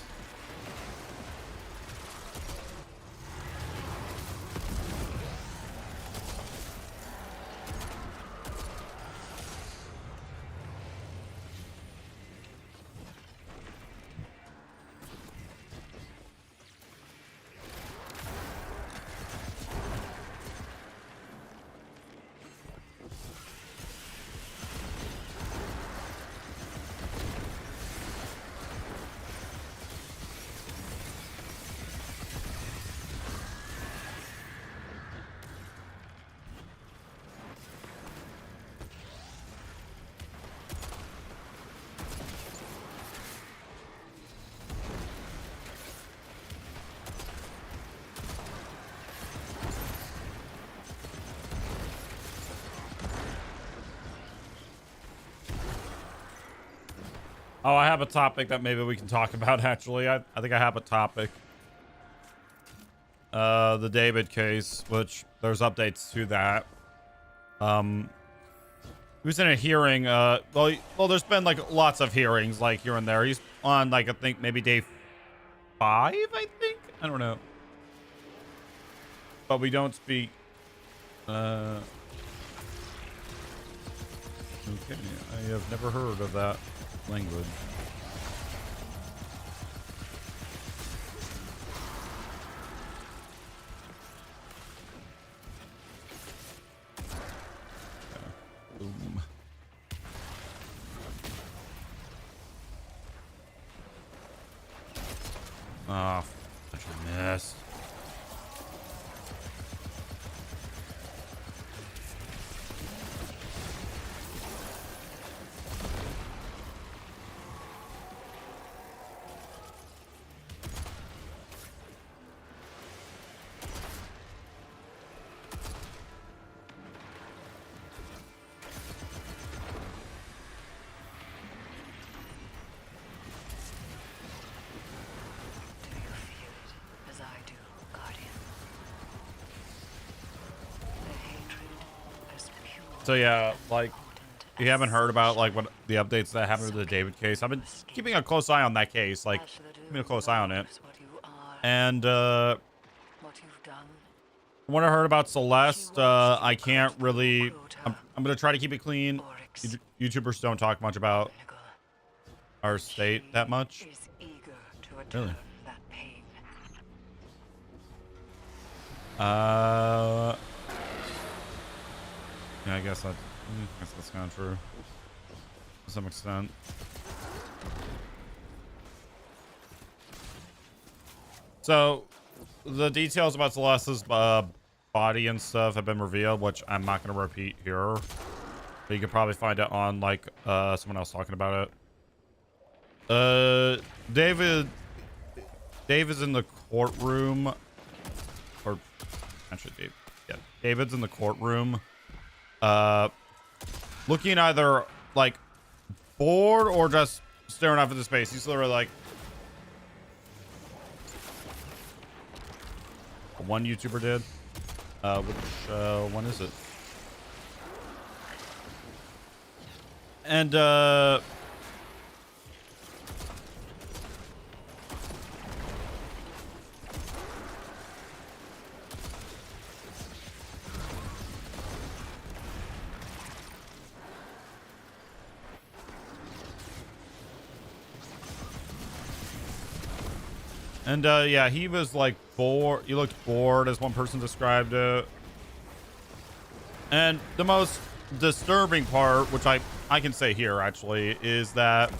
Oh, I have a topic that maybe we can talk about, actually. I think I have a topic. The David case, which there's updates to that. He was in a hearing. Well, there's been, like, lots of hearings, like, here and there. He's on, like, I think maybe day 5, I think? I don't know. But we don't speak... Okay, I have never heard of that language. Boom. Ah, such a mess. So yeah, like, you haven't heard about, like, what the updates that happened with the David case. I've been keeping a close eye on that case, like, keeping a close eye on it. And, what I heard about Celeste, I can't really, I'm gonna try to keep it clean. YouTubers don't talk much about our state that much. Really? Yeah, I guess that's kind of true to some extent. So, the details about Celeste's body and stuff have been revealed, which I'm not going to repeat here. But you can probably find it on, like, someone else talking about it. Dave is in the courtroom. Or, actually, David's in the courtroom. Looking either, like, bored or just staring off into space. He's literally like... One YouTuber did. Which one is it? And, yeah, he was like bored. He looked bored, as one person described it. And the most disturbing part, which I can say here actually, is that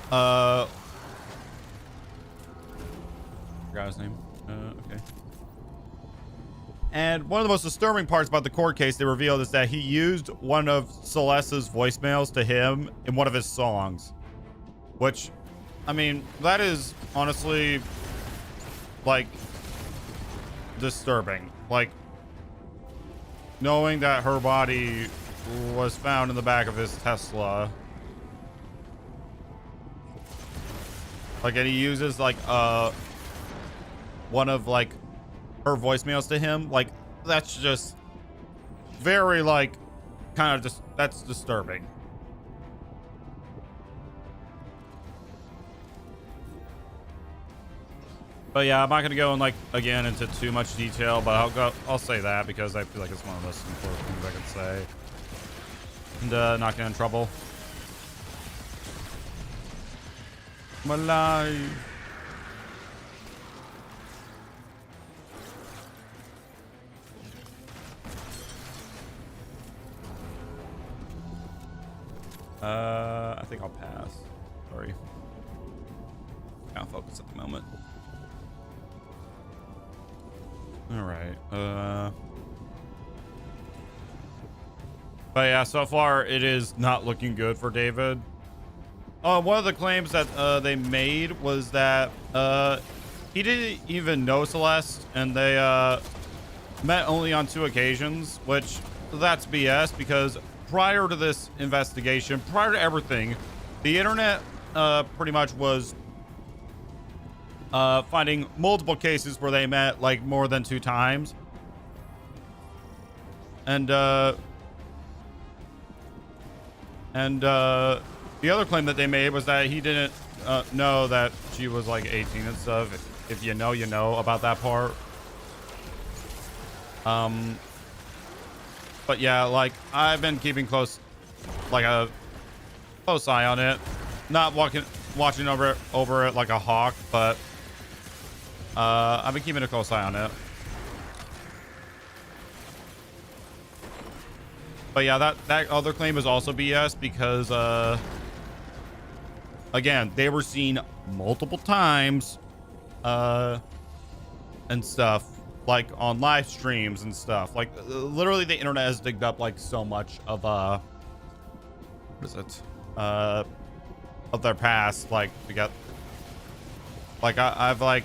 forgot his name. Okay. And one of the most disturbing parts about the court case they revealed is that he used one of Celeste's voicemails to him in one of his songs, which, I mean, that is honestly, like, disturbing. Like, knowing that her body was found in the back of his Tesla. Like, and he uses, like, one of like her voicemails to him. Like, that's just very like kind of just, that's disturbing. But yeah, I'm not gonna go in like again into too much detail, but I'll say that because I feel like it's one of the most important things I can say, and not get in trouble. I'm alive. I think I'll pass. Sorry. Can't focus at the moment. All right. But yeah, so far it is not looking good for David. One of the claims that they made was that he didn't even know Celeste, and they met only on 2 occasions, which that's BS because prior to this investigation, prior to everything, the internet pretty much was finding multiple cases where they met like more than 2 times. And the other claim that they made was that he didn't know that she was like 18 and stuff. If you know, you know about that part. But yeah, like I've been keeping close eye on it, not watching over it like a hawk, but I've been keeping a close eye on it. But yeah, that other claim is also BS because again, they were seen multiple times and stuff, like on live streams and stuff. Like literally the internet has digged up like so much of what is it of their past. Like we got like I've like,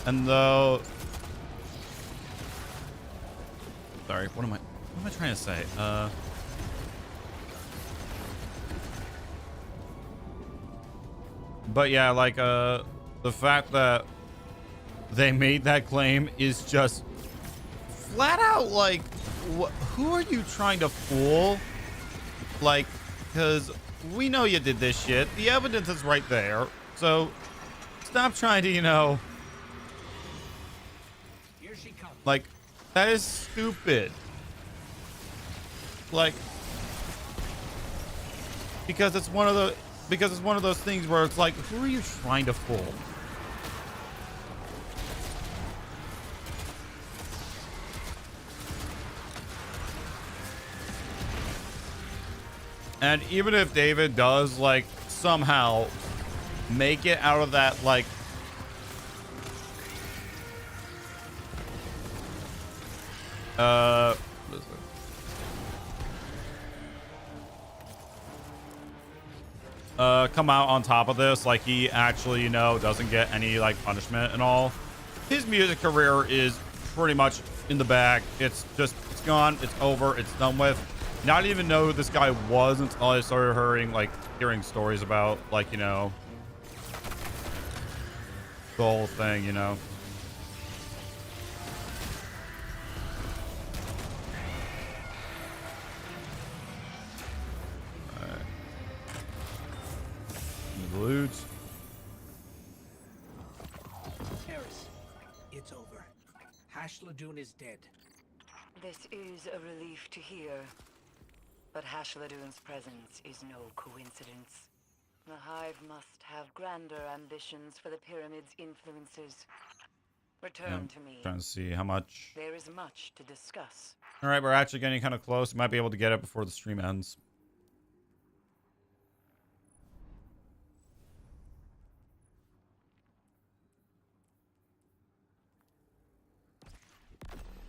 and though sorry, what am I trying to say? But yeah, like the fact that they made that claim is just flat out like, who are you trying to fool? Like, because we know you did this shit. The evidence is right there. So stop trying to, you know, Here she comes. like, that is stupid. Like, because it's one of those things where it's like, who are you trying to fool? And even if David does like somehow make it out of that, like, what is it? Come out on top of this, like he actually, you know, doesn't get any like punishment and all. His music career is pretty much in the bag. It's gone. It's over. It's done with. Not even know who this guy was until I started hearing stories about, like, you know, the whole thing, you know. Alright. Loot. Harris, it's over. Hash Ladoon is dead. This is a relief to hear. But Hash Ladoon's presence is no coincidence. The Hive must have grander ambitions for the Pyramid's influences. Return to me. Trying to see how much. There is much to discuss. All right, we're actually getting kind of close. We might be able to get it before the stream ends.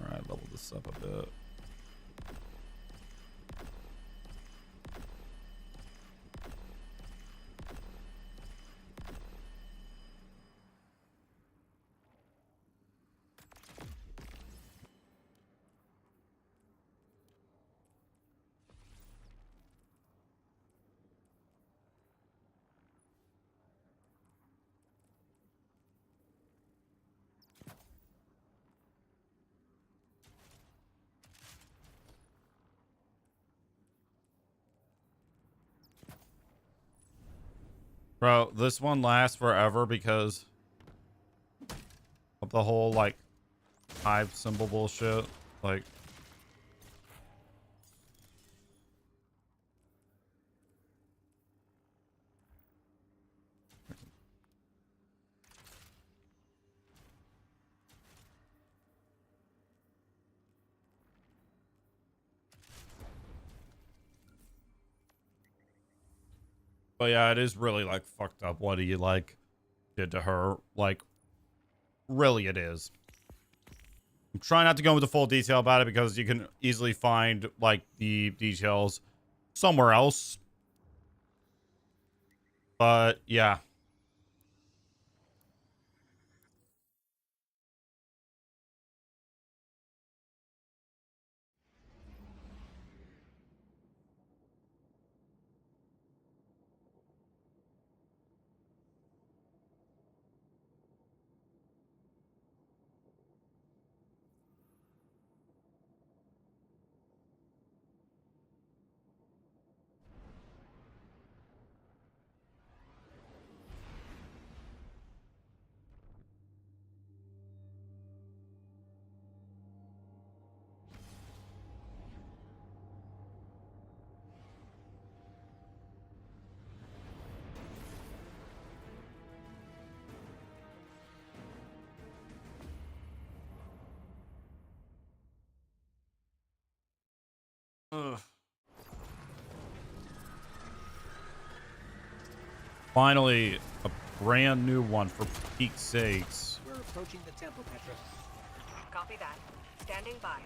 All right, level this up a bit. Bro, this one lasts forever because of the whole, like, hive symbol bullshit. Like, but yeah, it is really, like, fucked up what he, like, did to her. Like, really it is. I'm trying not to go into full detail about it because you can easily find, like, the details somewhere else. But, yeah. Ugh. Finally, a brand new one for Pete's sakes. We're approaching the temple, Petra. Copy that. Standing by.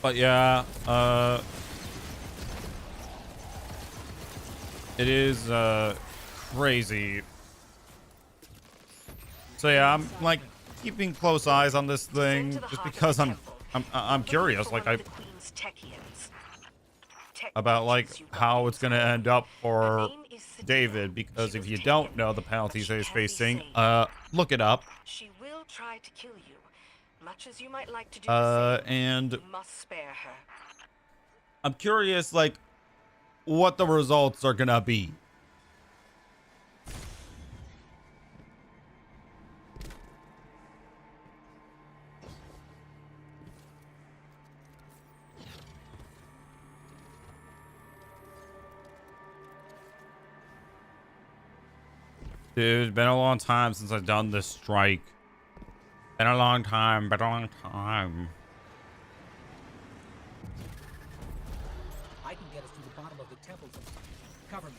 But yeah, it is crazy. So yeah, I'm like keeping close eyes on this thing just because I'm curious, like about like how it's gonna end up for David, because if you don't know the penalties that he's facing, look it up. She will try to kill you. Much as you might like to do the same, And you must spare her. I'm curious, like, what the results are gonna be. Dude, it's been a long time since I've done this strike. Been a long time, but a long time. I can get us to the bottom of the temple. Cover me.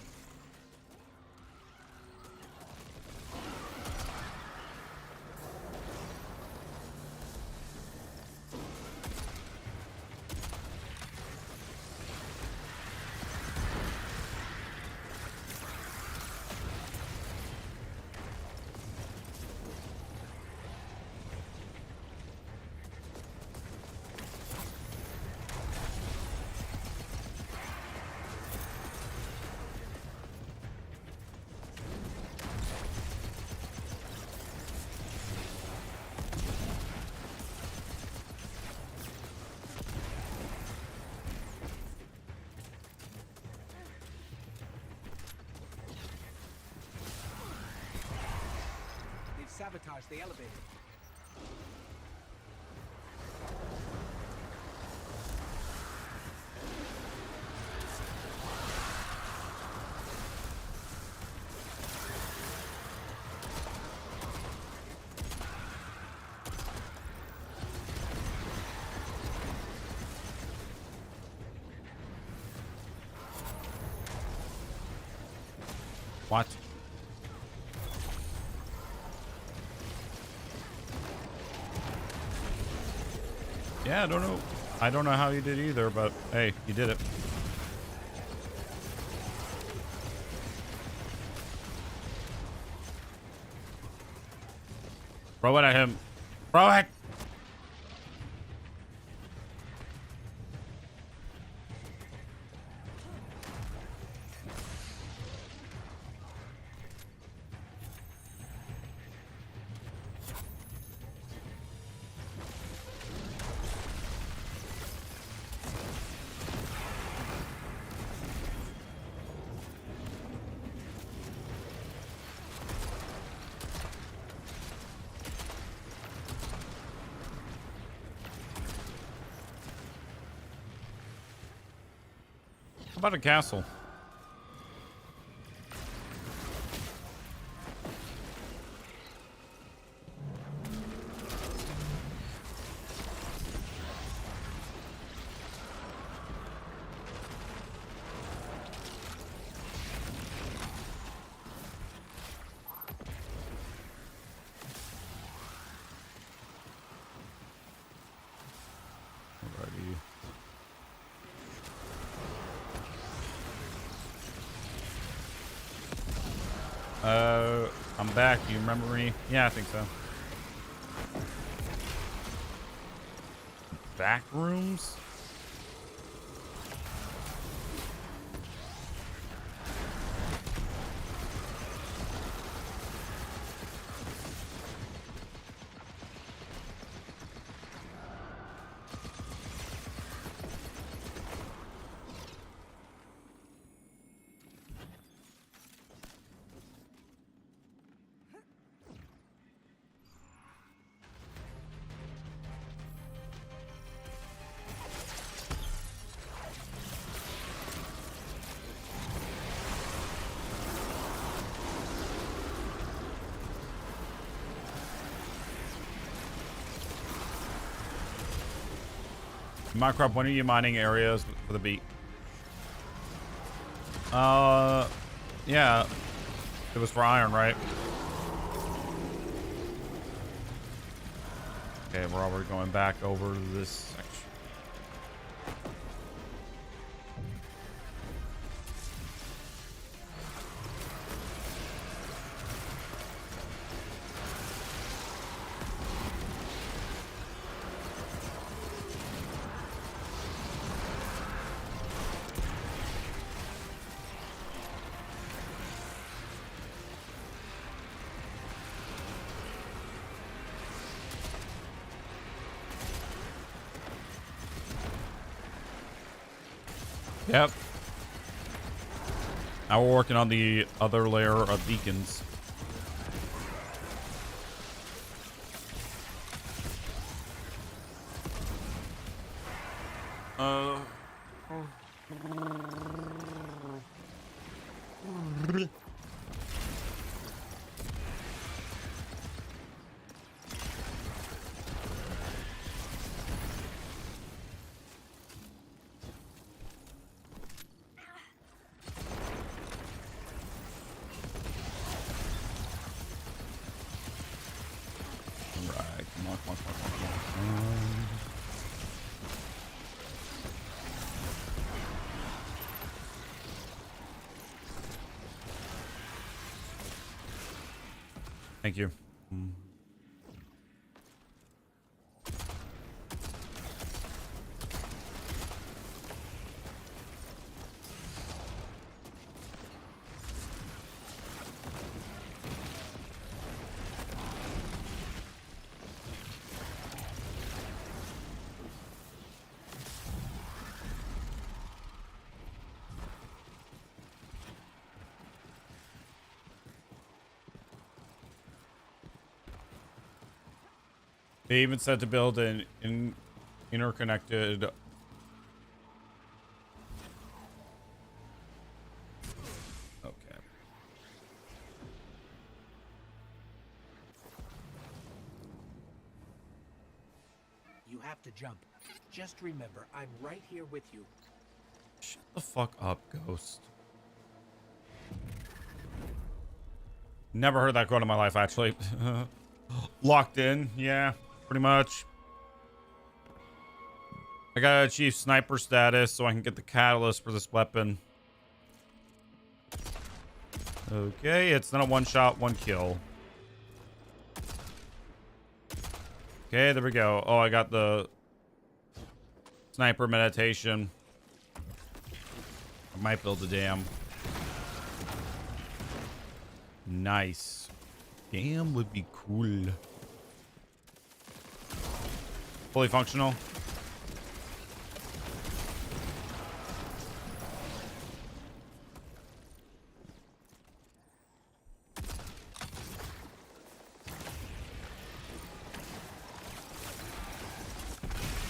Sabotage the elevator. What? Yeah, I don't know. I don't know how you did either, but hey, you did it. Throw it at him. Throw it. How about a castle? Alrighty. I'm back. Do you remember me? Yeah, I think so. Back rooms? Minecraft, when are you mining areas for the beat? Yeah. It was for iron, right? Okay, we're already going back over this section. Yep. Now we're working on the other layer of beacons. Thank you. They even said to build an interconnected. Okay. You have to jump. Just remember, I'm right here with you. Shut the fuck up, Ghost. Never heard that quote in my life, actually. Locked in, yeah, pretty much. I gotta achieve sniper status so I can get the catalyst for this weapon. Okay, it's not a one shot, one kill. Okay, there we go. Oh, I got the sniper meditation. I might build a dam. Nice. Dam would be cool. Fully functional.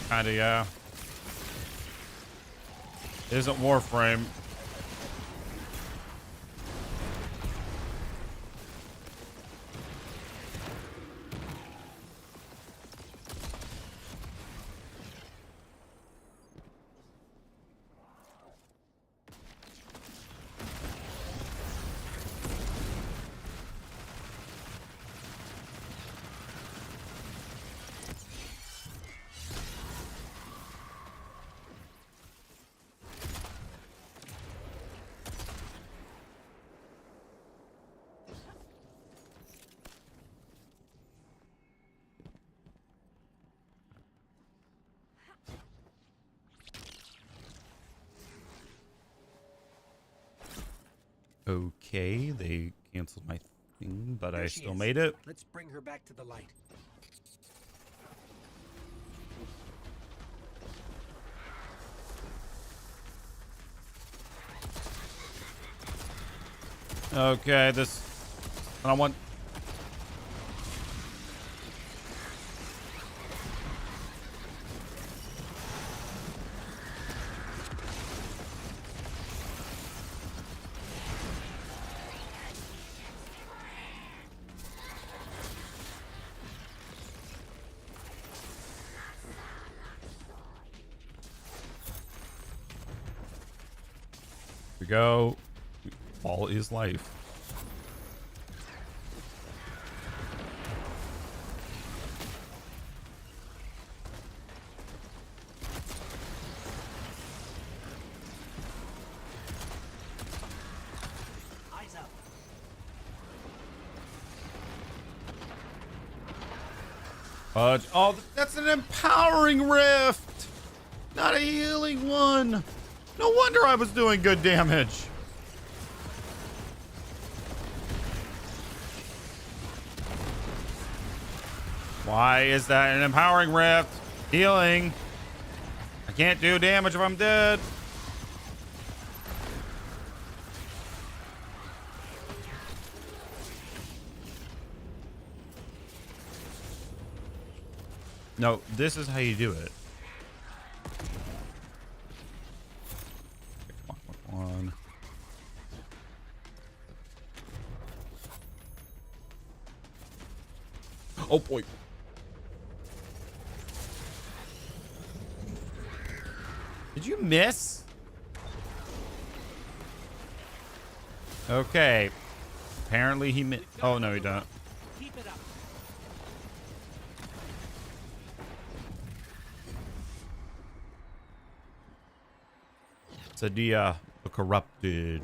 Kinda, yeah. It isn't Warframe. Okay, they canceled my thing, but I still made it. Let's bring her back to the light. Okay, this... I don't want... we go. All is life. Eyes up. Oh, that's an empowering rift, not a healing one. No wonder I was doing good damage. Why is that an empowering rift? Healing. I can't do damage if I'm dead. No, this is how you do it. Come on. Oh boy. Did you miss? Okay. Apparently he missed. Oh no, he don't. Keep it up. Sadia the Corrupted.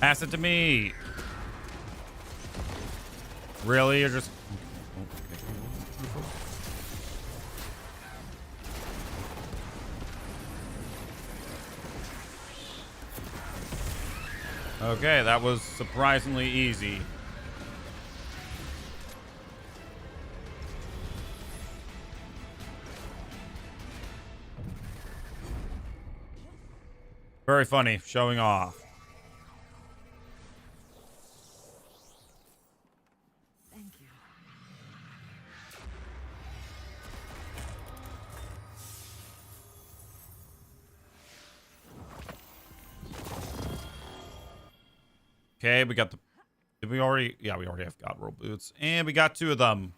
Pass it to me. Really? You're just... Okay, that was surprisingly easy. Very funny, showing off. Thank you. Okay, we got the... Did we already... Yeah, we already have God Roll Boots. And we got 2 of them.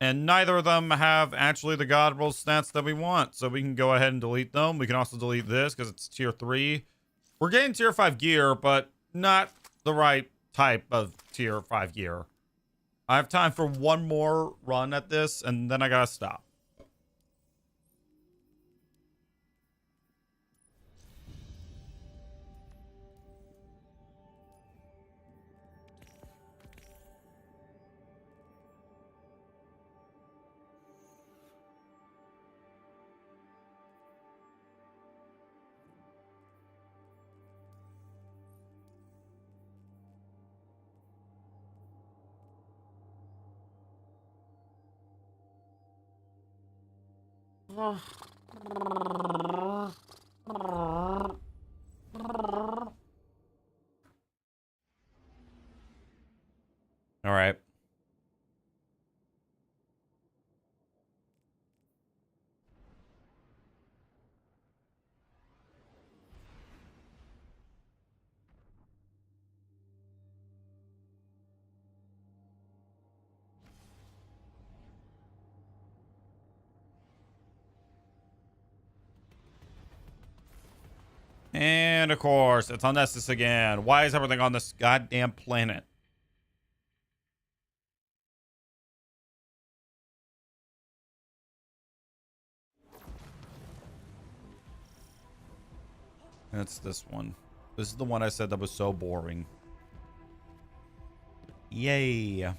And neither of them have actually the God Roll stats that we want. So we can go ahead and delete them. We can also delete this because it's tier 3. We're getting tier 5 gear, but not the right type of tier 5 gear. I have time for one more run at this, and then I gotta stop. All right. And of course, it's on Nessus again. Why is everything on this goddamn planet? It's this one. This is the one I said that was so boring. Yay.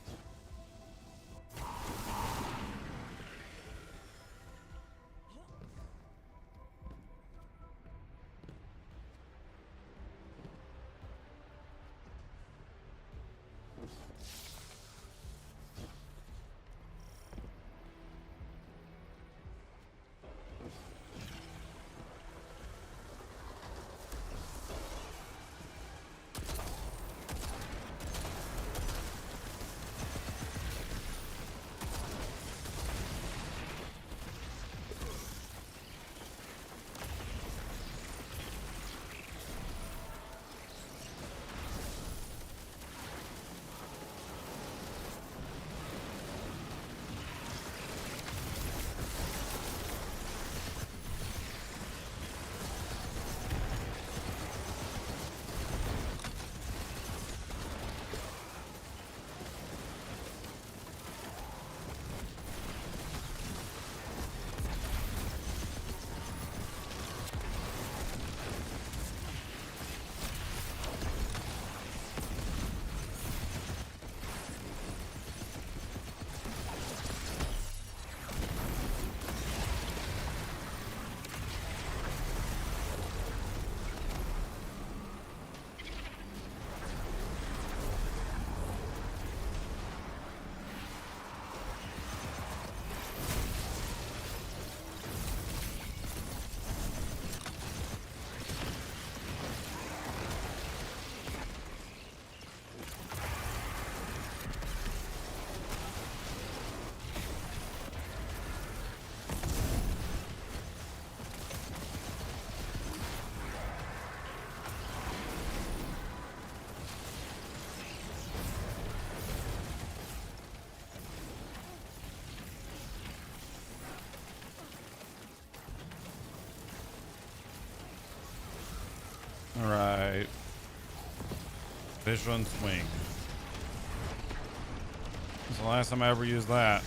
All right. Vision swing. This is the last time I ever used that.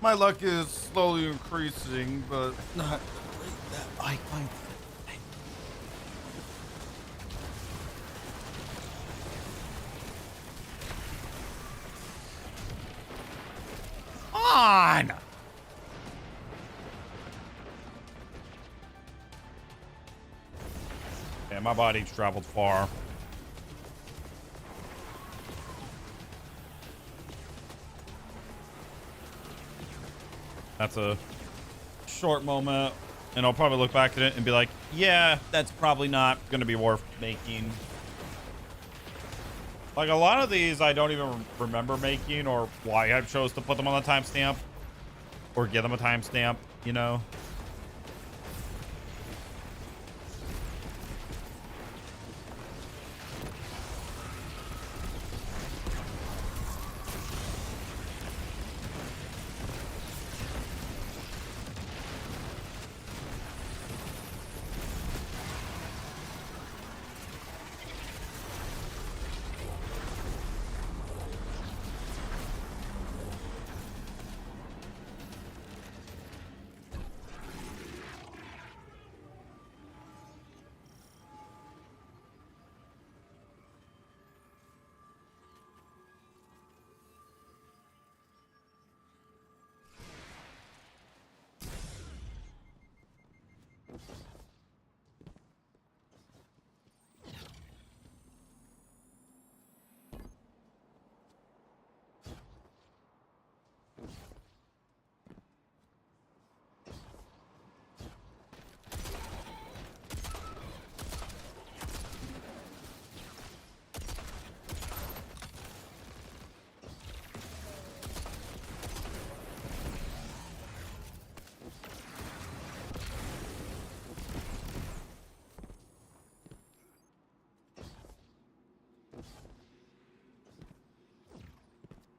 My luck is slowly increasing, but not that high. On! Yeah, my body's traveled far. That's a short moment, and I'll probably look back at it and be like, yeah, that's probably not going to be worth making. Like, a lot of these I don't even remember making or why I chose to put them on the timestamp or give them a timestamp, you know?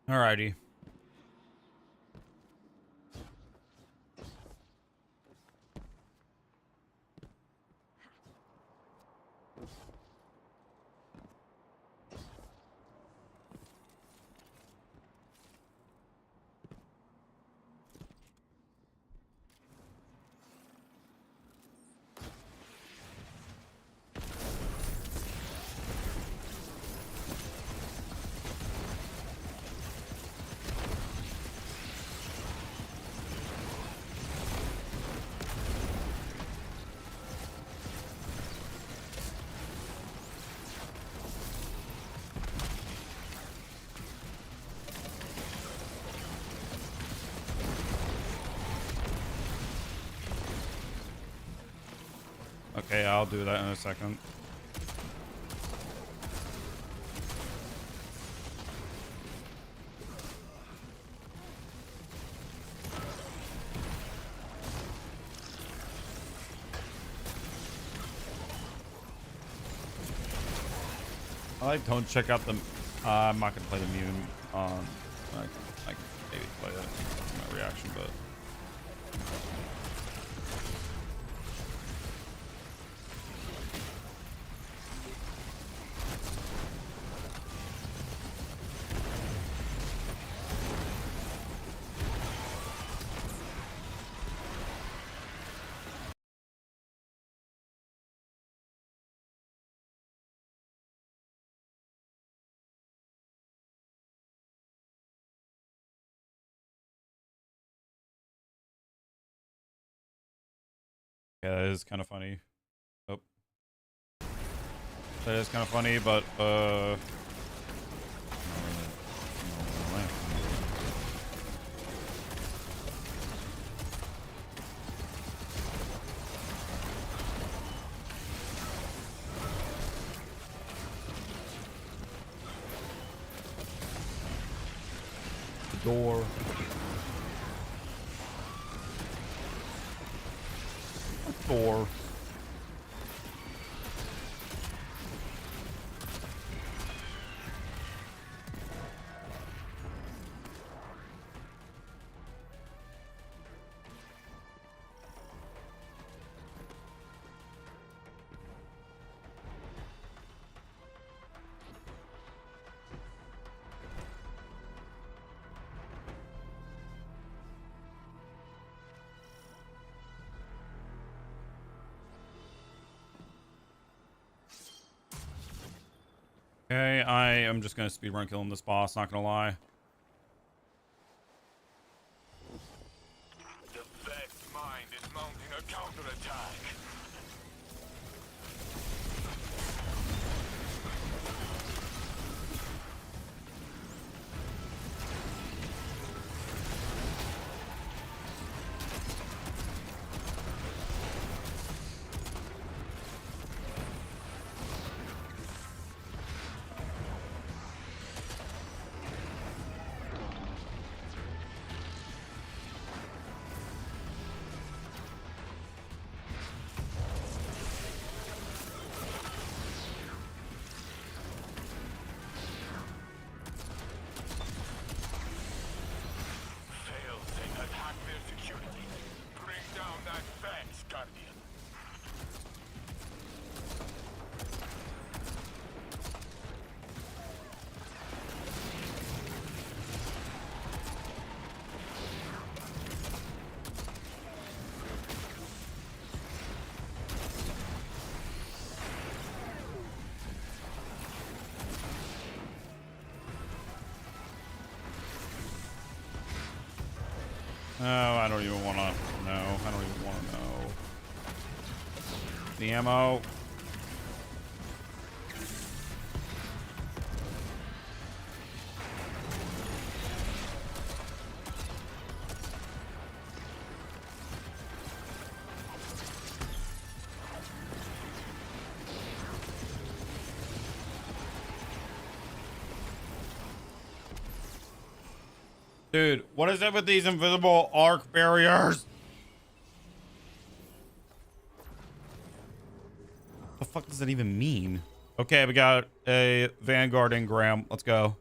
Alrighty. Okay, I'll do that in a second. I like don't check out the I'm not gonna play the Mune on I can maybe play it my reaction, but yeah, that is kind of funny. Oh, that is kind of funny, but the door. Door. Okay, I am just gonna speedrun killing this boss, not gonna lie. The Vex mind is mounting a counterattack. Failsafe has hacked their security. Bring down that Vex, Guardian. Oh, I don't even want to know. I don't even want to know. The ammo. Dude, what is up with these invisible arc barriers? What the fuck does that even mean? Okay, we got a Vanguard engram. Let's go.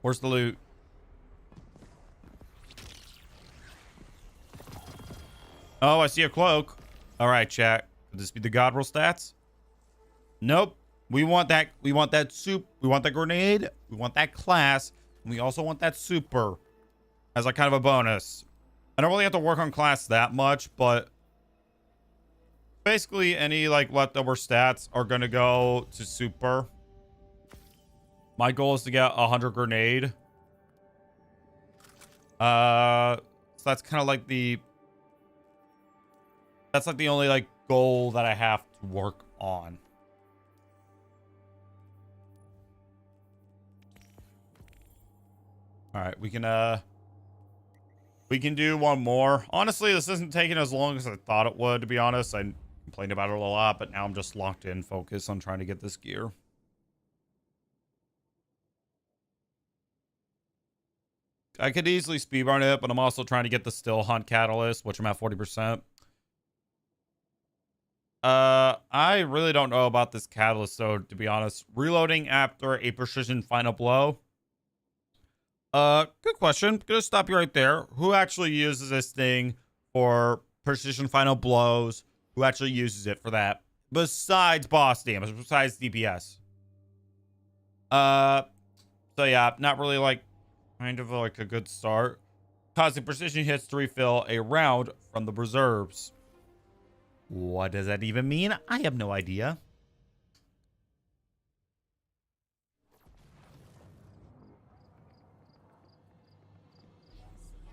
Where's the loot? Oh, I see a cloak. All right, chat. Could this be the God roll stats? Nope. We want that. We want that soup. We want that grenade. We want that class. And we also want that super as like kind of a bonus. I don't really have to work on class that much, but basically any like leftover stats are going to go to super. My goal is to get 100 grenade. So that's kind of like that's like the only like goal that I have to work on. All right, we can do one more. Honestly, this isn't taking as long as I thought it would, to be honest. I complained about it a lot, but now I'm just locked in, focused on trying to get this gear. I could easily speedrun it, but I'm also trying to get the Still Hunt Catalyst, which I'm at 40%. I really don't know about this Catalyst, though, to be honest. Reloading after a Precision Final Blow. Good question. Gonna stop you right there. Who actually uses this thing for Precision Final Blows? Who actually uses it for that? Besides boss damage, besides DPS. So yeah, not really like kind of like a good start. Causing precision hits to refill a round from the reserves. What does that even mean? I have no idea.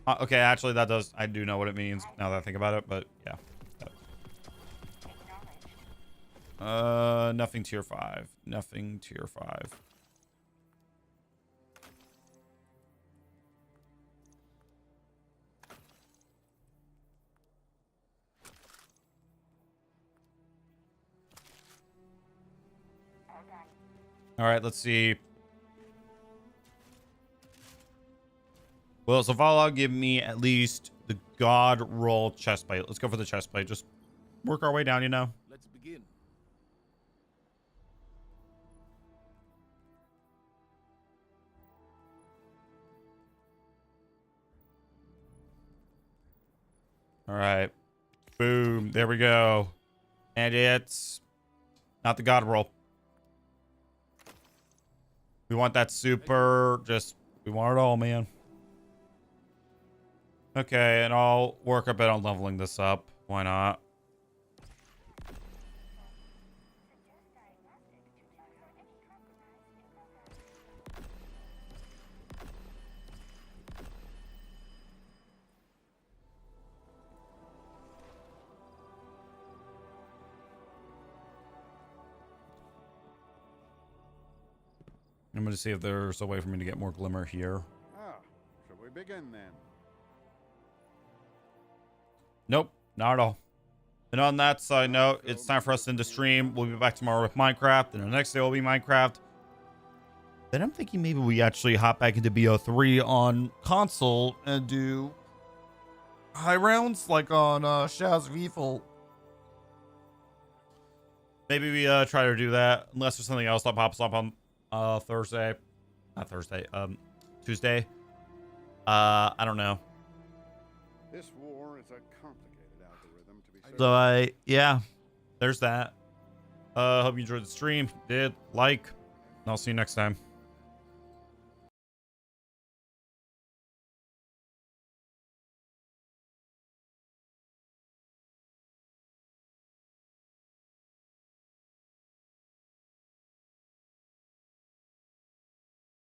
Okay, actually that does, I do know what it means now that I think about it, but yeah. Nothing tier 5. Nothing tier 5. All right, let's see. Will Zavala give me at least the God roll chestplate? Let's go for the chestplate. Just work our way down, you know. Let's begin. All right. Boom. There we go. And it's not the God roll. We want that super. Just, we want it all, man. Okay, and I'll work a bit on leveling this up. Why not? I'm going to see if there's a way for me to get more glimmer here. Ah, shall we begin then? Nope, not at all. And on that side note, it's time for us to end the stream. We'll be back tomorrow with Minecraft, and the next day will be Minecraft. Then I'm thinking maybe we actually hop back into BO3 on console and do high rounds like on Shaz Lethal. Maybe we try to do that, unless there's something else that pops up on Thursday. Not Thursday, Tuesday. I don't know. This war is a complicated algorithm, to be certain. So yeah, there's that. Hope you enjoyed the stream. If you did, like, and I'll see you next time.